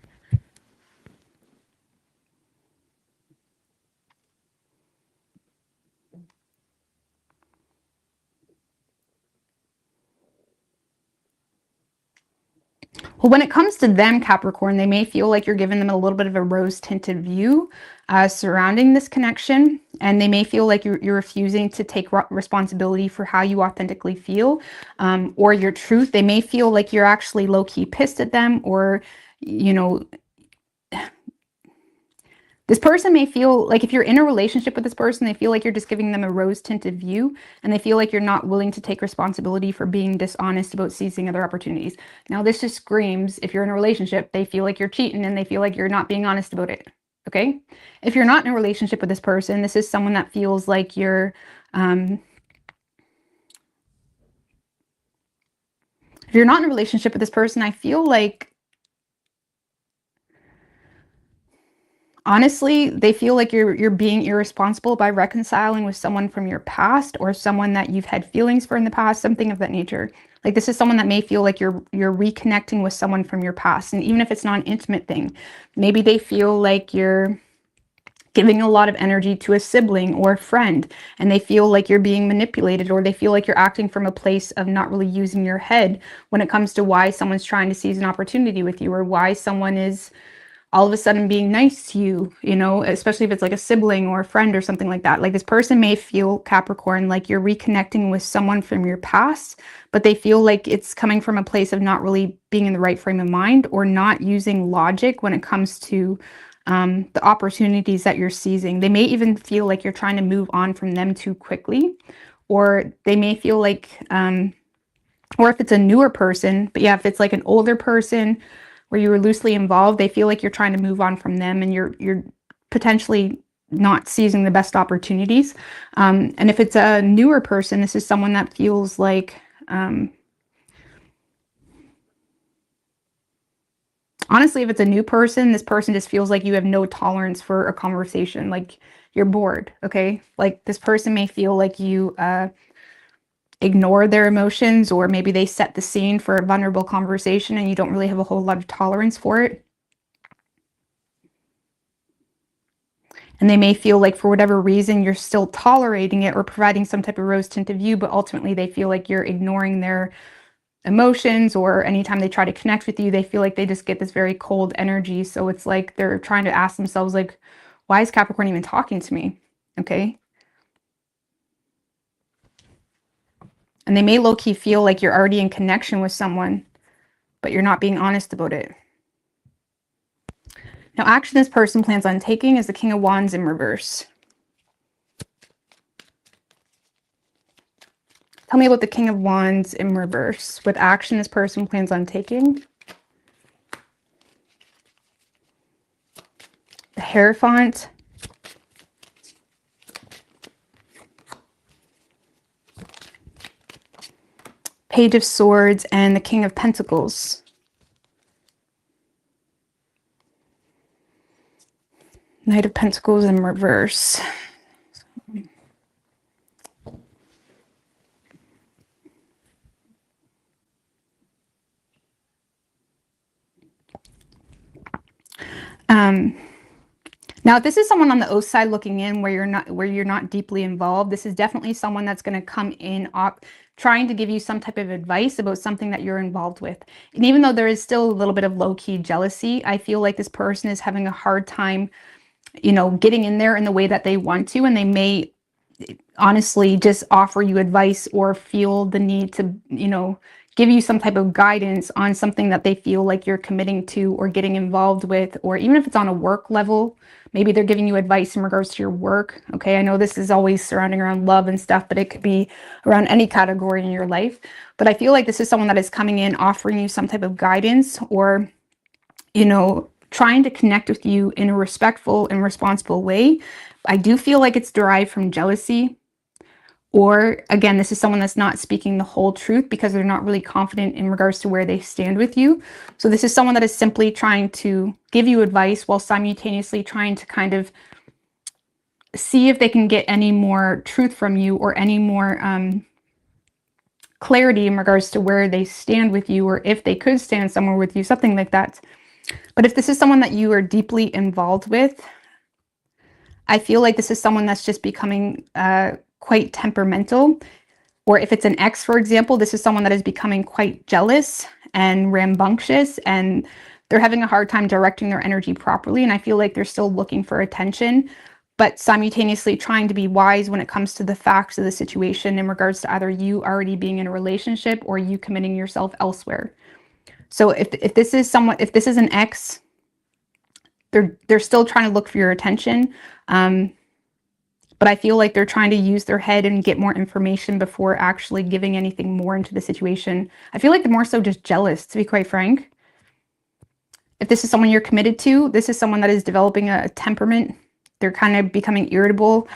Well, when it comes to them, Capricorn, they may feel like you're giving them a little bit of a rose-tinted view surrounding this connection. And they may feel like you're refusing to take responsibility for how you authentically feel or your truth. They may feel like you're actually low-key pissed at them, or, you know, this person may feel like if you're in a relationship with this person, they feel like you're just giving them a rose-tinted view, and they feel like you're not willing to take responsibility for being dishonest about seizing other opportunities. Now, this just screams, if you're in a relationship, they feel like you're cheating and they feel like you're not being honest about it, okay? If you're not in a relationship with this person, this is someone that feels like you're, if you're not in a relationship with this person, I feel like, honestly, they feel like you're being irresponsible by reconciling with someone from your past, or someone that you've had feelings for in the past, something of that nature. Like, this is someone that may feel like you're reconnecting with someone from your past. And even if it's not an intimate thing, maybe they feel like you're giving a lot of energy to a sibling or a friend, and they feel like you're being manipulated, or they feel like you're acting from a place of not really using your head when it comes to why someone's trying to seize an opportunity with you, or why someone is all of a sudden being nice to you, you know, especially if it's like a sibling or a friend or something like that. Like this person may feel, Capricorn, like you're reconnecting with someone from your past, but they feel like it's coming from a place of not really being in the right frame of mind or not using logic when it comes to the opportunities that you're seizing. They may even feel like you're trying to move on from them too quickly, or they may feel like, or if it's a newer person, but yeah, if it's like an older person where you were loosely involved, they feel like you're trying to move on from them and you're potentially not seizing the best opportunities. And if it's a newer person, this is someone that feels like, honestly, if it's a new person, this person just feels like you have no tolerance for a conversation, like you're bored, okay? Like this person may feel like you ignore their emotions, or maybe they set the scene for a vulnerable conversation and you don't really have a whole lot of tolerance for it. And they may feel like for whatever reason you're still tolerating it or providing some type of rose-tinted view, but ultimately they feel like you're ignoring their emotions, or anytime they try to connect with you, they feel like they just get this very cold energy. So it's like they're trying to ask themselves, like, why is Capricorn even talking to me? Okay. And they may low-key feel like you're already in connection with someone, but you're not being honest about it. Now, action this person plans on taking is the King of Wands in reverse. Tell me about the King of Wands in reverse. What action this person plans on taking? The Hierophant. Page of Swords and the King of Pentacles. Knight of Pentacles in reverse. Now, if this is someone on the outside looking in, where you're not deeply involved, this is definitely someone that's going to come in trying to give you some type of advice about something that you're involved with. And even though there is still a little bit of low-key jealousy, I feel like this person is having a hard time, you know, getting in there in the way that they want to, and they may honestly just offer you advice or feel the need to, you know, give you some type of guidance on something that they feel like you're committing to or getting involved with, or even if it's on a work level, maybe they're giving you advice in regards to your work. Okay, I know this is always surrounding around love and stuff, but it could be around any category in your life. But I feel like this is someone that is coming in offering you some type of guidance, or, you know, trying to connect with you in a respectful and responsible way. I do feel like it's derived from jealousy. Or again, this is someone that's not speaking the whole truth because they're not really confident in regards to where they stand with you. So this is someone that is simply trying to give you advice while simultaneously trying to kind of see if they can get any more truth from you, or any more clarity in regards to where they stand with you, or if they could stand somewhere with you, something like that. But if this is someone that you are deeply involved with, I feel like this is someone that's just becoming quite temperamental. Or if it's an ex, for example, this is someone that is becoming quite jealous and rambunctious, and they're having a hard time directing their energy properly. And I feel like they're still looking for attention, but simultaneously trying to be wise when it comes to the facts of the situation in regards to either you already being in a relationship or you committing yourself elsewhere. So if this is someone, if this is an ex, they're still trying to look for your attention. But I feel like they're trying to use their head and get more information before actually giving anything more into the situation. I feel like they're more so just jealous, to be quite frank. If this is someone you're committed to, this is someone that is developing a temperament. They're kind of becoming irritable.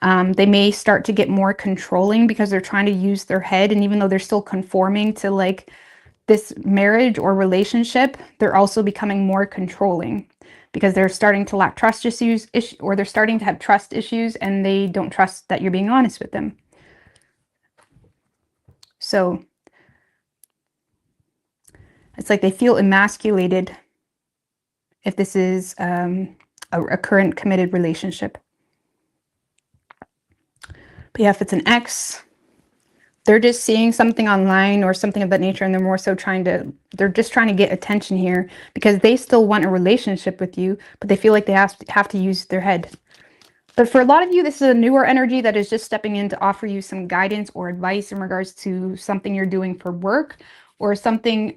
They may start to get more controlling because they're trying to use their head. And even though they're still conforming to like this marriage or relationship, they're also becoming more controlling, because they're starting to lack trust issues, or they're starting to have trust issues, and they don't trust that you're being honest with them. So it's like they feel emasculated if this is a current committed relationship. But yeah, if it's an ex, they're just seeing something online or something of that nature, and they're more so they're just trying to get attention here because they still want a relationship with you, but they feel like they have to use their head. But for a lot of you, this is a newer energy that is just stepping in to offer you some guidance or advice in regards to something you're doing for work or something.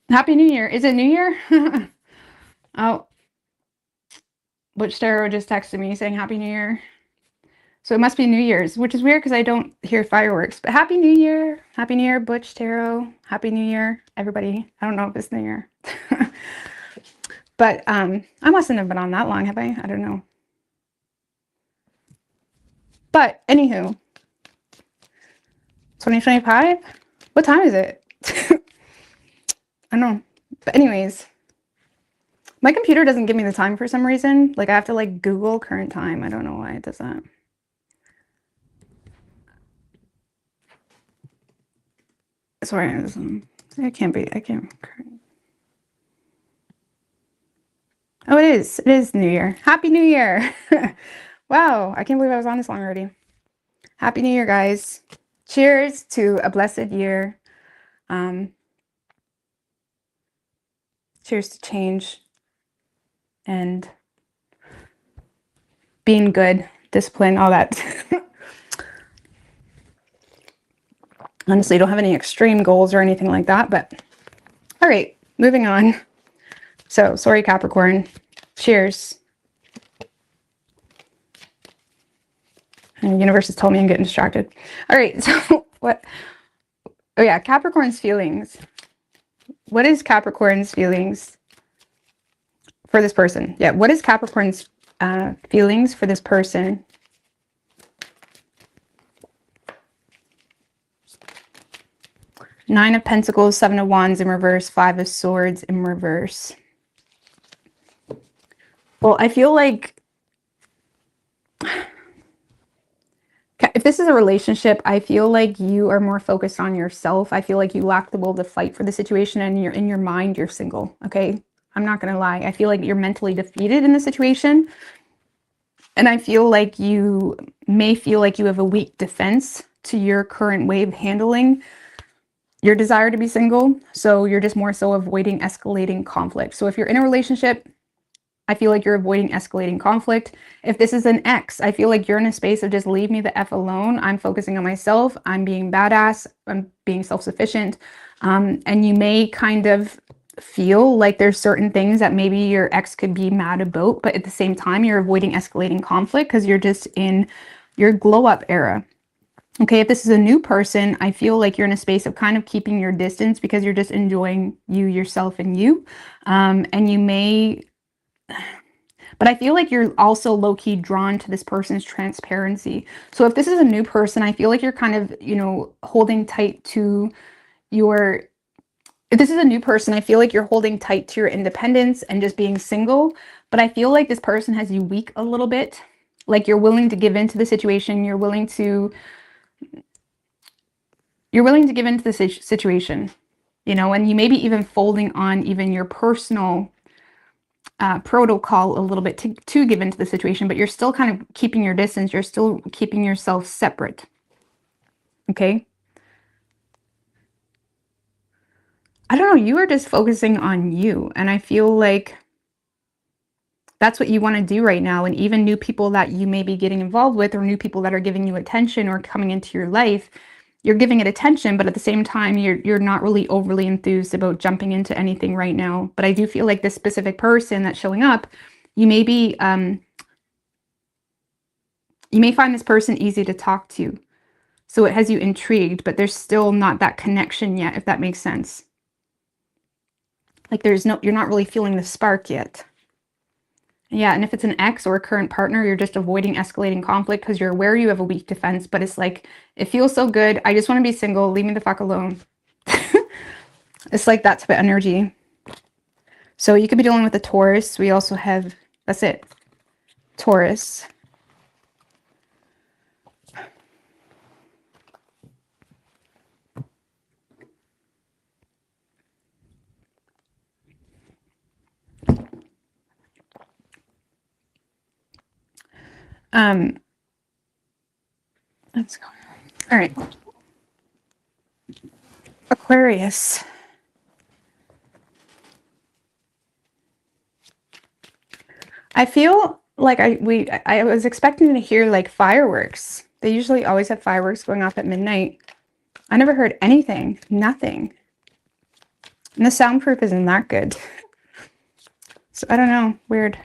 Happy New Year. Is it New Year? Oh, Butch Tarot just texted me saying Happy New Year. So it must be New Year's, which is weird because I don't hear fireworks. But Happy New Year. Happy New Year, Butch Tarot. Happy New Year, everybody. I don't know if it's New Year. But I mustn't have been on that long, have I? I don't know. But anywho, 2025? What time is it? I don't know. But anyways, my computer doesn't give me the time for some reason. Like I have to like Google current time. I don't know why it does that. Sorry, I can't be. I can't. Oh, it is. It is New Year. Happy New Year. Wow, I can't believe I was on this long already. Happy New Year, guys. Cheers to a blessed year. Cheers to change and being good, discipline, all that. Honestly, I don't have any extreme goals or anything like that, but all right, moving on. So, sorry, Capricorn. Cheers. And the universe has told me I'm getting distracted. All right, so what? Oh yeah, Capricorn's feelings. What is Capricorn's feelings for this person? Yeah, what is Capricorn's feelings for this person? Nine of Pentacles, Seven of Wands in reverse, Five of Swords in reverse. Well, I feel like if this is a relationship, I feel like you are more focused on yourself. I feel like you lack the will to fight for the situation, and you're in your mind, you're single. Okay, I'm not gonna lie. I feel like you're mentally defeated in the situation, and I feel like you may feel like you have a weak defense to your current way of handling your desire to be single. So you're just more so avoiding escalating conflict. So if you're in a relationship, I feel like you're avoiding escalating conflict. If this is an ex, I feel like you're in a space of just leave me the F alone. I'm focusing on myself. I'm being badass. I'm being self-sufficient. And you may kind of feel like there's certain things that maybe your ex could be mad about, but at the same time, you're avoiding escalating conflict because you're just in your glow up era. Okay, if this is a new person, I feel like you're in a space of kind of keeping your distance because you're just enjoying you, yourself, and you. And you may, but I feel like you're also low-key drawn to this person's transparency. So if this is a new person, I feel like you're kind of, you know, holding tight to your, if this is a new person, I feel like you're holding tight to your independence and just being single. But I feel like this person has you weak a little bit. Like you're willing to give into the situation. You're willing to give into the situation, you know, and you may be even folding on even your personal protocol a little bit to give into the situation, but you're still kind of keeping your distance. You're still keeping yourself separate. Okay. I don't know. You are just focusing on you. And I feel like that's what you want to do right now. And even new people that you may be getting involved with, or new people that are giving you attention or coming into your life, you're giving it attention, but at the same time, you're not really overly enthused about jumping into anything right now. But I do feel like this specific person that's showing up, you may be, you may find this person easy to talk to. So it has you intrigued, but there's still not that connection yet, if that makes sense. Like you're not really feeling the spark yet. Yeah, and if it's an ex or a current partner, you're just avoiding escalating conflict because you're aware you have a weak defense, but it's like, it feels so good. I just want to be single. Leave me the fuck alone. It's like that type of energy. So you could be dealing with a Taurus. We also have, that's it, Taurus. Let's go. All right. Aquarius. I feel like I was expecting to hear like fireworks. They usually always have fireworks going off at midnight. I never heard anything. Nothing. And the soundproof isn't that good. So I don't know. Weird.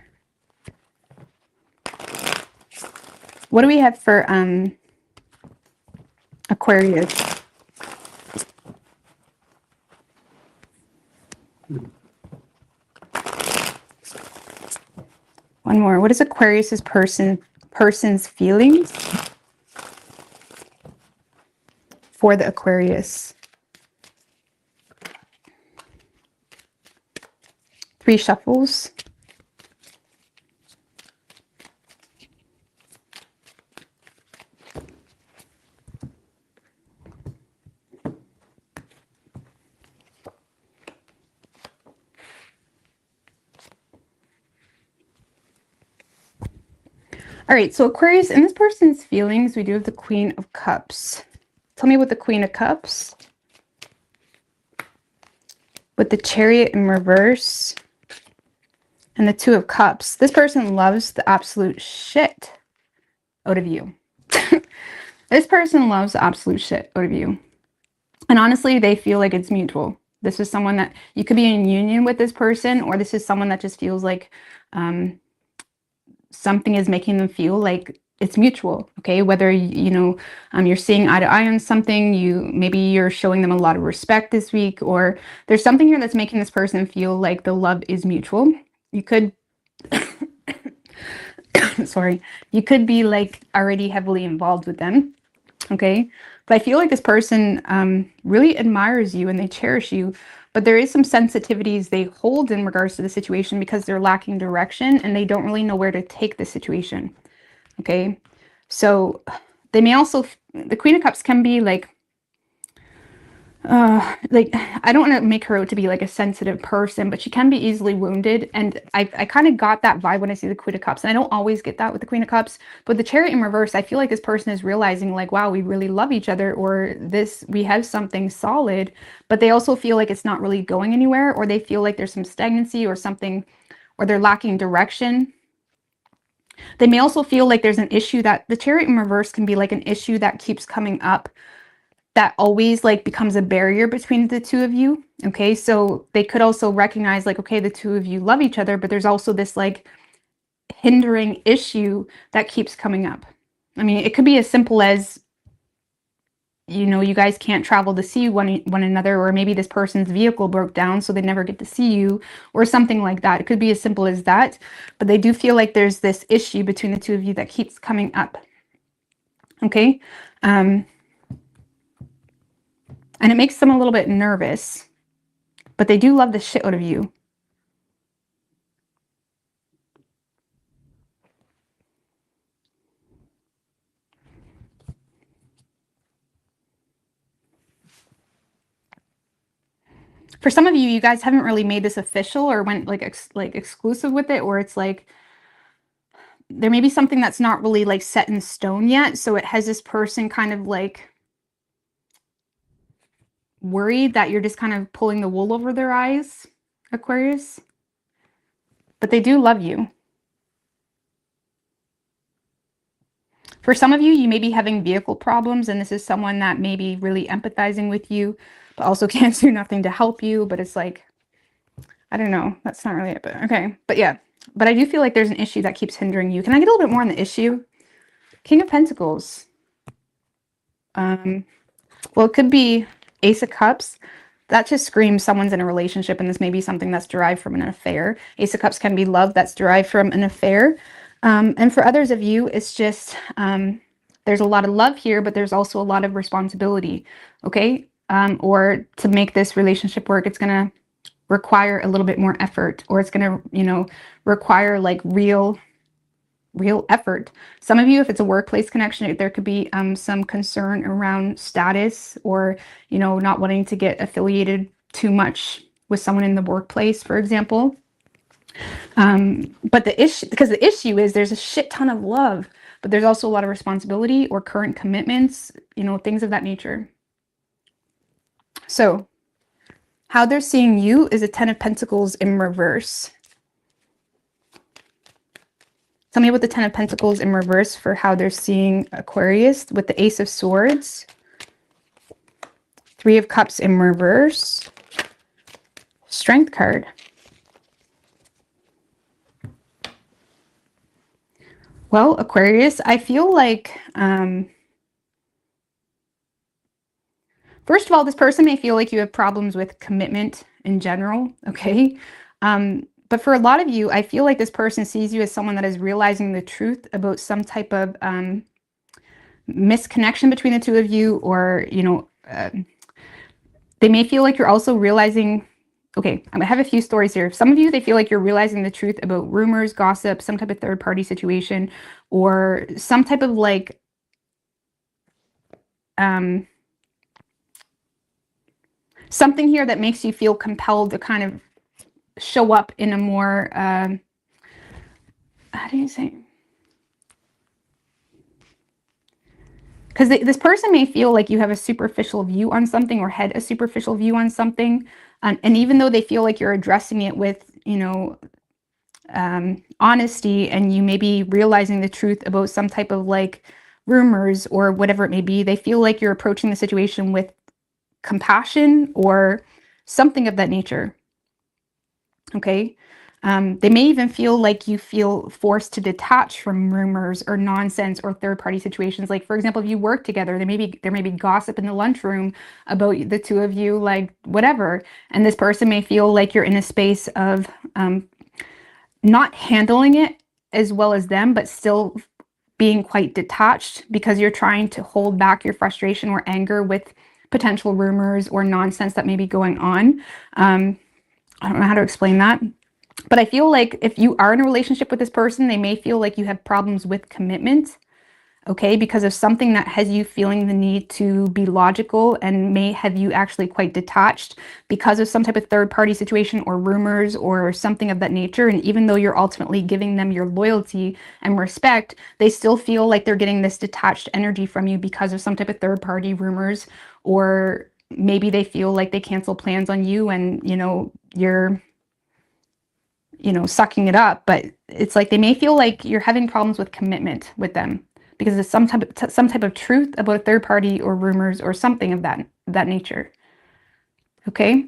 What do we have for Aquarius? One more. What is Aquarius's person's feelings for the Aquarius? 3 shuffles. All right, so Aquarius, in this person's feelings, we do have the Queen of Cups. Tell me what the Queen of Cups. With the Chariot in reverse. And the Two of Cups. This person loves the absolute shit out of you. This person loves the absolute shit out of you. And honestly, they feel like it's mutual. This is someone that you could be in union with this person, or this is someone that just feels like something is making them feel like it's mutual. Okay, whether you're seeing eye to eye on something, maybe you're showing them a lot of respect this week, or there's something here that's making this person feel like the love is mutual. You could sorry, you could be like already heavily involved with them. Okay, but I feel like this person really admires you and they cherish you, but there is some sensitivities they hold in regards to the situation because they're lacking direction and they don't really know where to take the situation. Okay, so they may also, the Queen of Cups can be like I don't want to make her out to be like a sensitive person, but she can be easily wounded. And I kind of got that vibe when I see the Queen of Cups. And I don't always get that with the Queen of Cups, but the Chariot in reverse, I feel like this person is realizing like, wow, we really love each other, or we have something solid, but they also feel like it's not really going anywhere, or they feel like there's some stagnancy or something, or they're lacking direction. They may also feel like there's an issue that the Chariot in reverse can be like an issue that keeps coming up, that always like becomes a barrier between the two of you. Okay, so they could also recognize like, okay, the two of you love each other, but there's also this like hindering issue that keeps coming up. I mean, it could be as simple as, you guys can't travel to see one another, or maybe this person's vehicle broke down so they never get to see you, or something like that. It could be as simple as that, but they do feel like there's this issue between the two of you that keeps coming up. Okay, and it makes them a little bit nervous, but they do love the shit out of you. For some of you, you guys haven't really made this official or went like exclusive with it, or it's like there may be something that's not really like set in stone yet. So it has this person kind of like worried that you're just kind of pulling the wool over their eyes, Aquarius. But they do love you. For some of you, you may be having vehicle problems, and this is someone that may be really empathizing with you, but also can't do nothing to help you. But it's like, I don't know. That's not really it, but okay. But yeah, but I do feel like there's an issue that keeps hindering you. Can I get a little bit more on the issue? King of Pentacles. Well, it could be Ace of Cups. That just screams someone's in a relationship, and this may be something that's derived from an affair. Ace of Cups can be love that's derived from an affair. And for others of you, it's just, there's a lot of love here, but there's also a lot of responsibility, okay? Or to make this relationship work, it's going to require a little bit more effort, or it's going to, require like real effort. Some of you, if it's a workplace connection, there could be some concern around status, or, not wanting to get affiliated too much with someone in the workplace, for example. But the issue, because the issue is there's a shit ton of love, but there's also a lot of responsibility or current commitments, you know, things of that nature. So how they're seeing you is a 10 of Pentacles in reverse. Tell me about the 10 of Pentacles in reverse for how they're seeing Aquarius with the Ace of Swords, 3 of Cups in reverse, Strength card. Well, Aquarius, I feel like, first of all, this person may feel like you have problems with commitment in general, okay? But for a lot of you, I feel like this person sees you as someone that is realizing the truth about some type of misconnection between the two of you, or, you know, they may feel like you're also realizing, okay, I have a few stories here. Some of you, they feel like you're realizing the truth about rumors, gossip, some type of third-party situation, or some type of like, something here that makes you feel compelled to kind of show up in a more, how do you say? Because this person may feel like you have a superficial view on something, or had a superficial view on something. And even though they feel like you're addressing it with, you know, honesty, and you may be realizing the truth about some type of like rumors or whatever it may be, they feel like you're approaching the situation with compassion or something of that nature. Okay. They may even feel like you feel forced to detach from rumors or nonsense or third-party situations. Like, for example, if you work together, there may be gossip in the lunchroom about the two of you, like whatever. And this person may feel like you're in a space of not handling it as well as them, but still being quite detached because you're trying to hold back your frustration or anger with potential rumors or nonsense that may be going on. I don't know how to explain that. But I feel like if you are in a relationship with this person, they may feel like you have problems with commitment, okay, because of something that has you feeling the need to be logical, and may have you actually quite detached because of some type of third-party situation or rumors or something of that nature. And even though you're ultimately giving them your loyalty and respect, they still feel like they're getting this detached energy from you because of some type of third-party rumors, or maybe they feel like they cancel plans on you and, you know, you're, you know, sucking it up. But it's like they may feel like you're having problems with commitment with them because of some type of truth about a third party or rumors or something of that nature. Okay.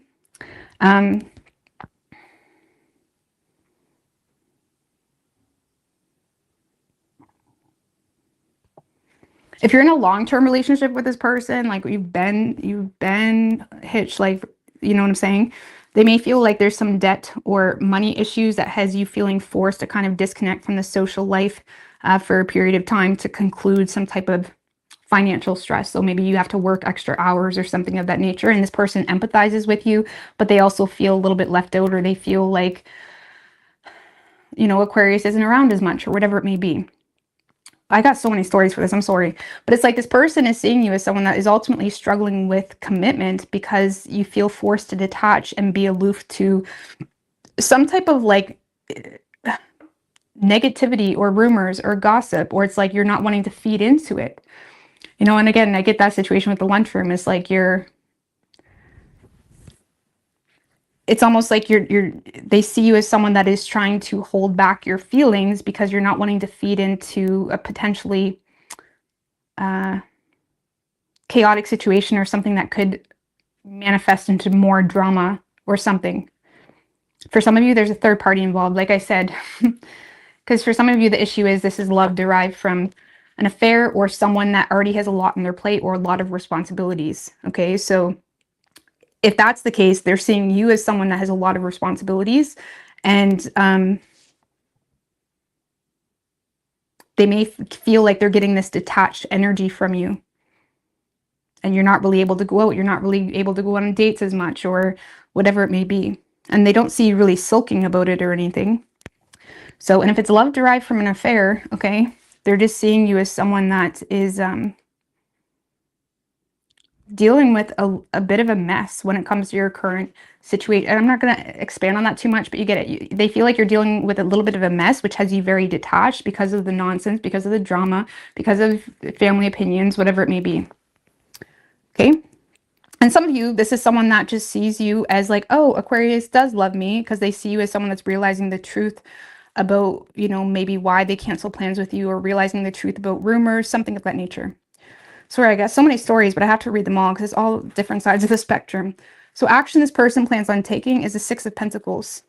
If you're in a long-term relationship with this person, like you've been hitched, like, you know what I'm saying? They may feel like there's some debt or money issues that has you feeling forced to kind of disconnect from the social life for a period of time to conclude some type of financial stress. So maybe you have to work extra hours or something of that nature. And this person empathizes with you, but they also feel a little bit left out, or they feel like, you know, Aquarius isn't around as much or whatever it may be. I got so many stories for this, I'm sorry. But it's like this person is seeing you as someone that is ultimately struggling with commitment because you feel forced to detach and be aloof to some type of like negativity or rumors or gossip, or it's like you're not wanting to feed into it. You know, and again, I get that situation with the lunchroom. It's like it's almost like they see you as someone that is trying to hold back your feelings because you're not wanting to feed into a potentially chaotic situation or something that could manifest into more drama or something. For some of you, there's a third party involved, like I said, because for some of you, the issue is this is love derived from an affair or someone that already has a lot on their plate or a lot of responsibilities. Okay, so if that's the case, they're seeing you as someone that has a lot of responsibilities, and they may feel like they're getting this detached energy from you, and you're not really able to go out, you're not really able to go on dates as much or whatever it may be. And they don't see you really sulking about it or anything. So, and if it's love derived from an affair, okay, they're just seeing you as someone that is dealing with a bit of a mess when it comes to your current situation. And I'm not going to expand on that too much, but you get it. They feel like you're dealing with a little bit of a mess, which has you very detached because of the nonsense, because of the drama, because of family opinions, whatever it may be. Okay. And some of you, this is someone that just sees you as like, oh, Aquarius does love me, because they see you as someone that's realizing the truth about, you know, maybe why they cancel plans with you, or realizing the truth about rumors, something of that nature. Sorry, I got so many stories, but I have to read them all because it's all different sides of the spectrum. So action this person plans on taking is the Six of Pentacles.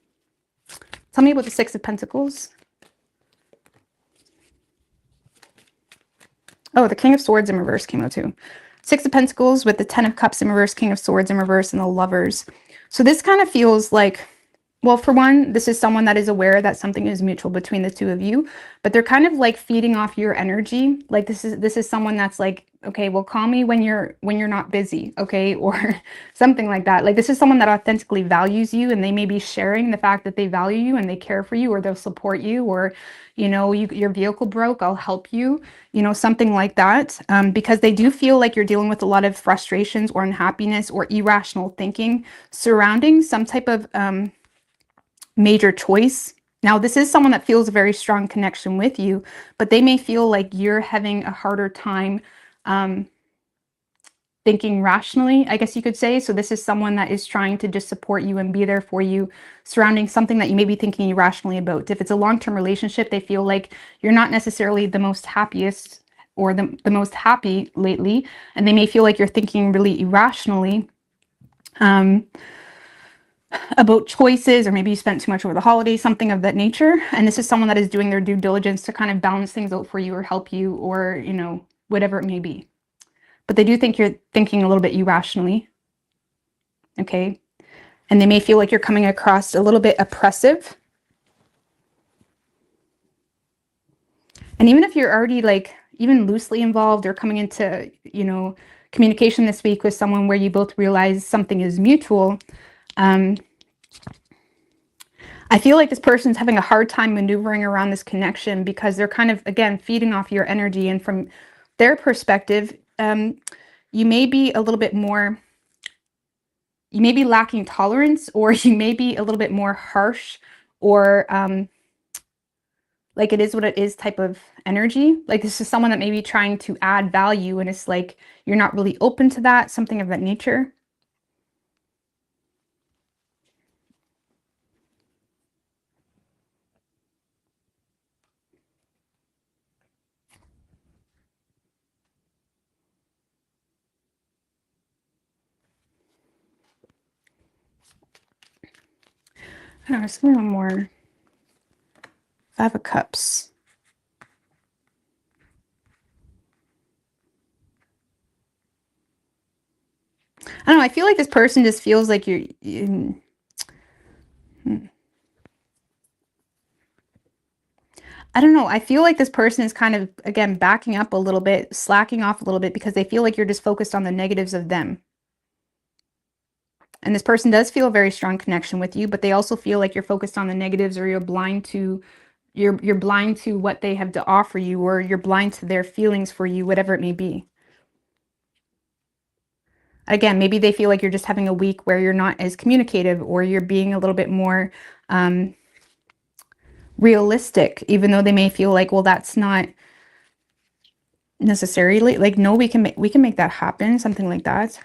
Tell me about the Six of Pentacles. Oh, the King of Swords in reverse came out too. Six of Pentacles with the Ten of Cups in reverse, King of Swords in reverse, and the Lovers. So this kind of feels like, well, for one, this is someone that is aware that something is mutual between the two of you, but they're kind of like feeding off your energy. Like this is someone that's like, okay, well, call me when you're not busy, okay, or something like that. Like this is someone that authentically values you, and they may be sharing the fact that they value you and they care for you, or they'll support you, or, you know, your vehicle broke, I'll help you, you know, something like that, because they do feel like you're dealing with a lot of frustrations or unhappiness or irrational thinking surrounding some type of major choice. Now, this is someone that feels a very strong connection with you, but they may feel like you're having a harder time thinking rationally, I guess you could say. So this is someone that is trying to just support you and be there for you surrounding something that you may be thinking irrationally about. If it's a long-term relationship, they feel like you're not necessarily the most happiest or the most happy lately, and they may feel like you're thinking really irrationally about choices, or maybe you spent too much over the holidays, something of that nature. And this is someone that is doing their due diligence to kind of balance things out for you, or help you, or, you know, whatever it may be. But they do think you're thinking a little bit irrationally. Okay. And they may feel like you're coming across a little bit oppressive. And even if you're already like even loosely involved, or coming into, you know, communication this week with someone where you both realize something is mutual, I feel like this person's having a hard time maneuvering around this connection, because they're kind of, again, feeding off your energy. And from their perspective, you may be a little bit more, you may be lacking tolerance, or you may be a little bit more harsh, or like it is what it is type of energy. Like this is someone that may be trying to add value, and it's like you're not really open to that, something of that nature. I don't know, just a little more. Five of Cups. I don't know. I feel like this person just feels like you're. I don't know. I feel like this person is kind of, again, backing up a little bit, slacking off a little bit, because they feel like you're just focused on the negatives of them. And this person does feel a very strong connection with you, but they also feel like you're focused on the negatives, or you're blind to you're blind to what they have to offer you, or you're blind to their feelings for you, whatever it may be. Again, maybe they feel like you're just having a week where you're not as communicative, or you're being a little bit more realistic, even though they may feel like, well, that's not necessarily like, no, we can make that happen, something like that.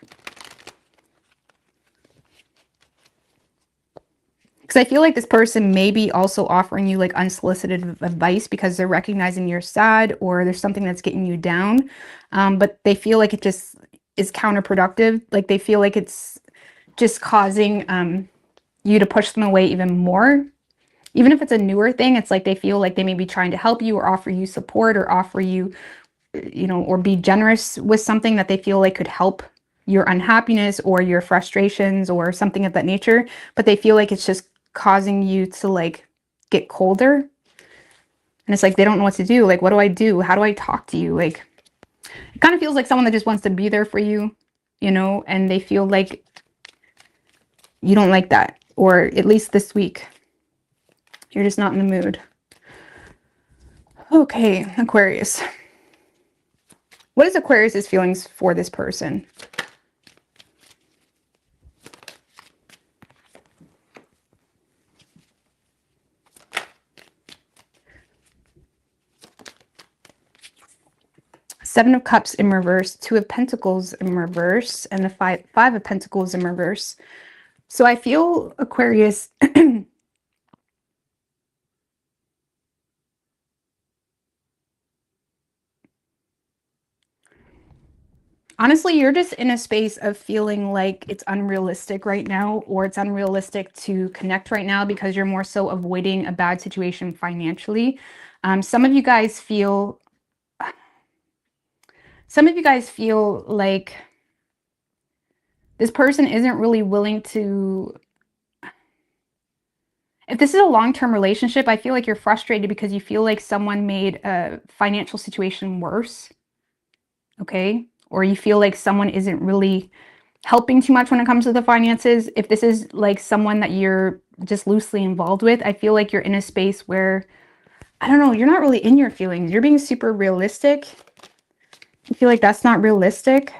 Because I feel like this person may be also offering you like unsolicited advice, because they're recognizing you're sad, or there's something that's getting you down, but they feel like it just is counterproductive. Like they feel like it's just causing you to push them away even more. Even if it's a newer thing, it's like they feel like they may be trying to help you, or offer you support, or offer you, you know, or be generous with something that they feel like could help your unhappiness or your frustrations or something of that nature. But they feel like it's just causing you to like get colder. And it's like they don't know what to do. Like, what do I do? How do I talk to you? Like, it kind of feels like someone that just wants to be there for you, you know, and they feel like you don't like that. Or at least this week, you're just not in the mood. Okay, Aquarius. What is Aquarius's feelings for this person? Seven of Cups in reverse, Two of Pentacles in reverse, and the Five of Pentacles in reverse. So I feel, Aquarius, honestly, you're just in a space of feeling like it's unrealistic right now, or it's unrealistic to connect right now because you're more so avoiding a bad situation financially. Some of you guys feel like this person isn't really willing to. If this is a long-term relationship, I feel like you're frustrated because you feel like someone made a financial situation worse. Okay? Or you feel like someone isn't really helping too much when it comes to the finances. If this is like someone that you're just loosely involved with, I feel like you're in a space where, I don't know, you're not really in your feelings. You're being super realistic. I feel like that's not realistic.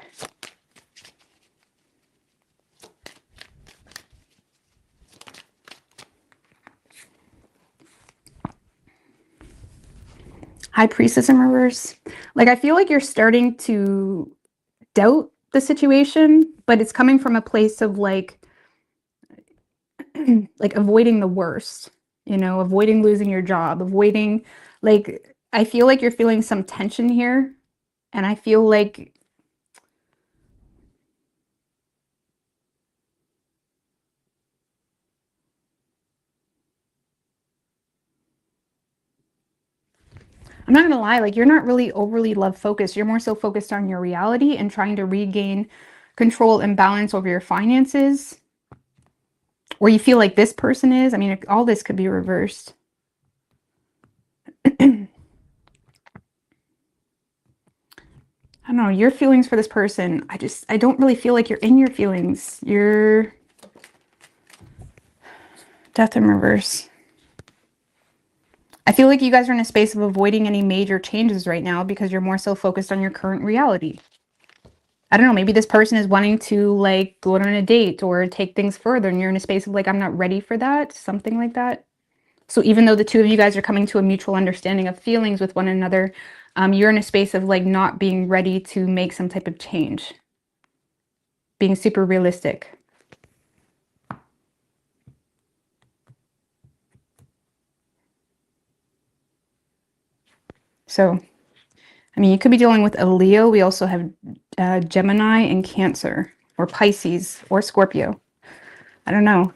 High Priestess in reverse. Like, I feel like you're starting to doubt the situation, but it's coming from a place of like avoiding the worst, you know, avoiding losing your job, avoiding, like, I feel like you're feeling some tension here. And I feel like I'm not gonna lie, like, you're not really overly love focused. You're more so focused on your reality and trying to regain control and balance over your finances. Or you feel like this person is. I mean, all this could be reversed. I don't know, your feelings for this person, I don't really feel like you're in your feelings. You're Death in reverse. I feel like you guys are in a space of avoiding any major changes right now because you're more so focused on your current reality. I don't know, maybe this person is wanting to like go on a date or take things further and you're in a space of like, I'm not ready for that, something like that. So even though the two of you guys are coming to a mutual understanding of feelings with one another, you're in a space of like not being ready to make some type of change. Being super realistic. So, I mean, you could be dealing with a Leo. We also have Gemini and Cancer, or Pisces, or Scorpio. I don't know.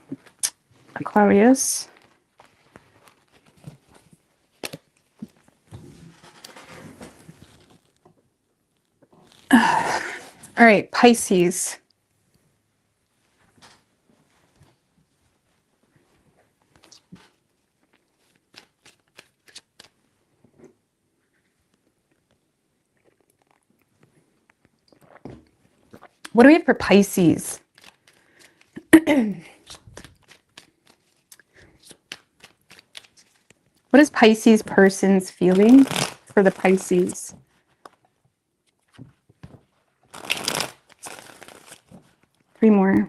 Aquarius. All right, Pisces. What do we have for Pisces? What is Pisces person's feeling for the Pisces? Three more.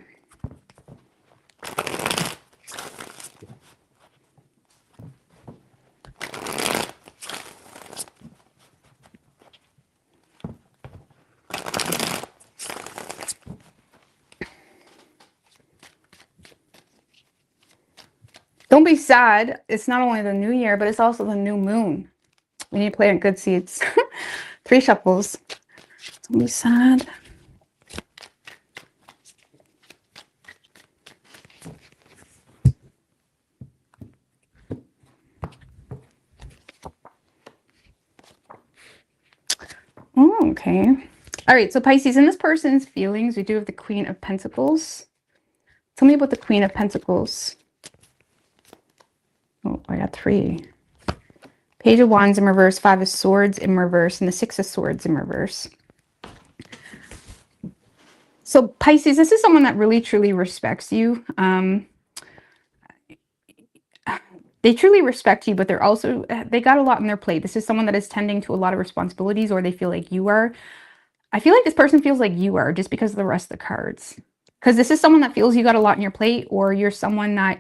Don't be sad. It's not only the new year, but it's also the new moon. We need to plant good seeds. 3 shuffles. Don't be sad. Oh, okay. All right, so Pisces, in this person's feelings, we do have the Queen of Pentacles. Tell me about the Queen of Pentacles. Oh, I got 3. Page of Wands in reverse, 5 of Swords in reverse, and the 6 of Swords in reverse. So Pisces, this is someone that really truly respects you. They truly respect you, but they got a lot on their plate. This is someone that is tending to a lot of responsibilities, or they feel like you are. I feel like this person feels like you are just because of the rest of the cards. Because this is someone that feels you got a lot on your plate, or you're someone that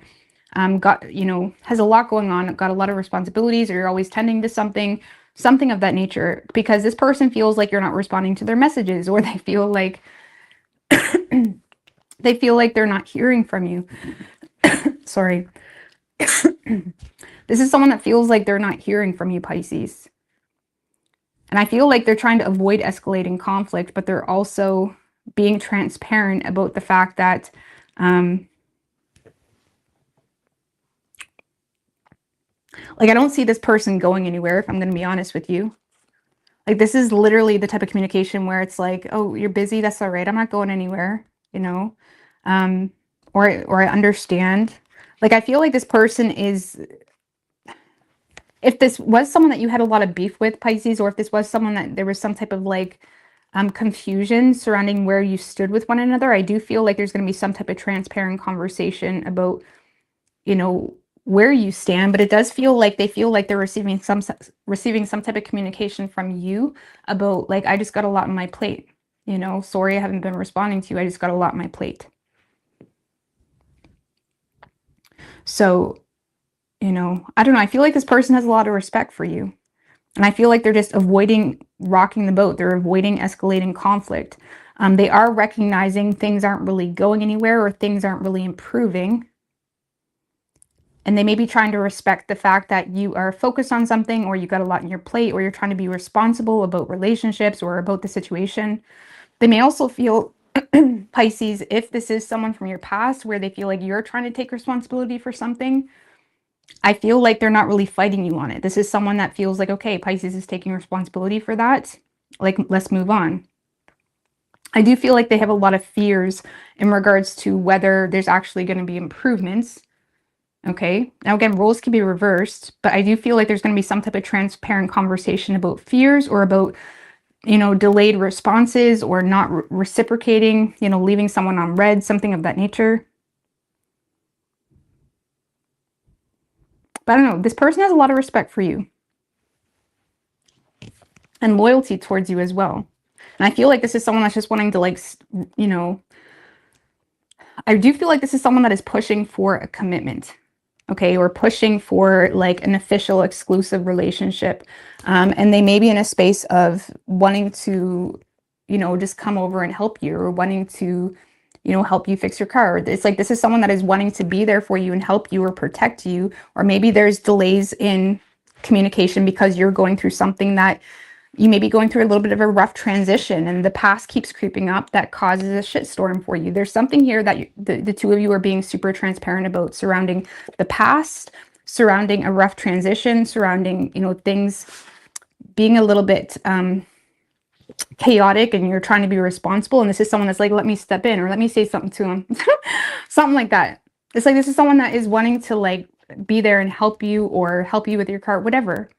has a lot going on, got a lot of responsibilities, or you're always tending to something. something of that nature, because this person feels like you're not responding to their messages, or they feel like they're not hearing from you. Sorry. This is someone that feels like they're not hearing from you, Pisces. And I feel like they're trying to avoid escalating conflict, but they're also being transparent about the fact that like, I don't see this person going anywhere, if I'm going to be honest with you. Like, this is literally the type of communication where it's like, oh, you're busy, that's all right, I'm not going anywhere, you know? Or I understand. Like, I feel like this person is, if this was someone that you had a lot of beef with, Pisces, or if this was someone that there was some type of like confusion surrounding where you stood with one another, I do feel like there's going to be some type of transparent conversation about, you know, where you stand. But it does feel like they feel like they're receiving some type of communication from you about like, I just got a lot on my plate, you know, sorry, I haven't been responding to you, I just got a lot on my plate. So, you know, I don't know, I feel like this person has a lot of respect for you. And I feel like they're just avoiding rocking the boat. They're avoiding escalating conflict. They are recognizing things aren't really going anywhere, or things aren't really improving. And they may be trying to respect the fact that you are focused on something, or you got a lot on your plate, or you're trying to be responsible about relationships or about the situation. They may also feel, Pisces, if this is someone from your past where they feel like you're trying to take responsibility for something, I feel like they're not really fighting you on it. This is someone that feels like, okay, Pisces is taking responsibility for that. Like, let's move on. I do feel like they have a lot of fears in regards to whether there's actually going to be improvements. Okay. Now, again, roles can be reversed, but I do feel like there's going to be some type of transparent conversation about fears, or about, you know, delayed responses, or not reciprocating, you know, leaving someone on red, something of that nature. But I don't know, this person has a lot of respect for you and loyalty towards you as well. And I feel like this is someone that's just wanting to, like, you know, I do feel like this is someone that is pushing for a commitment, okay, or pushing for like an official exclusive relationship. And they may be in a space of wanting to, you know, just come over and help you, or wanting to, you know, help you fix your car. It's like, this is someone that is wanting to be there for you and help you or protect you. Or maybe there's delays in communication because you're going through something that you may be going through a little bit of a rough transition, and the past keeps creeping up that causes a shitstorm for you. There's something here that the two of you are being super transparent about, surrounding the past, surrounding a rough transition, surrounding, you know, things being a little bit chaotic, and you're trying to be responsible. And this is someone that's like, let me step in, or let me say something to him. Something like that. It's like, this is someone that is wanting to like be there and help you, or help you with your car, whatever.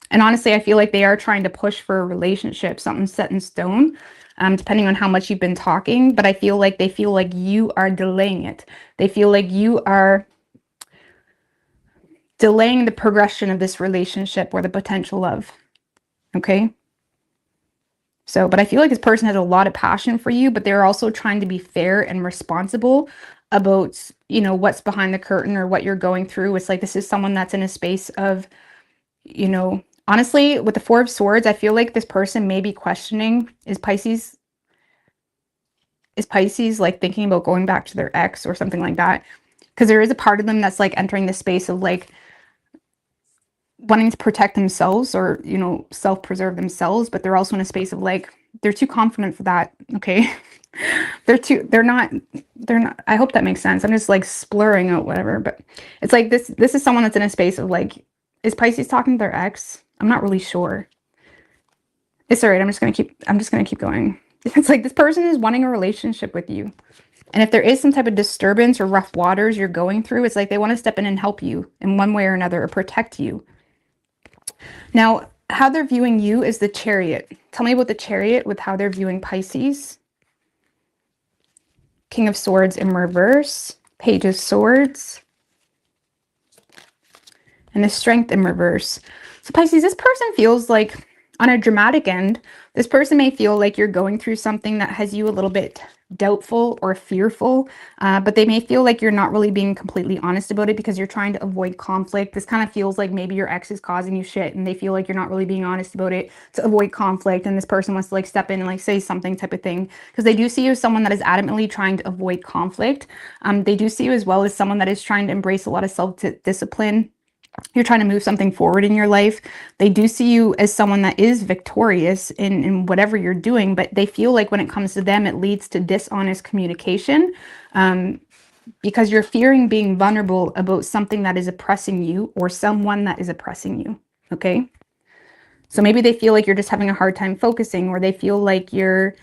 And honestly, I feel like they are trying to push for a relationship, something set in stone, depending on how much you've been talking. But I feel like they feel like you are delaying it. They feel like you are delaying the progression of this relationship, or the potential of, okay? So, but I feel like this person has a lot of passion for you, but they're also trying to be fair and responsible about, you know, what's behind the curtain, or what you're going through. It's like, this is someone that's in a space of, you know, honestly, with the Four of Swords, I feel like this person may be questioning, is Pisces like thinking about going back to their ex or something like that? Because there is a part of them that's like entering the space of like wanting to protect themselves, or, you know, self-preserve themselves, but they're also in a space of like, they're too confident for that, okay? they're not, I hope that makes sense. I'm just like splurring out whatever, but it's like, this is someone that's in a space of like, is Pisces talking to their ex? I'm not really sure. It's all right. I'm just going to keep going. It's like, this person is wanting a relationship with you. And if there is some type of disturbance or rough waters you're going through, it's like they want to step in and help you in one way or another, or protect you. Now, how they're viewing you is the Chariot. Tell me about the Chariot with how they're viewing Pisces. King of Swords in reverse. Page of Swords. And the Strength in reverse. So Pisces, this person feels like, on a dramatic end, This person may feel like you're going through something that has you a little bit doubtful or fearful, but they may feel like you're not really being completely honest about it because you're trying to avoid conflict. This kind of feels like maybe your ex is causing you shit and they feel like you're not really being honest about it to avoid conflict, and this person wants to like step in and like say something type of thing, because they do see you as someone that is adamantly trying to avoid conflict. They do see you as well as someone that is trying to embrace a lot of self-discipline. You're trying to move something forward in your life. They do see you as someone that is victorious in whatever you're doing, but they feel like when it comes to them, it leads to dishonest communication, because you're fearing being vulnerable about something that is oppressing you or someone that is oppressing you. Okay. So maybe they feel like you're just having a hard time focusing, or they feel like you're,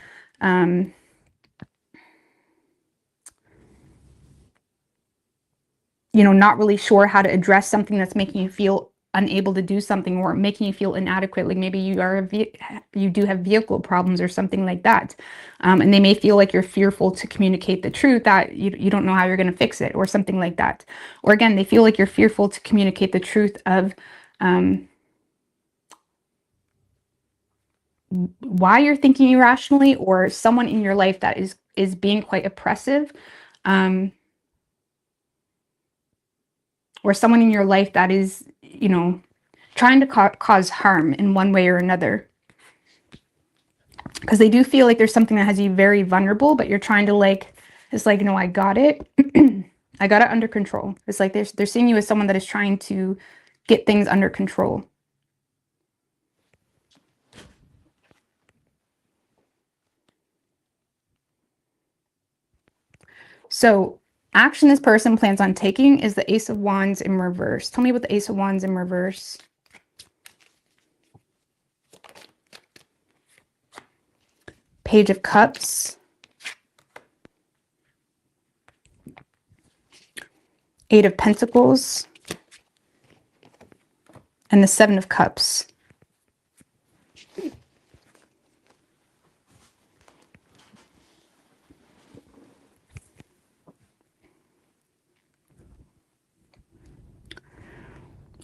not really sure how to address something that's making you feel unable to do something or making you feel inadequate. Like maybe you do have vehicle problems or something like that. And they may feel like you're fearful to communicate the truth, that you don't know how you're going to fix it or something like that. Or again, they feel like you're fearful to communicate the truth of why you're thinking irrationally, or someone in your life that is being quite oppressive. Or someone in your life that is, trying to cause harm in one way or another. Because they do feel like there's something that has you very vulnerable, but you're trying to it's like, no, I got it. I got it under control. It's like they're seeing you as someone that is trying to get things under control. So action this person plans on taking is the Ace of Wands in reverse. Tell me about the Ace of Wands in reverse. Page of Cups. Eight of Pentacles. And the Seven of Cups.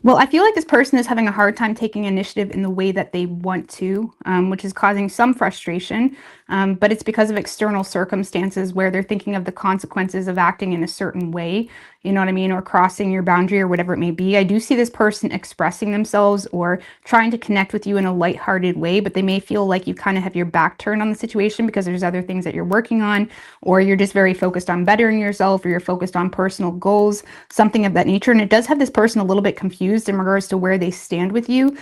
Well, I feel like this person is having a hard time taking initiative in the way that they want to, which is causing some frustration. But it's because of external circumstances where they're thinking of the consequences of acting in a certain way, you know what I mean, or crossing your boundary or whatever it may be. I do see this person expressing themselves or trying to connect with you in a lighthearted way, but they may feel like you kind of have your back turned on the situation because there's other things that you're working on, or you're just very focused on bettering yourself, or you're focused on personal goals, something of that nature. And it does have this person a little bit confused in regards to where they stand with you.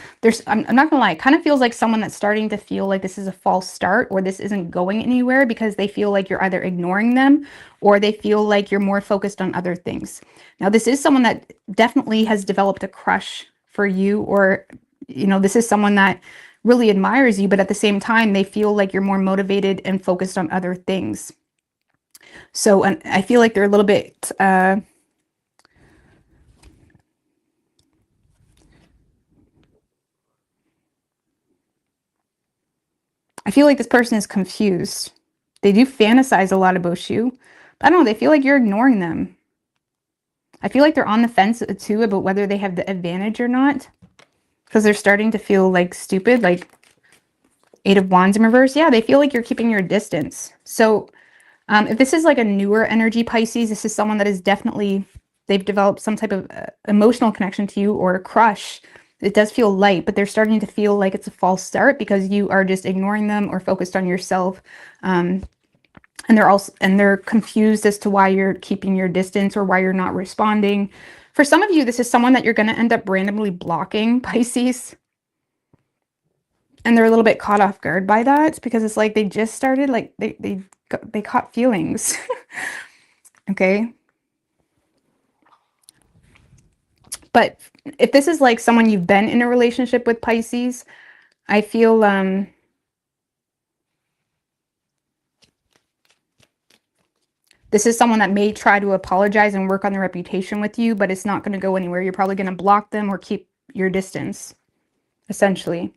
I'm not gonna lie, it kind of feels like someone that's starting to feel like this is a false start, or this isn't going anywhere, because they feel like you're either ignoring them or they feel like you're more focused on other things. Now, this is someone that definitely has developed a crush for you, or this is someone that really admires you, but at the same time they feel like you're more motivated and focused on other things. So, and I feel like they're a little bit I feel like this person is confused. They do fantasize a lot about you, but I don't know, they feel like you're ignoring them. I feel like they're on the fence too about whether they have the advantage or not, because they're starting to feel like stupid, like Eight of Wands in reverse. Yeah, they feel like you're keeping your distance. So if this is like a newer energy Pisces, this is someone that is definitely, they've developed some type of emotional connection to you or a crush. It does feel light, but they're starting to feel like it's a false start because you are just ignoring them or focused on yourself. And they're confused as to why you're keeping your distance or why you're not responding. For some of you, this is someone that you're going to end up randomly blocking, Pisces. And they're a little bit caught off guard by that, because it's like they just started, like they caught feelings. Okay. But if this is like someone you've been in a relationship with, Pisces, I feel this is someone that may try to apologize and work on their reputation with you, but it's not going to go anywhere. You're probably going to block them or keep your distance, essentially.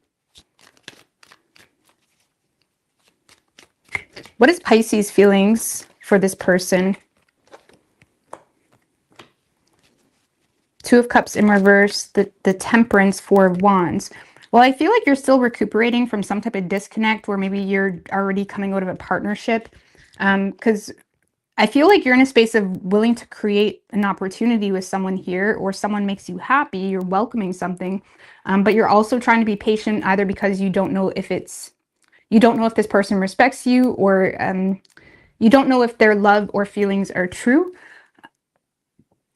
What is Pisces' feelings for this person? Two of Cups in reverse, the Temperance, Four of Wands. Well, I feel like you're still recuperating from some type of disconnect, where maybe you're already coming out of a partnership. Because I feel like you're in a space of willing to create an opportunity with someone here, or someone makes you happy, you're welcoming something, but you're also trying to be patient, either because you don't know if this person respects you, or you don't know if their love or feelings are true,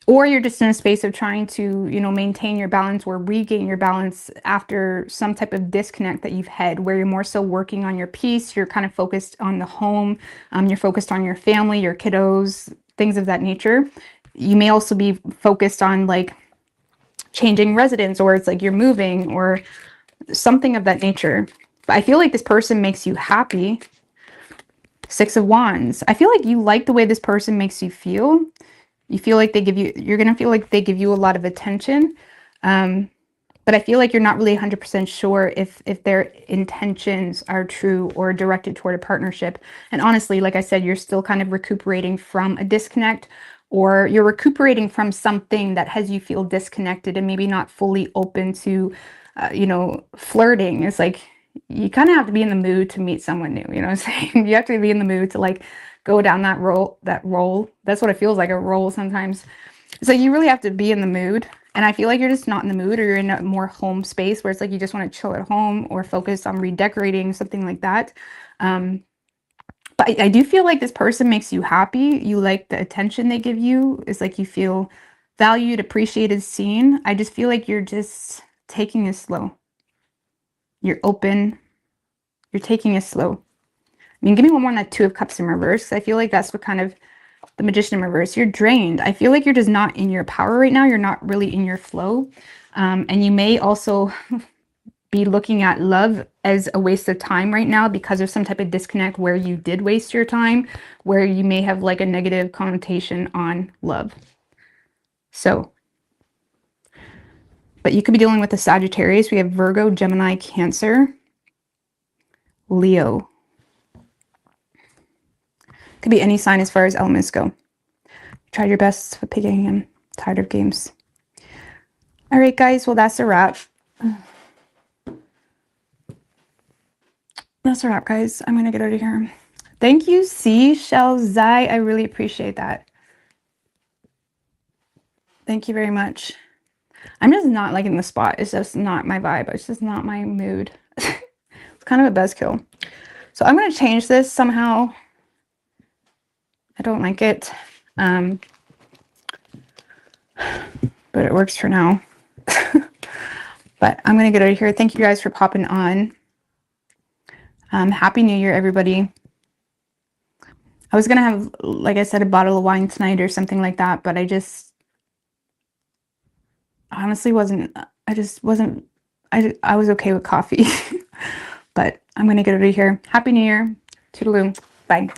or you're just in a space of trying to, you know, maintain your balance or regain your balance after some type of disconnect that you've had, where you're more so working on your peace. You're kind of focused on the home. You're focused on your family, your kiddos, things of that nature. You may also be focused on like changing residence, or it's like you're moving or something of that nature. But I feel like this person makes you happy. Six of Wands. I feel like you like the way this person makes you feel. You feel like you're going to feel like they give you a lot of attention. But I feel like you're not really 100% sure if their intentions are true or directed toward a partnership. And honestly, like I said, you're still kind of recuperating from a disconnect, or you're recuperating from something that has you feel disconnected and maybe not fully open to, you know, flirting. It's like, you kind of have to be in the mood to meet someone new. You know what I'm saying? You have to be in the mood to like go down that role. That's what it feels like, a role sometimes. So you really have to be in the mood. And I feel like you're just not in the mood, or you're in a more home space where it's like you just want to chill at home or focus on redecorating, something like that. But I do feel like this person makes you happy. You like the attention they give you. It's like you feel valued, appreciated, seen. I just feel like you're just taking it slow. You're open. You're taking it slow. I mean, give me one more on that Two of Cups in reverse. I feel like that's what kind of the Magician in reverse. You're drained. I feel like you're just not in your power right now. You're not really in your flow. And you may also be looking at love as a waste of time right now because of some type of disconnect where you did waste your time, where you may have like a negative connotation on love. So, but you could be dealing with a Sagittarius. We have Virgo, Gemini, Cancer, Leo. Could be any sign as far as elements go. Try your best for picking. I'm tired of games. All right, guys. Well, that's a wrap. That's a wrap, guys. I'm going to get out of here. Thank you, Seashell Zai. I really appreciate that. Thank you very much. I'm just not liking the spot. It's just not my vibe. It's just not my mood. It's kind of a buzzkill. So I'm going to change this somehow. I don't like it. But it works for now. But I'm going to get out of here. Thank you guys for popping on. Happy New Year, everybody. I was going to have, like I said, a bottle of wine tonight or something like that, but I just honestly wasn't, I was okay with coffee. But I'm going to get out of here. Happy New Year. Toodaloo. Bye.